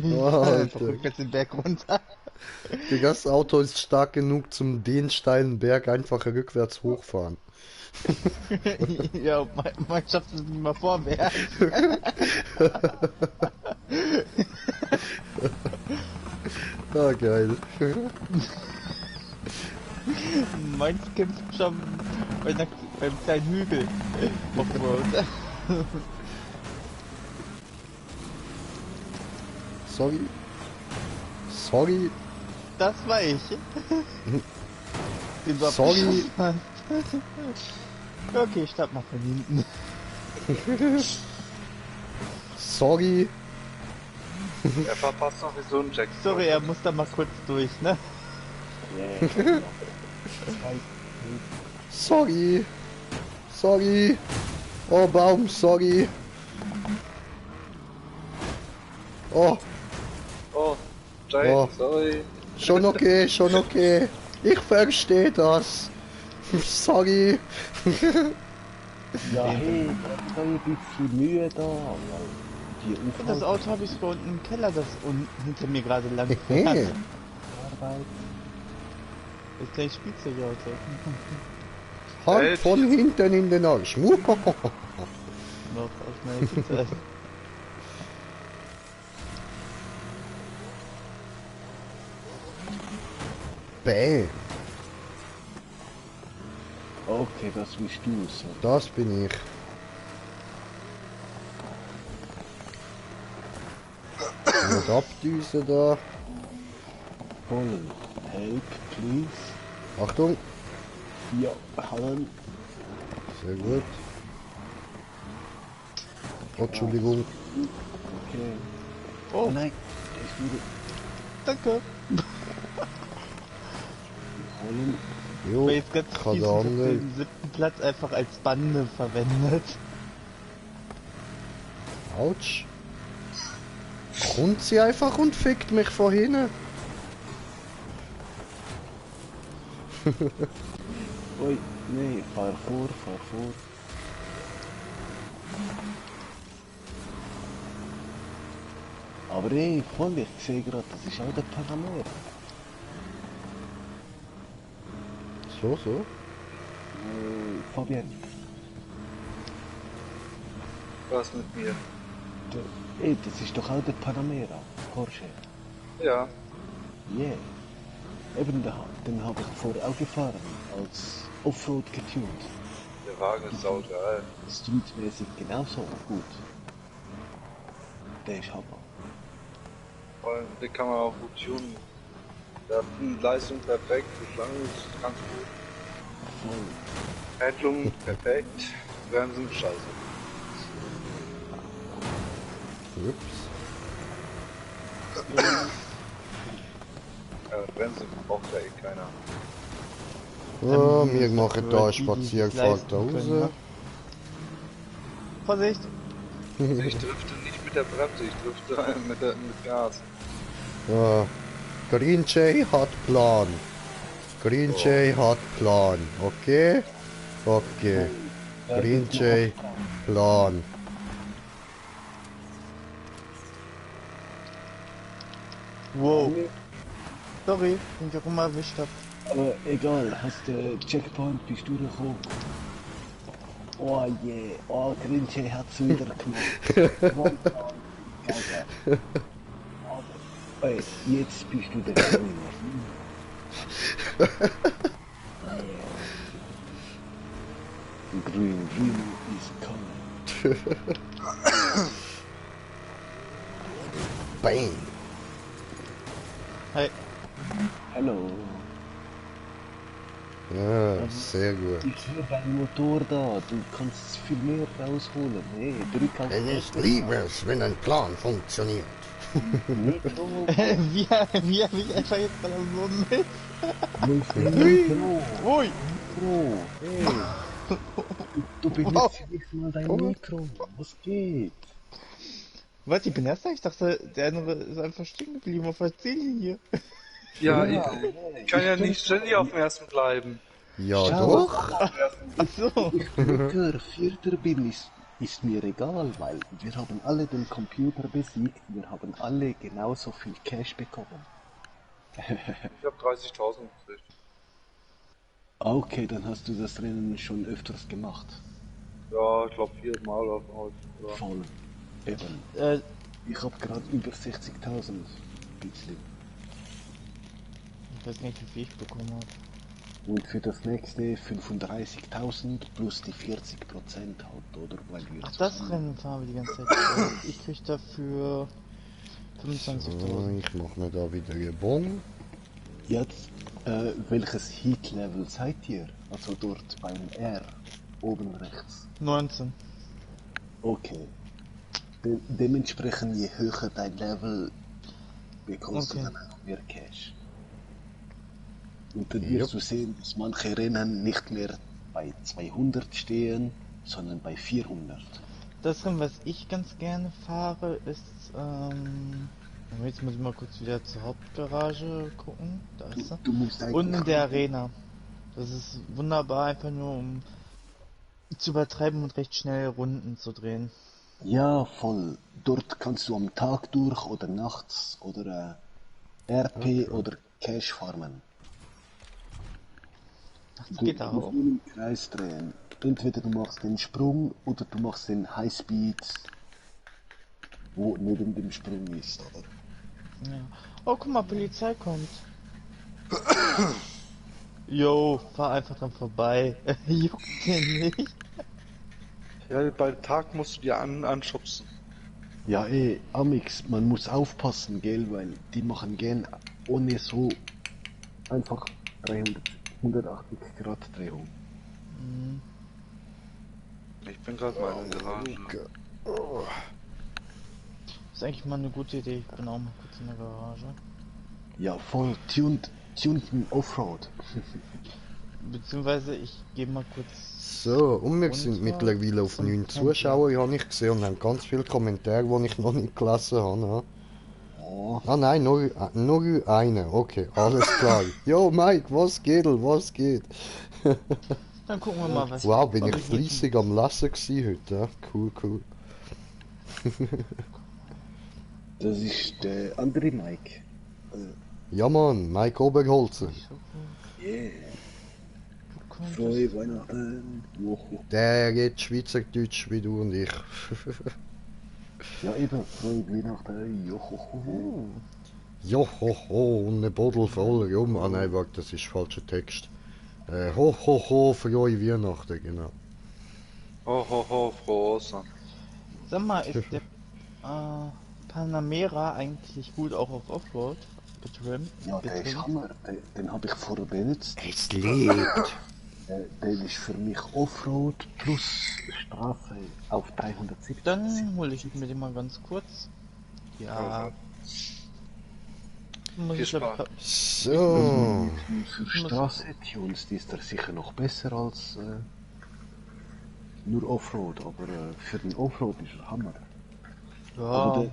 Oh, Einfach Alter. rückwärts den Berg runter. Das Auto ist stark genug zum den steilen Berg einfach rückwärts hochfahren. Ja, man schafft es nicht mal vorwärts. Ah, geil. Meins kämpft schon beim kleinen Hügel. Offroad. Sorry. Sorry. Das war ich. Den war Sorry. Okay, ich starte mal von hinten. Sorry. Er verpasst noch wie so ein Jack. Sorry, er muss da mal kurz durch, ne? Sorry. Sorry. Oh, Baum, sorry. Oh, Oh, Jay, Oh. sorry. schon okay, schon okay. Ich verstehe das. Sorry. Ja, hey, ich habe ein bisschen Mühe da. Weil die Das Auto habe ich bei unten im Keller, das hinter mir gerade lang fährt. Hey. Arbeit. Das kleine Spielzeugauto. Halt von hinten in den Arsch. Noch auf meine Pizza. Bäh, Okay, das bist du so. das bin ich. Mit Abdüse da. Voll. Help, please. Achtung. Ja, hallo. Sehr gut. Oh, Entschuldigung. Okay. Oh, Nein, ich würde danke. holen. Jo, Aber jetzt ganz fies, keine ich hab Ahnung. den 7. Platz einfach als Bande verwendet. Autsch. Kommt sie einfach und fickt mich von hinten. Ui, nee, fahr vor, fahr vor. Aber ey, voll, ich sehe gerade, das ist auch der Panamera. So. Fabian, Was mit mir? ey, das ist doch auch der Panamera, Porsche. Ja, Yeah. Eben, den habe ich vorher auch gefahren, als Offroad getuned. der Wagen ist saugeil. Streetmäßig genauso gut. Der ist Hammer. Vor allem, den kann man auch gut tunen. Der hat die Leistung perfekt, Beschleunigung ist ganz gut. Voll. Handlung perfekt, Bremsen scheiße. Ups. Bremsen braucht ja eh keiner. Ja, wir machen da eine Die, die Spazierfahrt leisten da können, raus. ne? Vorsicht! Ich drifte nicht mit der Bremse, ich drifte mit Gas. Ja. Green Jay hat Plan. Green Jay hat Plan. Okay? Okay. Green Jay Plan. Wow! Sorry, wenn ich auch immer erwischt hab. Aber egal, hast du Checkpoint, bist du durchgekommen? Oh je, oh, Grinche hat's wieder gemacht. Aber, ey, jetzt bist du der Gewinner. Green is coming. Bang. Hi. Hallo. Ja, sehr gut. Ich höre dein Motor da, du kannst viel mehr rausholen. Hey, drück auf Es ist liebes, wenn ein Plan funktioniert. Nitro. Wie hab ich einfach jetzt mal so mit? Nitro. Ui! Mikro, hey. Du benutzt nicht mal dein Mikro. Was geht? Was, ich bin erster? Ich dachte, der andere ist einfach stehen geblieben auf der Ziellinie. Ja, ich kann ja nicht ständig auf dem ersten bleiben. Ja, Schau. doch. Ach so. Vierter bin, ist mir egal, weil wir haben alle den Computer besiegt, wir haben alle genauso viel Cash bekommen. Ich habe 30.000 gekriegt. Okay, dann hast du das Rennen schon öfters gemacht. Ja, ich glaube 4 Mal oder heute. Ja. Voll. Eben. Ich habe gerade über 60.000. Bisschen. Ich weiß nicht, wie viel ich bekommen habe. Und für das nächste 35.000 plus die 40% halt, oder? Weil wir Ach, das zusammen- Rennen fahren wir die ganze Zeit. Ich krieg dafür 25.000. So, ich mach mir da wieder einen Bon. Jetzt, welches Heat-Level seid ihr? Also dort beim R, oben rechts. 19. Okay. Dementsprechend, je höher dein Level, bekommst Okay. du dann auch mehr Cash. Und dann Jupp. wirst du sehen, dass manche Rennen nicht mehr bei 200 stehen, sondern bei 400. Das Rennen, was ich ganz gerne fahre, ist, jetzt muss ich mal kurz wieder zur Hauptgarage gucken. Da ist er. Du musst eigentlich... Und in der Arena. Das ist wunderbar, einfach nur um zu übertreiben und recht schnell Runden zu drehen. Ja, voll. Dort kannst du am Tag durch oder nachts oder RP oder Cash farmen. Ach, das Du geht auch. musst nur im Kreis drehen. Entweder du machst den Sprung oder du machst den Highspeed, wo neben dem Sprung ist, oder? Ja. Oh, guck mal, Polizei kommt. Jo, fahr einfach dran vorbei. Juckt den nicht. Ja, bei Tag musst du dir anschubsen. Ja, Amix, man muss aufpassen, gell, weil die machen gern ohne so einfach 180 Grad Drehung. Ich bin gerade mal in der Garage. Ist eigentlich mal eine gute Idee. Ich bin auch mal kurz in der Garage. Ja, voll tuned Offroad. Beziehungsweise ich gehe mal kurz. So, und wir sind zwar mittlerweile auf zum 9 Campen. Zuschauer, habe ich gesehen, und haben ganz viele Kommentare, die ich noch nicht gelesen habe. Oh, Ah nein, nur eine. Okay, alles klar. Jo, Mike, was geht, was geht? Dann gucken wir mal, was. Wow, bin ob ich hier fleissig am Lesen gewesen heute. Ja? Cool, cool. das ist der andere Mike. Ja Mann, Mike Oberholzer. Yeah, Wo kommt das? frohe Weihnachten. Woho. Der geht Schweizerdeutsch wie du und ich. Ja, eben, frohe Weihnachten. Johoho. Johoho, und eine Bottle voll rum. Ah nein, warte, das ist falscher Text. Hohoho, für euch Weihnachten, genau. Ho, ho, ho, frohe Ostern. Sag mal, ist der Panamera eigentlich gut auch auf Offroad getrimmt? Ja, der ist Hammer. Den habe ich vorher benutzt. Es lebt. Der ist für mich Offroad plus Strafe auf 370. Dann hole ich mir den mal ganz kurz. Ja. Muss Viel ich glaub, Spaß. So. Für Straße-Tunes ist er sicher noch besser als nur Offroad, aber für den Offroad ist er Hammer. ja, Aber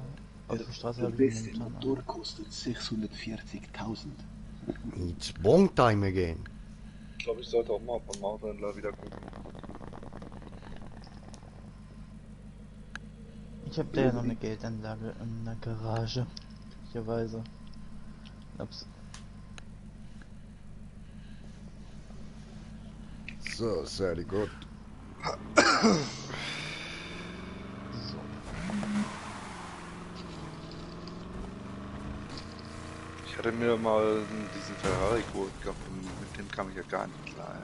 auf der Straße der habe ich beste momentan Motor kostet 640.000. It's long time again. Ich glaube, ich sollte auch mal beim Autohändler wieder gucken. Ich habe da ja noch eine Geldanlage in der Garage. Möglicherweise. Ups. So, sehr gut. Ich hatte mir mal diesen Ferrari geholt gehabt und mit dem kam ich ja gar nicht klar.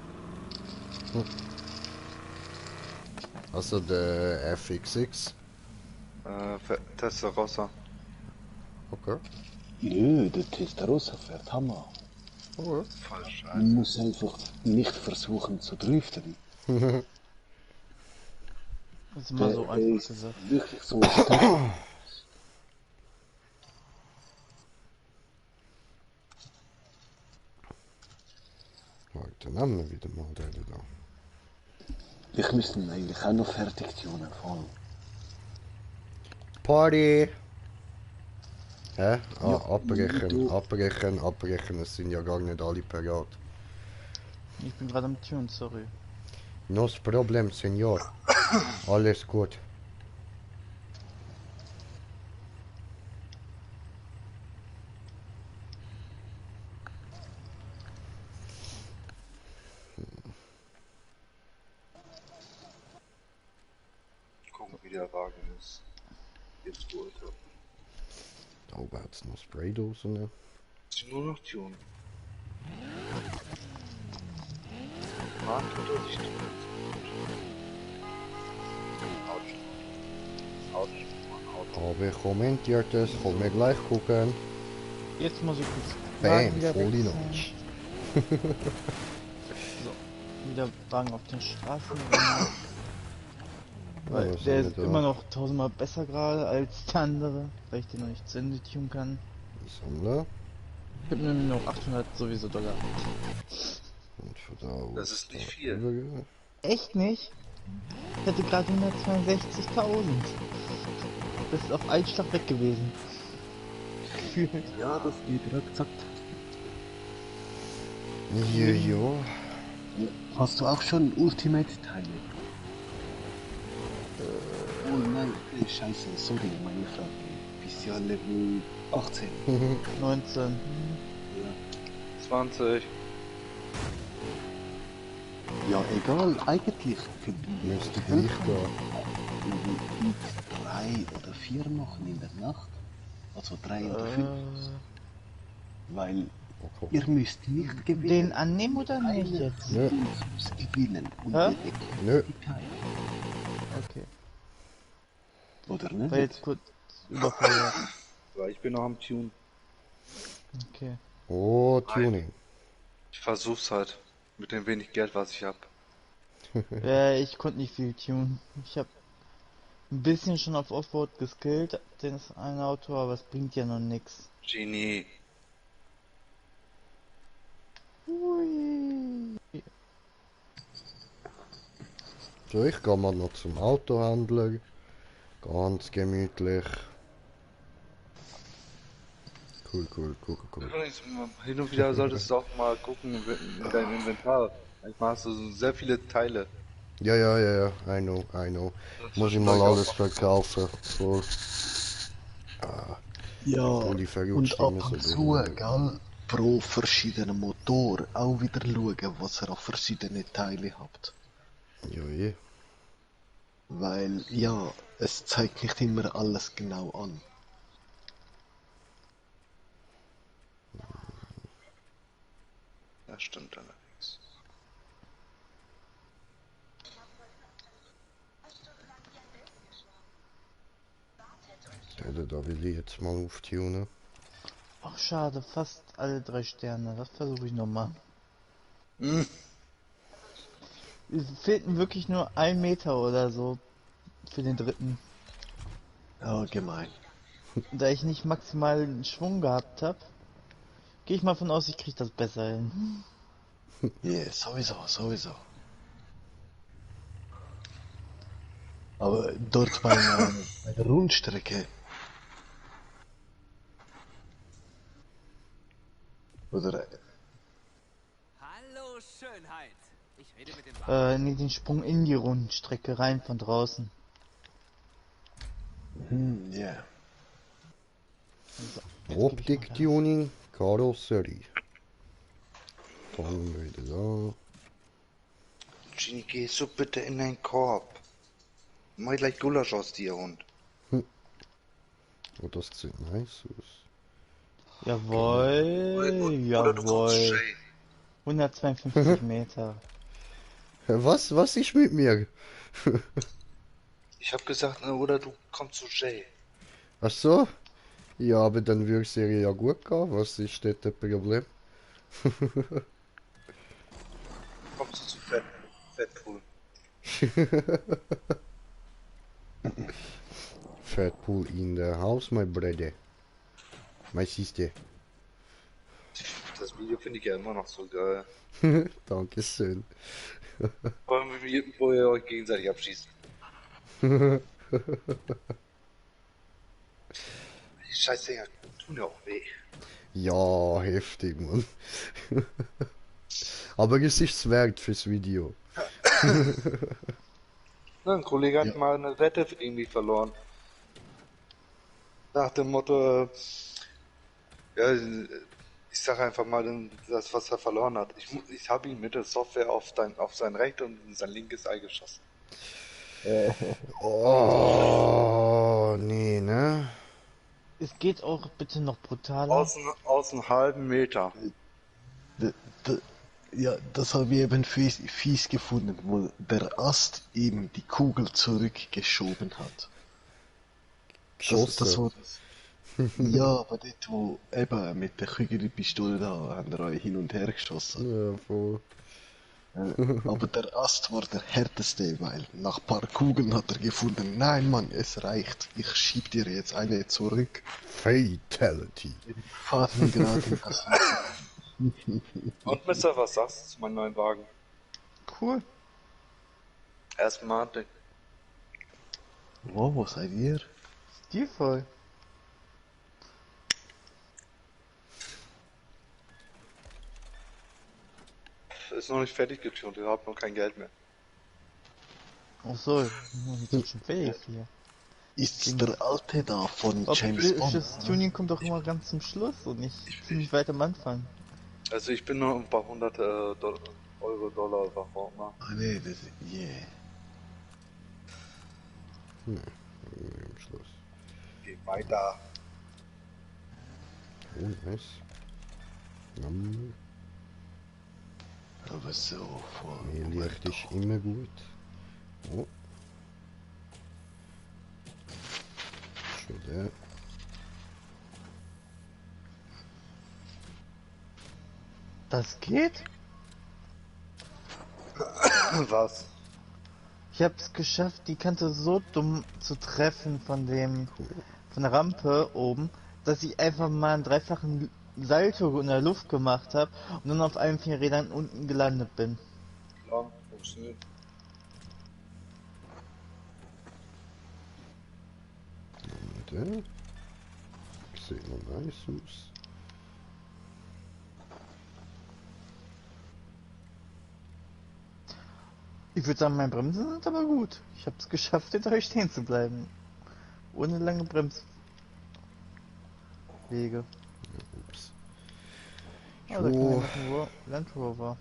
Also der FX6. Tesla Rossa. Okay. Nö, der Testarossa fährt Hammer. Oh, Falsch. Man muss einfach nicht versuchen zu driften. Das ist immer so Der einfach ist gesagt. wirklich so stark. dann haben wir wieder mal den da. Ich müsste ihn eigentlich auch noch fertig tunen, voll. Party! Hä? Ah, Ja, abbrechen, du- abbrechen, abbrechen. Es sind ja gar nicht alle parat. Ich bin gerade am Tune, sorry. No problem, Senor. Alles gut. wie der Wagen ist. Jetzt wo ich hab. Da oben hat's noch Spraydosen. Ne? Ist nur noch Tune. Mann, tut er sich tun. Autsch. Autsch. Mann, Autsch. Aber kommentiert es, kommen wir gleich gucken. Jetzt muss ich kurz Bam, Wagen wieder voll in wechseln. Arsch. So, wieder Wagen auf den Straßen. Ja, Weil was der haben wir ist da? immer noch tausendmal besser gerade als der andere, weil ich den noch nicht zu Ende tunen kann. Sammler. Ich habe nämlich noch 800 sowieso Dollar. Und von da aus Das ist nicht da viel. rüber. Echt nicht? Ich hatte gerade 162.000. Das ist auf einen Schlag weg gewesen. Gefühlt. Ja, das geht ruckzuck. Ja. Hast du auch schon Ultimate-Teile? Oh nein, scheiße, sorry, meine Frage. Bist ja Level 18. 19. 20. Ja, egal, eigentlich könnten wir Müsste gleich gehen. 3 oder 4 machen in der Nacht. Also 3 oder 5. Weil Okay. ihr müsst nicht gewinnen. Den annehmen oder nicht jetzt? Nö, muss gewinnen. Und Hä? ihr erkennt Nö. die Teile. Okay. Oder War nicht? jetzt kurz überfordert. Ja, ich bin noch am Tune. Okay. Oh, Tuning. Ich versuch's halt. Mit dem wenig Geld, was ich hab. Ich konnte nicht viel tunen. Ich habe ein bisschen schon auf Offroad geskillt, den ist ein Auto, aber es bringt ja noch nix. Genie. Hui. So, ich gehe mal noch zum Autohändler. Ganz gemütlich. Cool. Hin und wieder solltest du auch mal gucken in deinem Inventar. Manchmal hast du so sehr viele Teile. Ja. I know. Muss ich mal alles verkaufen. Voll. Ja, Obwohl die verrutscht und ab immer so und zu, durch. gell, pro verschiedenen Motor auch wieder schauen, was ihr auf verschiedene Teile habt. Ja, eh. Weil, ja, es zeigt nicht immer alles genau an. Das stimmt allerdings. Da will ich jetzt mal auftunen. Ach schade, fast alle 3 Sterne. Das versuche ich nochmal. Hm. Es fehlten wirklich nur 1 Meter oder so für den dritten. Ja, gemein. Da ich nicht maximalen Schwung gehabt habe, gehe ich mal von aus, ich kriege das besser hin. Ja, sowieso. Aber dort bei der Rundstrecke. Oder, Hallo, Schönheit. Ich rede mit dem Nee, den Sprung in die Rundstrecke rein von draußen. ja. Optik-Tuning, Karosserie. Dann wieder da. Genie, gehst du bitte in deinen Korb. Mach gleich Gulasch aus dir, Hund. Oh, das sieht nice aus. Jawohl, Oder du kommst zu jawohl. Jay. 152 Meter. Was ist mit mir? Ich hab gesagt, oder du kommst zu Jay. Ach so? Ja, aber dann würde es ihr ja gut gehen. Was ist dort das Problem? Kommst du zu Fettpool. Fatpool in the house, my brother. My sister. Das Video finde ich ja immer noch so geil. Dankeschön. Vor allem, wo ihr euch gegenseitig abschießt. Die Scheißdinger tun ja auch weh. Ja, heftig, Mann. Aber es ist wert fürs Video. Na, ein Kollege hat mal eine Wette irgendwie verloren. Nach dem Motto, ja, ich sag einfach mal das, was er verloren hat. Ich habe ihn mit der Software auf sein recht und sein linkes Ei geschossen. Oh, nee, ne? Es geht auch bitte noch brutaler. Aus einem halben Meter. Ja, das habe ich eben fies gefunden, wo der Ast ihm die Kugel zurückgeschoben hat. Das Geschossen. war ja, aber dort, wo eben mit der Kügelpistole da haben wir euch hin und her geschossen. Ja, voll. Aber der Ast war der härteste, weil nach ein paar Kugeln hat er gefunden, nein Mann, es reicht, ich schieb dir jetzt eine zurück. Fatality. Faden gerade in das Und Mister, was sagst du zu meinem neuen Wagen? Cool. Erstmal Martin. Wow, wo seid ihr? Stilvoll. Ist noch nicht fertig getunt, ihr habt noch kein Geld mehr. Ach so, ich bin schon fertig hier. Ist der alte da von James Bond? Das Tuning kommt doch immer ganz zum Schluss und nicht ziemlich weit am Anfang. Also ich bin noch ein paar hundert Dollar, was auch immer. Ah nee, das yeah. Im Schluss. Geh weiter. Oh, nice. Aber so vor. Mehr Licht ist immer gut. Oh. Schon der. Das geht? Was? Ich hab's geschafft, die Kante so dumm zu treffen von der Rampe oben, dass ich einfach mal einen dreifachen Salto in der Luft gemacht habe und dann auf allen 4 Rädern unten gelandet bin. Ja, funktioniert. Der. Sieht noch nice aus. Ich würde sagen, meine Bremsen sind aber gut. Ich hab's geschafft, hinter euch stehen zu bleiben. Ohne lange Bremswege. Ups. Ah, da kann Jo. ja noch ein Land Rover.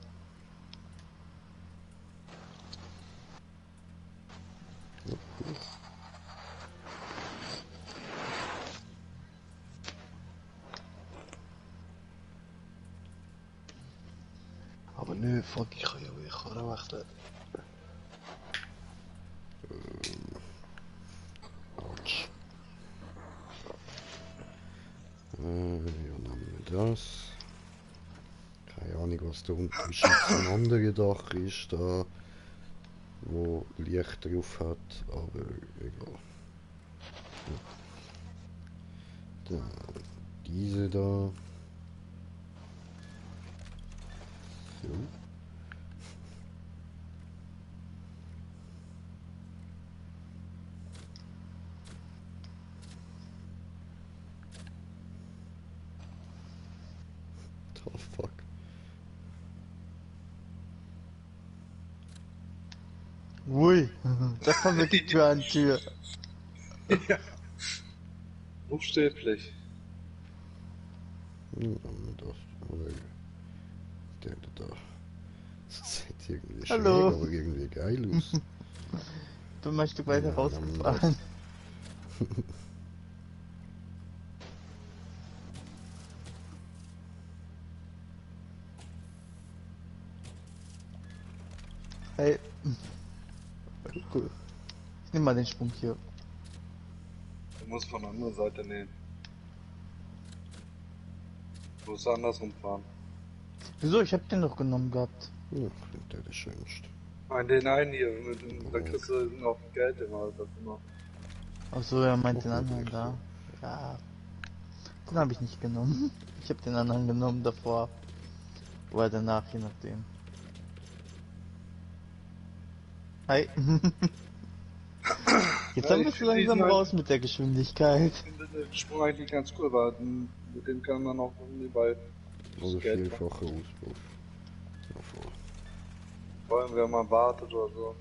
Aber nö, fuck, ich kann ja weer Karren wechseln. Autsch. Ja, nehmen wir das. Keine Ahnung, was der Unterschied zum anderen Dach ist, da, wo Licht drauf hat, aber egal. Dann diese da. So. Oh fuck. Ui, das war wirklich Tür an Tür. Buchstäblich. Nehmen wir das. Oder der da. Das sieht irgendwie Hallo. schräg, aber irgendwie geil aus. Bin mal ein Stück weiter Ja, rausgefahren. Hey. Cool. Ich nehm mal den Sprung hier. Du musst von der anderen Seite nehmen. Du musst andersrum fahren. Wieso? Ich hab den doch genommen gehabt. Ja, findet der schönste. Nein, den einen hier, da kriegst du noch Geld immer. Das immer. Achso, er meint den anderen da. Ja. Den habe ich nicht genommen. Ich habe den anderen genommen davor. Oder danach, je nachdem. Hi. Jetzt Ja, haben wir ich es find langsam diesen raus mit der Geschwindigkeit. Ich finde den Sprung eigentlich ganz cool, weil mit dem kann man auch nebenbei Oder Geld machen. vielfacher Auspuff. Davor. Vor allem, wenn man wartet oder so.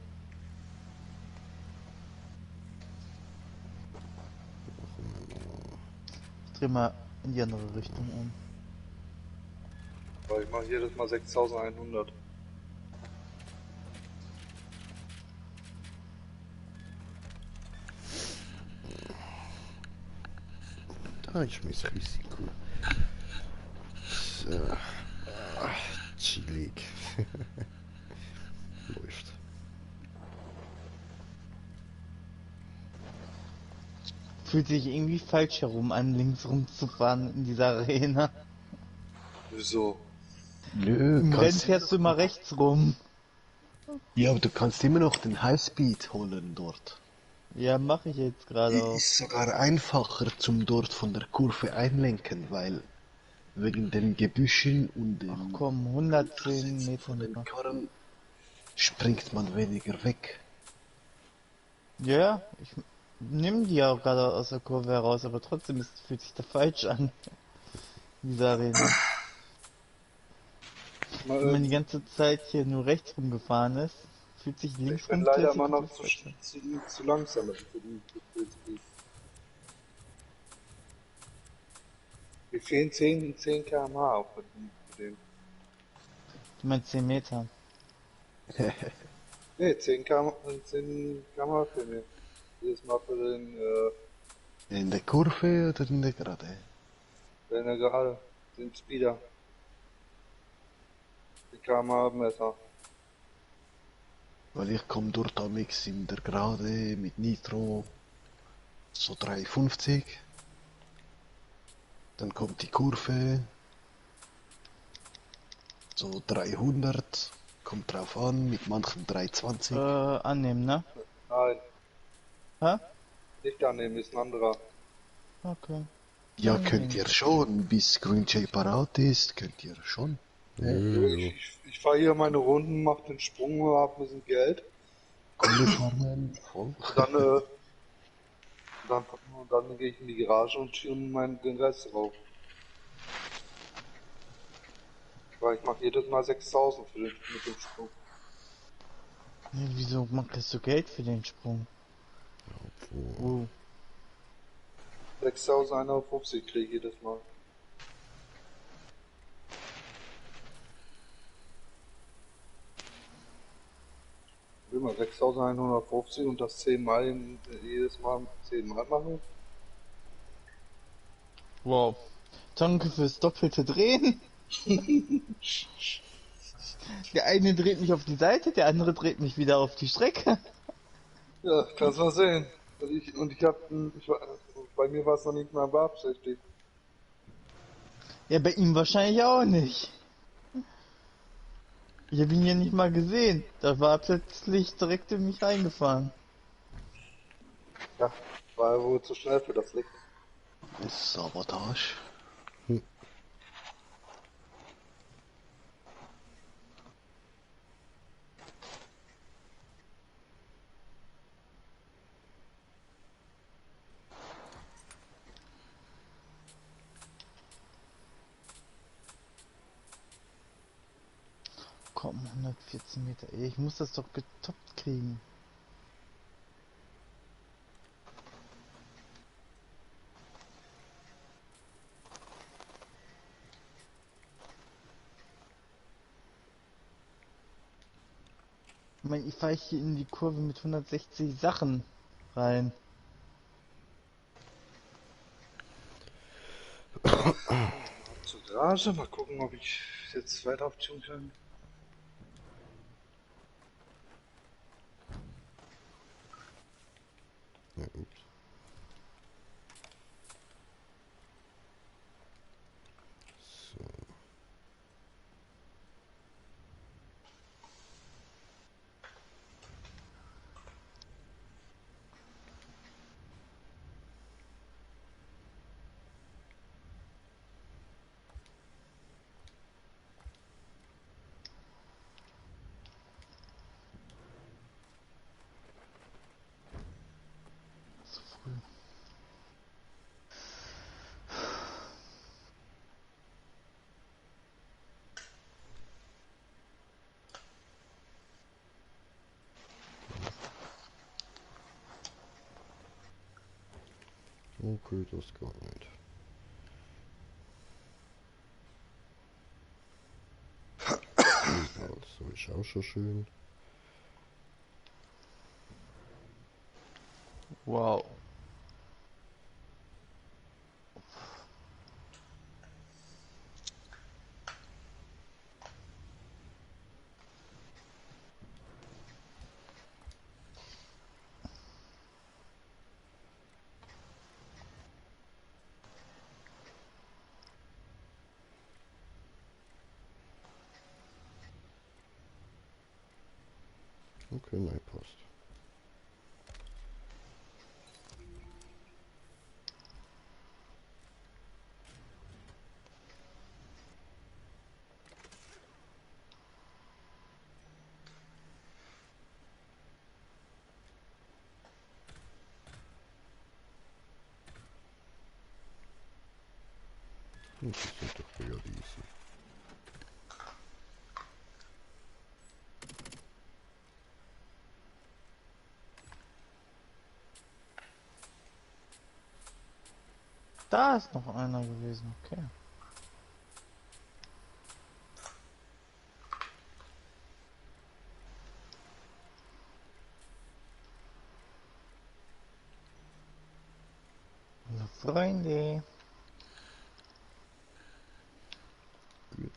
Ich dreh mal in die andere Richtung um. Weil ich mache jedes Mal 6100. Da ist mein Risiko. So. Chillig. Läuft. Fühlt sich irgendwie falsch herum an, links rumzufahren in dieser Arena. Wieso? Nö, Im Rennen kannst fährst du immer rechts rum. ja, aber du kannst immer noch den Highspeed holen dort. Ja, mache ich jetzt gerade auch. Ist sogar einfacher zum dort von der Kurve einlenken, weil wegen den Gebüschen und Ach den komm, 110 Meter von den noch. Karren springt man weniger weg. Ja, ich nimm die auch gerade aus der Kurve heraus, aber trotzdem fühlt sich da falsch an. Diese Arena. Wenn man die ganze Zeit hier nur rechts rumgefahren ist, fühlt sich links Ich bin rum leider plötzlich immer noch falsch an. zu langsam für die Speed. Wir fehlen 10 km/h auch für den. Du meinst 10 Meter. Ne, 10 km/h für mir. Jedes Mal für In der Kurve oder in der Gerade? den gerade, den Speeder. Die km/h Messer. Weil ich komme dort am Mix in der Gerade mit Nitro so 350. Dann kommt die Kurve so 300. Kommt drauf an, mit manchen 320. Annehmen, ne? Nein, Hä? nicht annehmen, ist ein anderer. Okay. Ja, könnt ihr schon, bis Green Jay parat ist, könnt ihr schon. Ich fahre hier meine Runden, mach den Sprung, hab ein bisschen Geld. Kohle farmen, voll. Dann, dann gehe ich in die Garage und tue den Rest drauf. Weil ich mache jedes Mal 6000 mit dem Sprung. Ja, wieso kriegst du Geld für den Sprung? 6150 kriege ich jedes Mal. Ich will mal 6150 und das 10 Mal jedes Mal 10 Mal machen. Wow. Danke fürs doppelte Drehen. Der eine dreht mich auf die Seite, der andere dreht mich wieder auf die Strecke. Ja, kannst mal sehen. Bei mir war es noch nicht mal beabsichtigt. Ja, bei ihm wahrscheinlich auch nicht. Ich habe ihn ja nicht mal gesehen. Da war er plötzlich direkt in mich reingefahren. Ja, war ja wohl zu schnell für das Licht. Sabotage. Komm, 114 Meter. Ey, ich muss das doch getoppt kriegen. Ich meine, ich fahre hier in die Kurve mit 160 Sachen rein. Zur Garage, mal gucken, ob ich jetzt weiter auftun kann. Ja, ups. So. Zu früh. Okay, das geht nicht. Also, ist auch schon schön. Wow. Okay, nein, passt. Das ist doch wieder easy. Da ist noch einer gewesen, okay. Na, Freunde. Gut.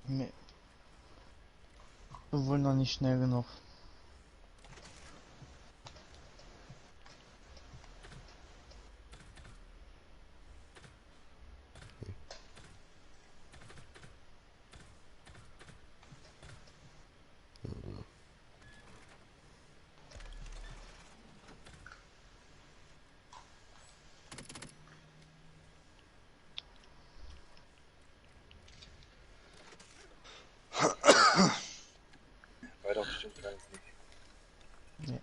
Nee. Wir wollen noch nicht schnell genug. Weiter bestimmt kann ich nicht. Nee.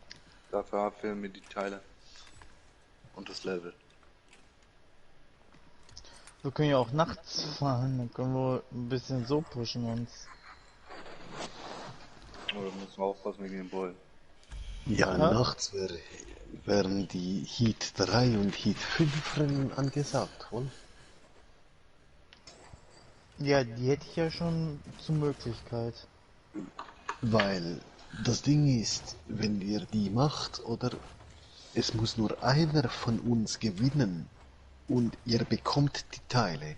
Dafür fehlen mir die Teile. Und das Level. Wir können ja auch nachts fahren, dann können wir ein bisschen so pushen uns. Oder müssen wir aufpassen wegen den Bullen. Ja, Ja. nachts wären die Heat 3 und Heat 5 Rennen angesagt, wohl? Ja, die hätte ich ja schon zur Möglichkeit. Weil das Ding ist, wenn ihr die macht, oder es muss nur einer von uns gewinnen und ihr bekommt die Teile.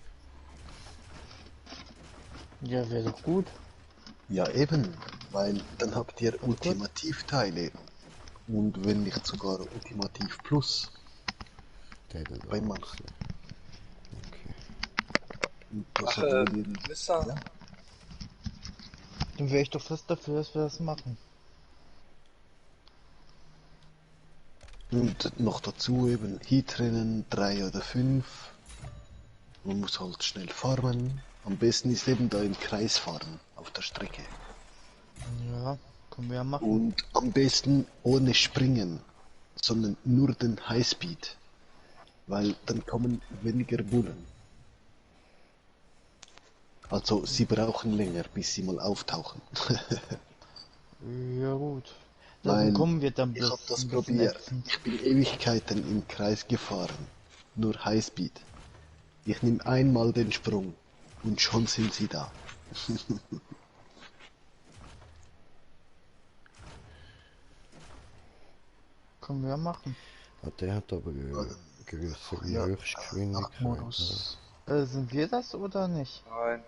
Ja, wäre doch gut. Ja eben, weil dann habt ihr Ultimativteile und wenn nicht sogar Ultimativ Plus Der da bei draußen. manchen. Okay. Und das Ach, obwohl ihr Mister? Ja. Dann wäre ich doch fest dafür, dass wir das machen. Und noch dazu eben Heatrennen 3 oder 5. Man muss halt schnell farmen. Am besten ist eben da im Kreis fahren, auf der Strecke. Ja, können wir ja machen. Und am besten ohne Springen, sondern nur den Highspeed. Weil dann kommen weniger Bullen. Also sie brauchen länger, bis sie mal auftauchen. Ja gut. Weil Darum kommen wir dann ich bloß hab das ein bisschen probiert. ätzend. Ich bin Ewigkeiten im Kreis gefahren. Nur Highspeed. Ich nehme einmal den Sprung und schon sind sie da. Können wir ja machen. Ah, der hat aber größere Ja, Höchstgeschwindigkeit. Nachtmodus. Sind wir das oder nicht? Nein.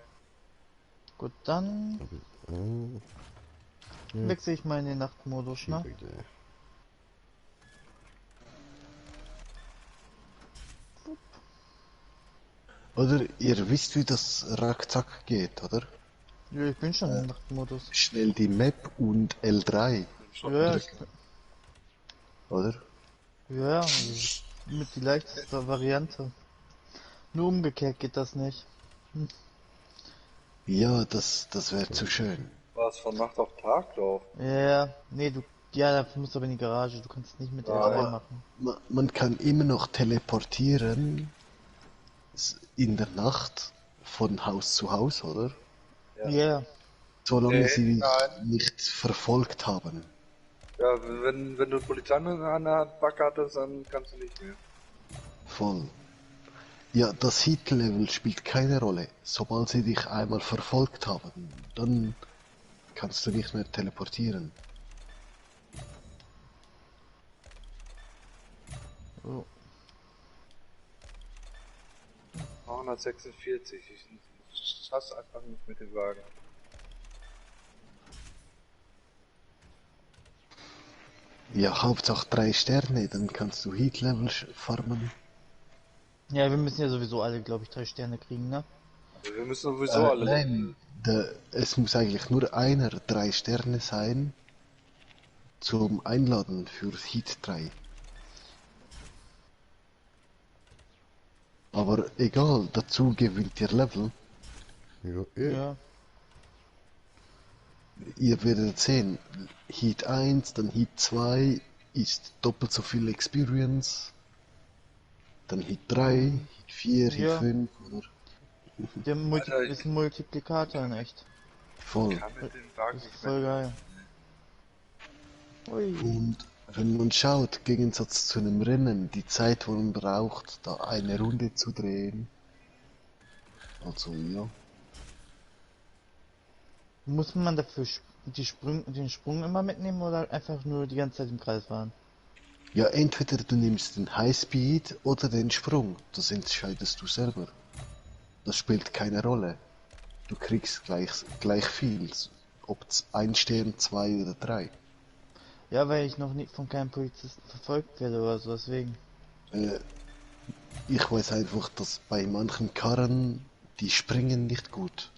Gut, dann wechsle ich mal in den Nachtmodus, ne? Bitte. Oder ihr wisst, wie das Rackzack geht, oder? Ja, ich bin schon im Nachtmodus. Schnell die Map und L3, Ja, oder? ja, mit die leichteste Variante. Nur umgekehrt geht das nicht. Ja, das wäre zu schön. War es von Nacht auf Tag drauf? Ja, nee, dafür musst du aber in die Garage, du kannst nicht mit Ja, L3 aber- machen. Man kann immer noch teleportieren in der Nacht von Haus zu Haus, oder? Ja, Solange Nee, sie nein. nicht verfolgt haben. Ja, wenn du Polizei an der Backe hattest, dann kannst du nicht mehr. Voll. Ja, das Heat-Level spielt keine Rolle. Sobald sie dich einmal verfolgt haben, dann kannst du nicht mehr teleportieren. Oh. 146. Ich schaff's einfach nicht mit dem Wagen. Ja, Hauptsache 3 Sterne, dann kannst du Heat-Level farmen. Ja, wir müssen ja sowieso alle, glaube ich, 3 Sterne kriegen, ne? Also wir müssen sowieso alle Nein, es muss eigentlich nur einer 3 Sterne sein zum Einladen für Heat 3. Aber egal, dazu gewinnt ihr Level. Ja, Ja. Ihr werdet sehen, Heat 1, dann Heat 2 ist doppelt so viel Experience. Dann Heat 3, Heat 4, Heat Ja. 5, oder? Der Alter, ist ein Multiplikator in echt. Voll. kann mit dem Wagen Das ist nicht voll mehr. geil. Ui. Und wenn man schaut, im Gegensatz zu einem Rennen, die Zeit, wo man braucht, da eine Runde zu drehen. Also, ja. Muss man dafür den Sprung immer mitnehmen oder einfach nur die ganze Zeit im Kreis fahren? Ja, entweder du nimmst den Highspeed oder den Sprung. Das entscheidest du selber. Das spielt keine Rolle. Du kriegst gleich viel. Ob es 1 Stern, 2 oder 3. Ja, weil ich noch nie von keinem Polizisten verfolgt werde oder so, deswegen. Ich weiß einfach, dass bei manchen Karren, die springen nicht gut.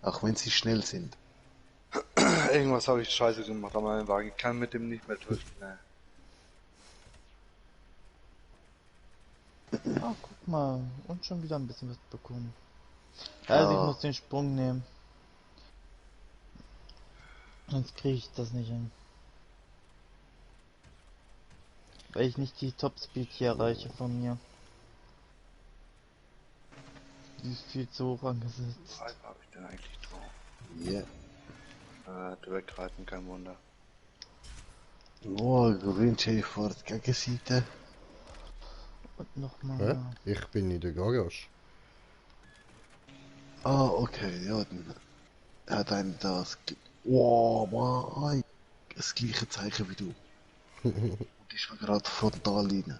Auch wenn sie schnell sind. Irgendwas habe ich scheiße gemacht an meinem Wagen. Ich kann mit dem nicht mehr driften. Ne. Ah, guck mal. Und schon wieder ein bisschen was bekommen. Also ich Ja. muss den Sprung nehmen. Sonst kriege ich das nicht hin. Weil ich nicht die Topspeed hier erreiche von mir. Die ist viel zu hoch angesetzt. Was habe ich denn eigentlich drauf? Ja. Direktreiten, kein Wunder. Oh, Green Ford Gegenseite. Und Hä? nochmal. Ich bin in der Garage. Ah, okay, ja, dann hat einer Oh, Mann, das gleiche Zeichen wie du. Und ich war gerade frontal rein.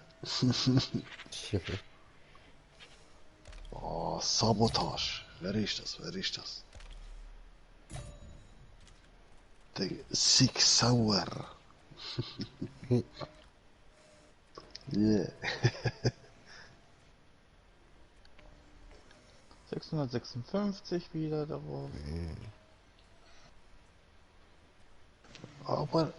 Oh, Sabotage. Wer ist das? Wer ist das? Der Six Sauer. Yeah. 656 wieder darauf. Aber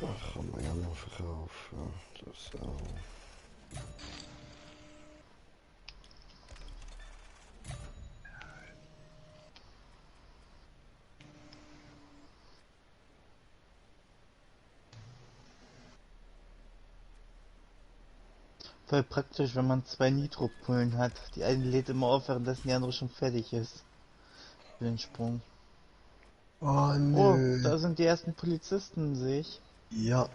Ach, kann man ja noch verkaufen. Das auch. Voll praktisch, wenn man zwei Nitropullen hat. Die eine lädt immer auf, währenddessen die andere schon fertig ist. Für den Sprung. oh Oh, nö. da sind die ersten Polizisten, sehe ich. Ja.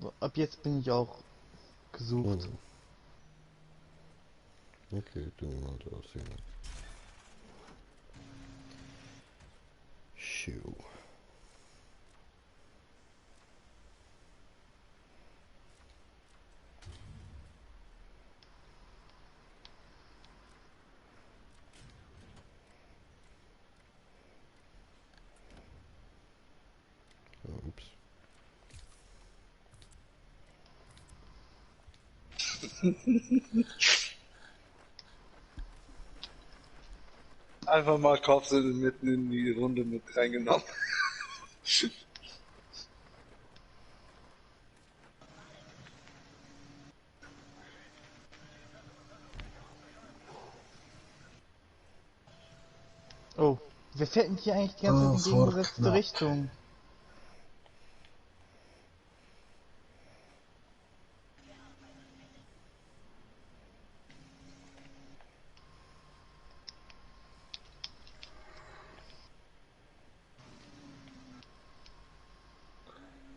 So, ab jetzt bin ich auch gesucht. Okay, tu mal da sehen. Show. Einfach mal Kopfsinn mitten in die Runde mit reingenommen. Oh, wir fährt denn hier eigentlich die ganze Zeit in gegengesetzte Richtung?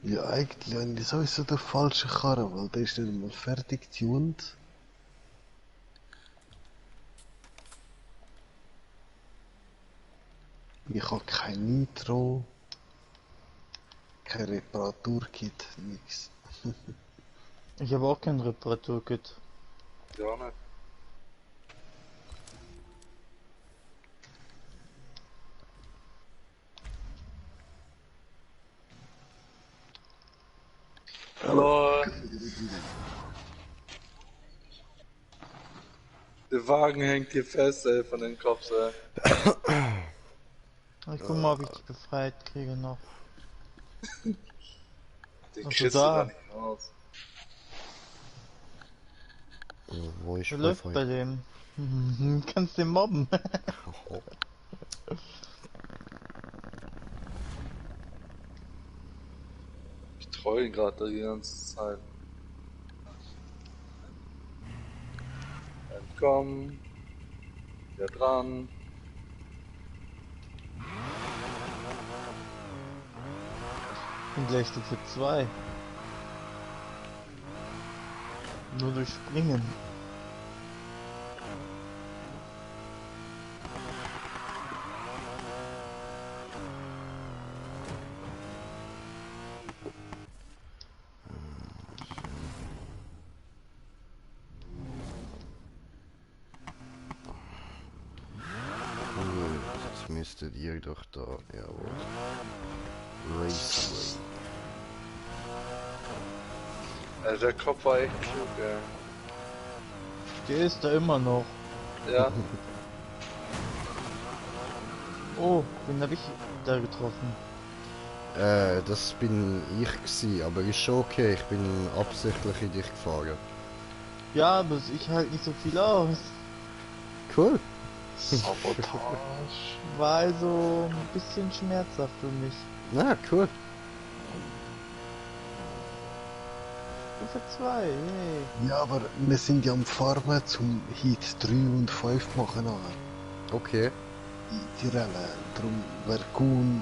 Ja, eigentlich sowieso der falsche Karre, weil der ist nicht mal fertig tuned. Ich habe kein Nitro, kein Reparaturkit, nix. Ich habe auch kein Reparaturkit. Ja, ne? Hallo. Der Wagen hängt hier fest, ey, von den Cops, ey. Ich guck mal, ob ich die befreit kriege noch. Den Ach so, kriegst du da. da nicht raus. Wo ist Was läuft bei dem? Kannst den mobben. Ich treue ihn gerade die ganze Zeit. Entkommen. Der dran. Und gleich Stufe 2. Nur durch Springen. Jetzt müsstet ihr doch da, jawohl. Raceway. Also der Kopf war echt klug, ey. Der ist da immer noch. Ja. Oh, wen hab ich da getroffen? Das bin ich gsi, aber ist schon okay, ich bin absichtlich in dich gefahren. Ja, aber ich halt nicht so viel aus. Cool. Sabotage. War also ein bisschen schmerzhaft für mich. Na, cool. Stufe 2, yay. Ja, aber wir sind ja am Farmen zum Heat 3 und 5 machen nachher. Okay. Die Rennen. Darum wäre gut,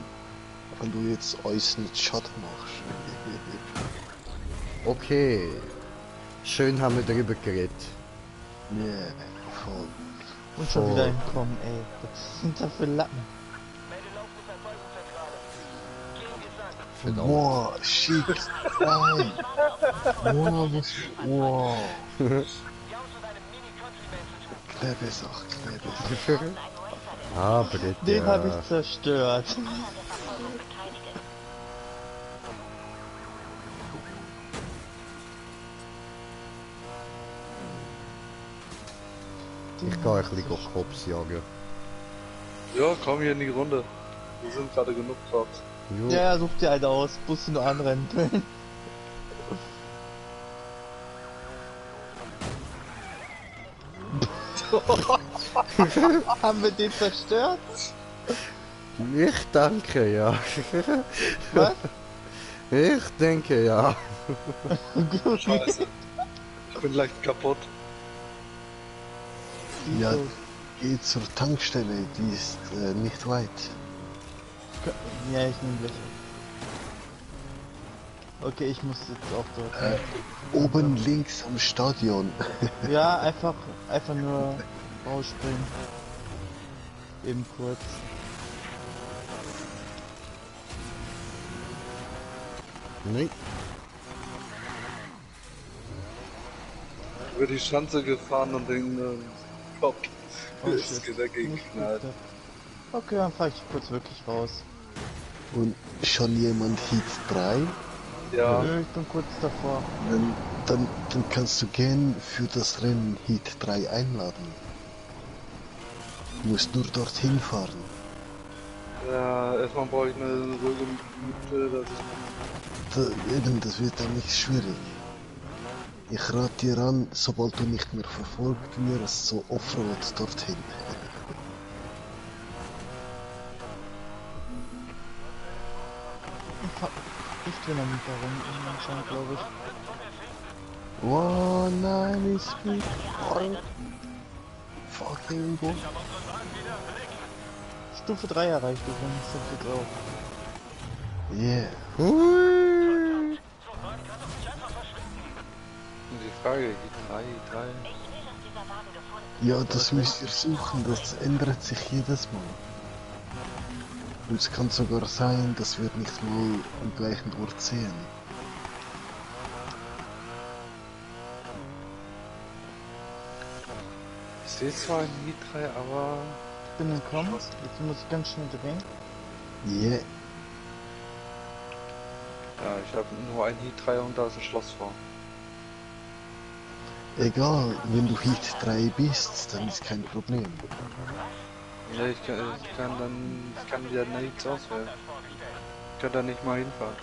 wenn du jetzt uns nicht Schaden machst. Okay. Schön haben wir darüber geredet. Nee, voll. Und schon Oh. wieder entkommen, ey. Was sind da für Lappen? Verdammt. Wow, shit. Nein. Wow, was. Wow. Klebesache, Klebesache. Ah, Brett, Den ja. habe ich zerstört. Ich gehe ein bisschen Cops jagen. Ja, komm hier in die Runde. Wir sind gerade genug Cops. Jo. Ja, such dir eine aus, musst du nur anrennen. Haben wir den zerstört? Ich denke, ja. Was? Ich denke, ja. Scheiße. Ich bin leicht kaputt. Ja, geh zur Tankstelle, die ist nicht weit. Ja, ich nehme gleich. Okay, ich muss jetzt auch dort. Oben links am Stadion. Ja, einfach nur rausspringen. Eben kurz. Nein. Über die Schanze gefahren und den Kopf Oh, ist shit. dagegen Nicht geknallt. gut. Okay, dann fahre ich kurz wirklich raus. Und schon jemand Heat 3. Ja, Nö, ich bin kurz davor. Dann Dann kannst du gern für das Rennen Heat 3 einladen. Du musst nur dorthin fahren. Ja, erstmal brauche ich eine ruhige Minute, dass Eben, das wird dann nicht schwierig. Ich rate dir an, sobald du nicht mehr verfolgt wirst, so Offroad dorthin. Ich bin noch nicht darum, anscheinend, glaube ich. Oh nein, ich bin voll fucking gut. Stufe 3 erreicht übrigens, das jetzt auch. Yeah. Hui. die Frage, die 3. Ja, das müsst ihr suchen, das ändert sich jedes Mal. Und es kann sogar sein, dass wir nicht mal am gleichen Ort sehen. Ich sehe zwar ein Heat 3, aber Ich bin entkommen, jetzt muss ich ganz schnell drehen. Yeah. ja, ich habe nur ein Heat 3 und da ist ein Schloss vor. Egal, wenn du Heat 3 bist, dann ist kein Problem. Ne, ich kann wieder nichts auswählen. Ich kann da nicht mal hinfahren.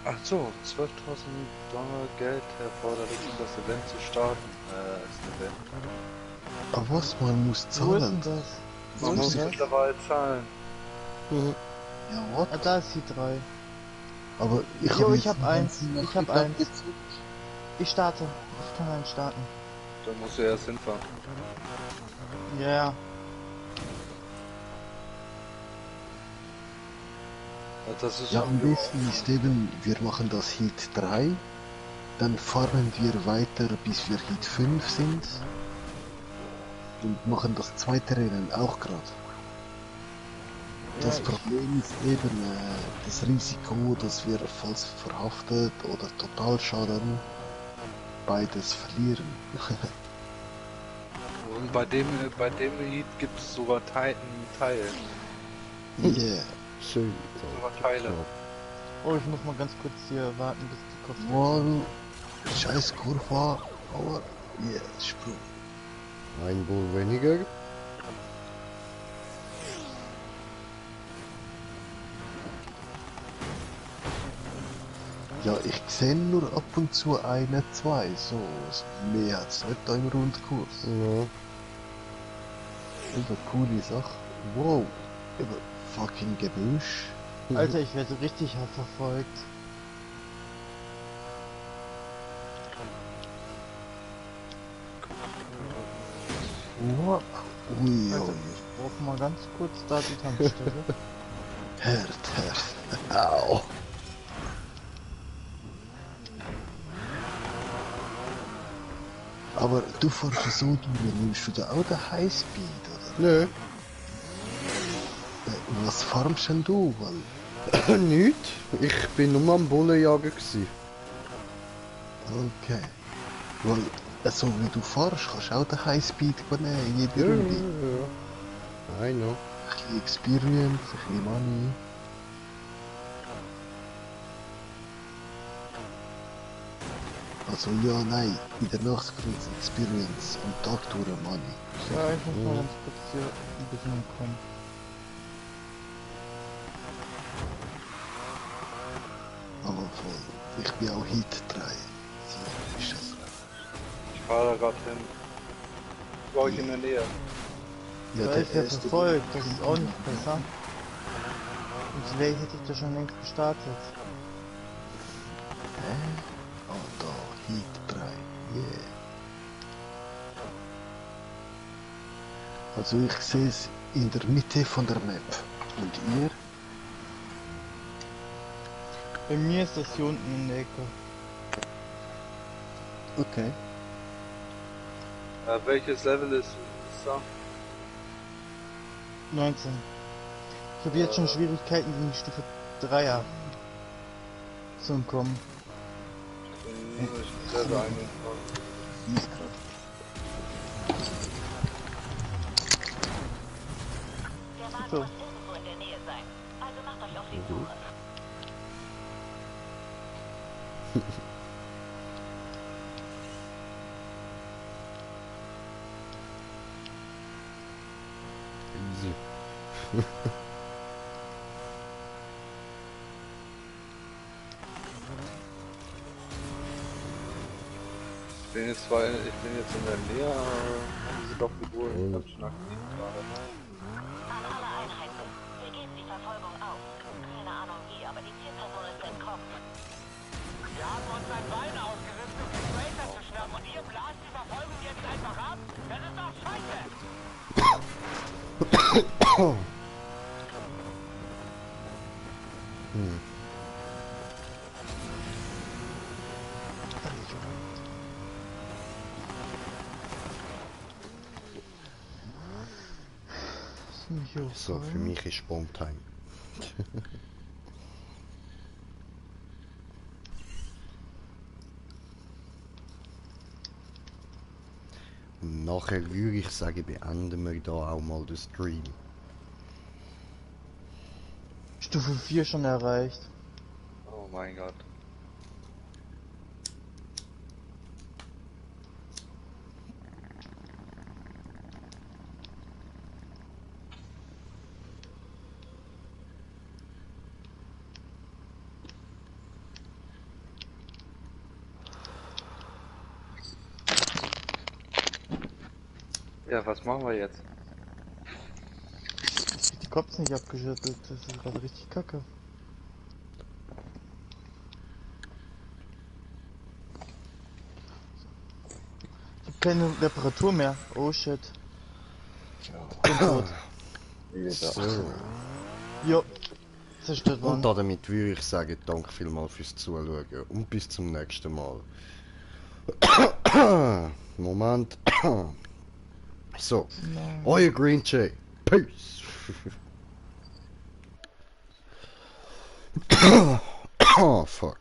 Ach so, 12.000 Dollar Geld erforderlich, um das Event zu starten. Das Event. Aber was, man muss Wo ist denn zahlen. das? Man Wo muss ist denn das? mittlerweile zahlen. Ja, what? Ah, da ist die 3. Aber ich Jo, habe ich hab eins. Ich hab eins. Ich starte. Ich kann einen starten. Da musst du erst hinfahren. Ja, ja. Ja, das ist Ja, am besten ist eben, wir machen das Heat 3, dann fahren wir weiter bis wir Heat 5 sind und machen das zweite Rennen auch gerade. Das Ja, Problem ist eben das Risiko, dass wir falls verhaftet oder Totalschaden beides verlieren. Und bei dem Heat gibt es sogar einen Teil. Yeah. Schön. Sogar Teile. Oh, ich muss mal ganz kurz hier warten, bis die Kopf. Wow, scheiß Kurva, aber yeah, Sprung. Ein Bull weniger. Ja, ich sehe nur ab und zu eine, zwei, so mehr als nicht da im Rundkurs. Ja. Über coole Sache. Wow, über fucking Gebüsch. Alter, ich werde richtig hart verfolgt. Wow. Ui, Alter, ui. ich brauche mal ganz kurz da die Tankstelle. Hört. Au. Aber du fährst so durch, nimmst du da auch den Highspeed, oder? Nö. Was farmst denn du? Weil, Nicht. Ich bin nur am Bullenjagen gsi. okay. Weil, so wie du fährst, kannst du auch den Highspeed nehmen, jede Ja, Runde. ja. I know. Ein bisschen Experience, ein bisschen Money. Also ja, nein, in der Nacht kriegst du Experience, am Tag durch Money. Ja, ich muss mal ganz kurz hier ein bisschen entkommen. Aber voll, ich bin auch Hit 3. So ist das. Ich fahre da gerade hin. War ich in der Nähe. Ja, Ja, der ich werde erste verfolgt, das ist auch nicht besser. Und vielleicht hätte ich das schon längst gestartet. Hä? Oh, da, Hit 3. Yeah. Also ich sehe es in der Mitte von der Map. Und ihr? Bei mir ist das hier unten in der Ecke. Okay. Welches Level ist da? 19. Ich habe jetzt schon Schwierigkeiten gegen die Stufe 3er zu entkommen. Ich bin Level 21. Die ist gerade. So. irgendwo in der Nähe sein. Also macht euch auf die Suche. Ich bin jetzt in der Nähe, haben sie doch Figuren ganz schön aktiv gerade. An alle Einheiten. Wir geben die Verfolgung auf. Keine Ahnung wie, aber die Zielperson ist entkommen. Wir haben uns ein Bein ausgerissen, um den Racer zu schnappen und ihr blast die Verfolgung jetzt einfach ab? Das ist doch scheiße! So, für mich ist Bomb-Time. Und nachher würde ich sagen, beenden wir da auch mal den Stream. Stufe 4 schon erreicht. Oh mein Gott. Ja, was machen wir jetzt? Die Kopf nicht abgeschüttelt, das ist gerade richtig kacke. Ich hab keine Reparatur mehr. Oh shit. Bin tot. So. Jo. Zerstört Und worden. damit würde ich sagen, danke vielmals fürs Zuschauen und bis zum nächsten Mal. Moment. So, euer Green Jay. Peace. Oh, fuck.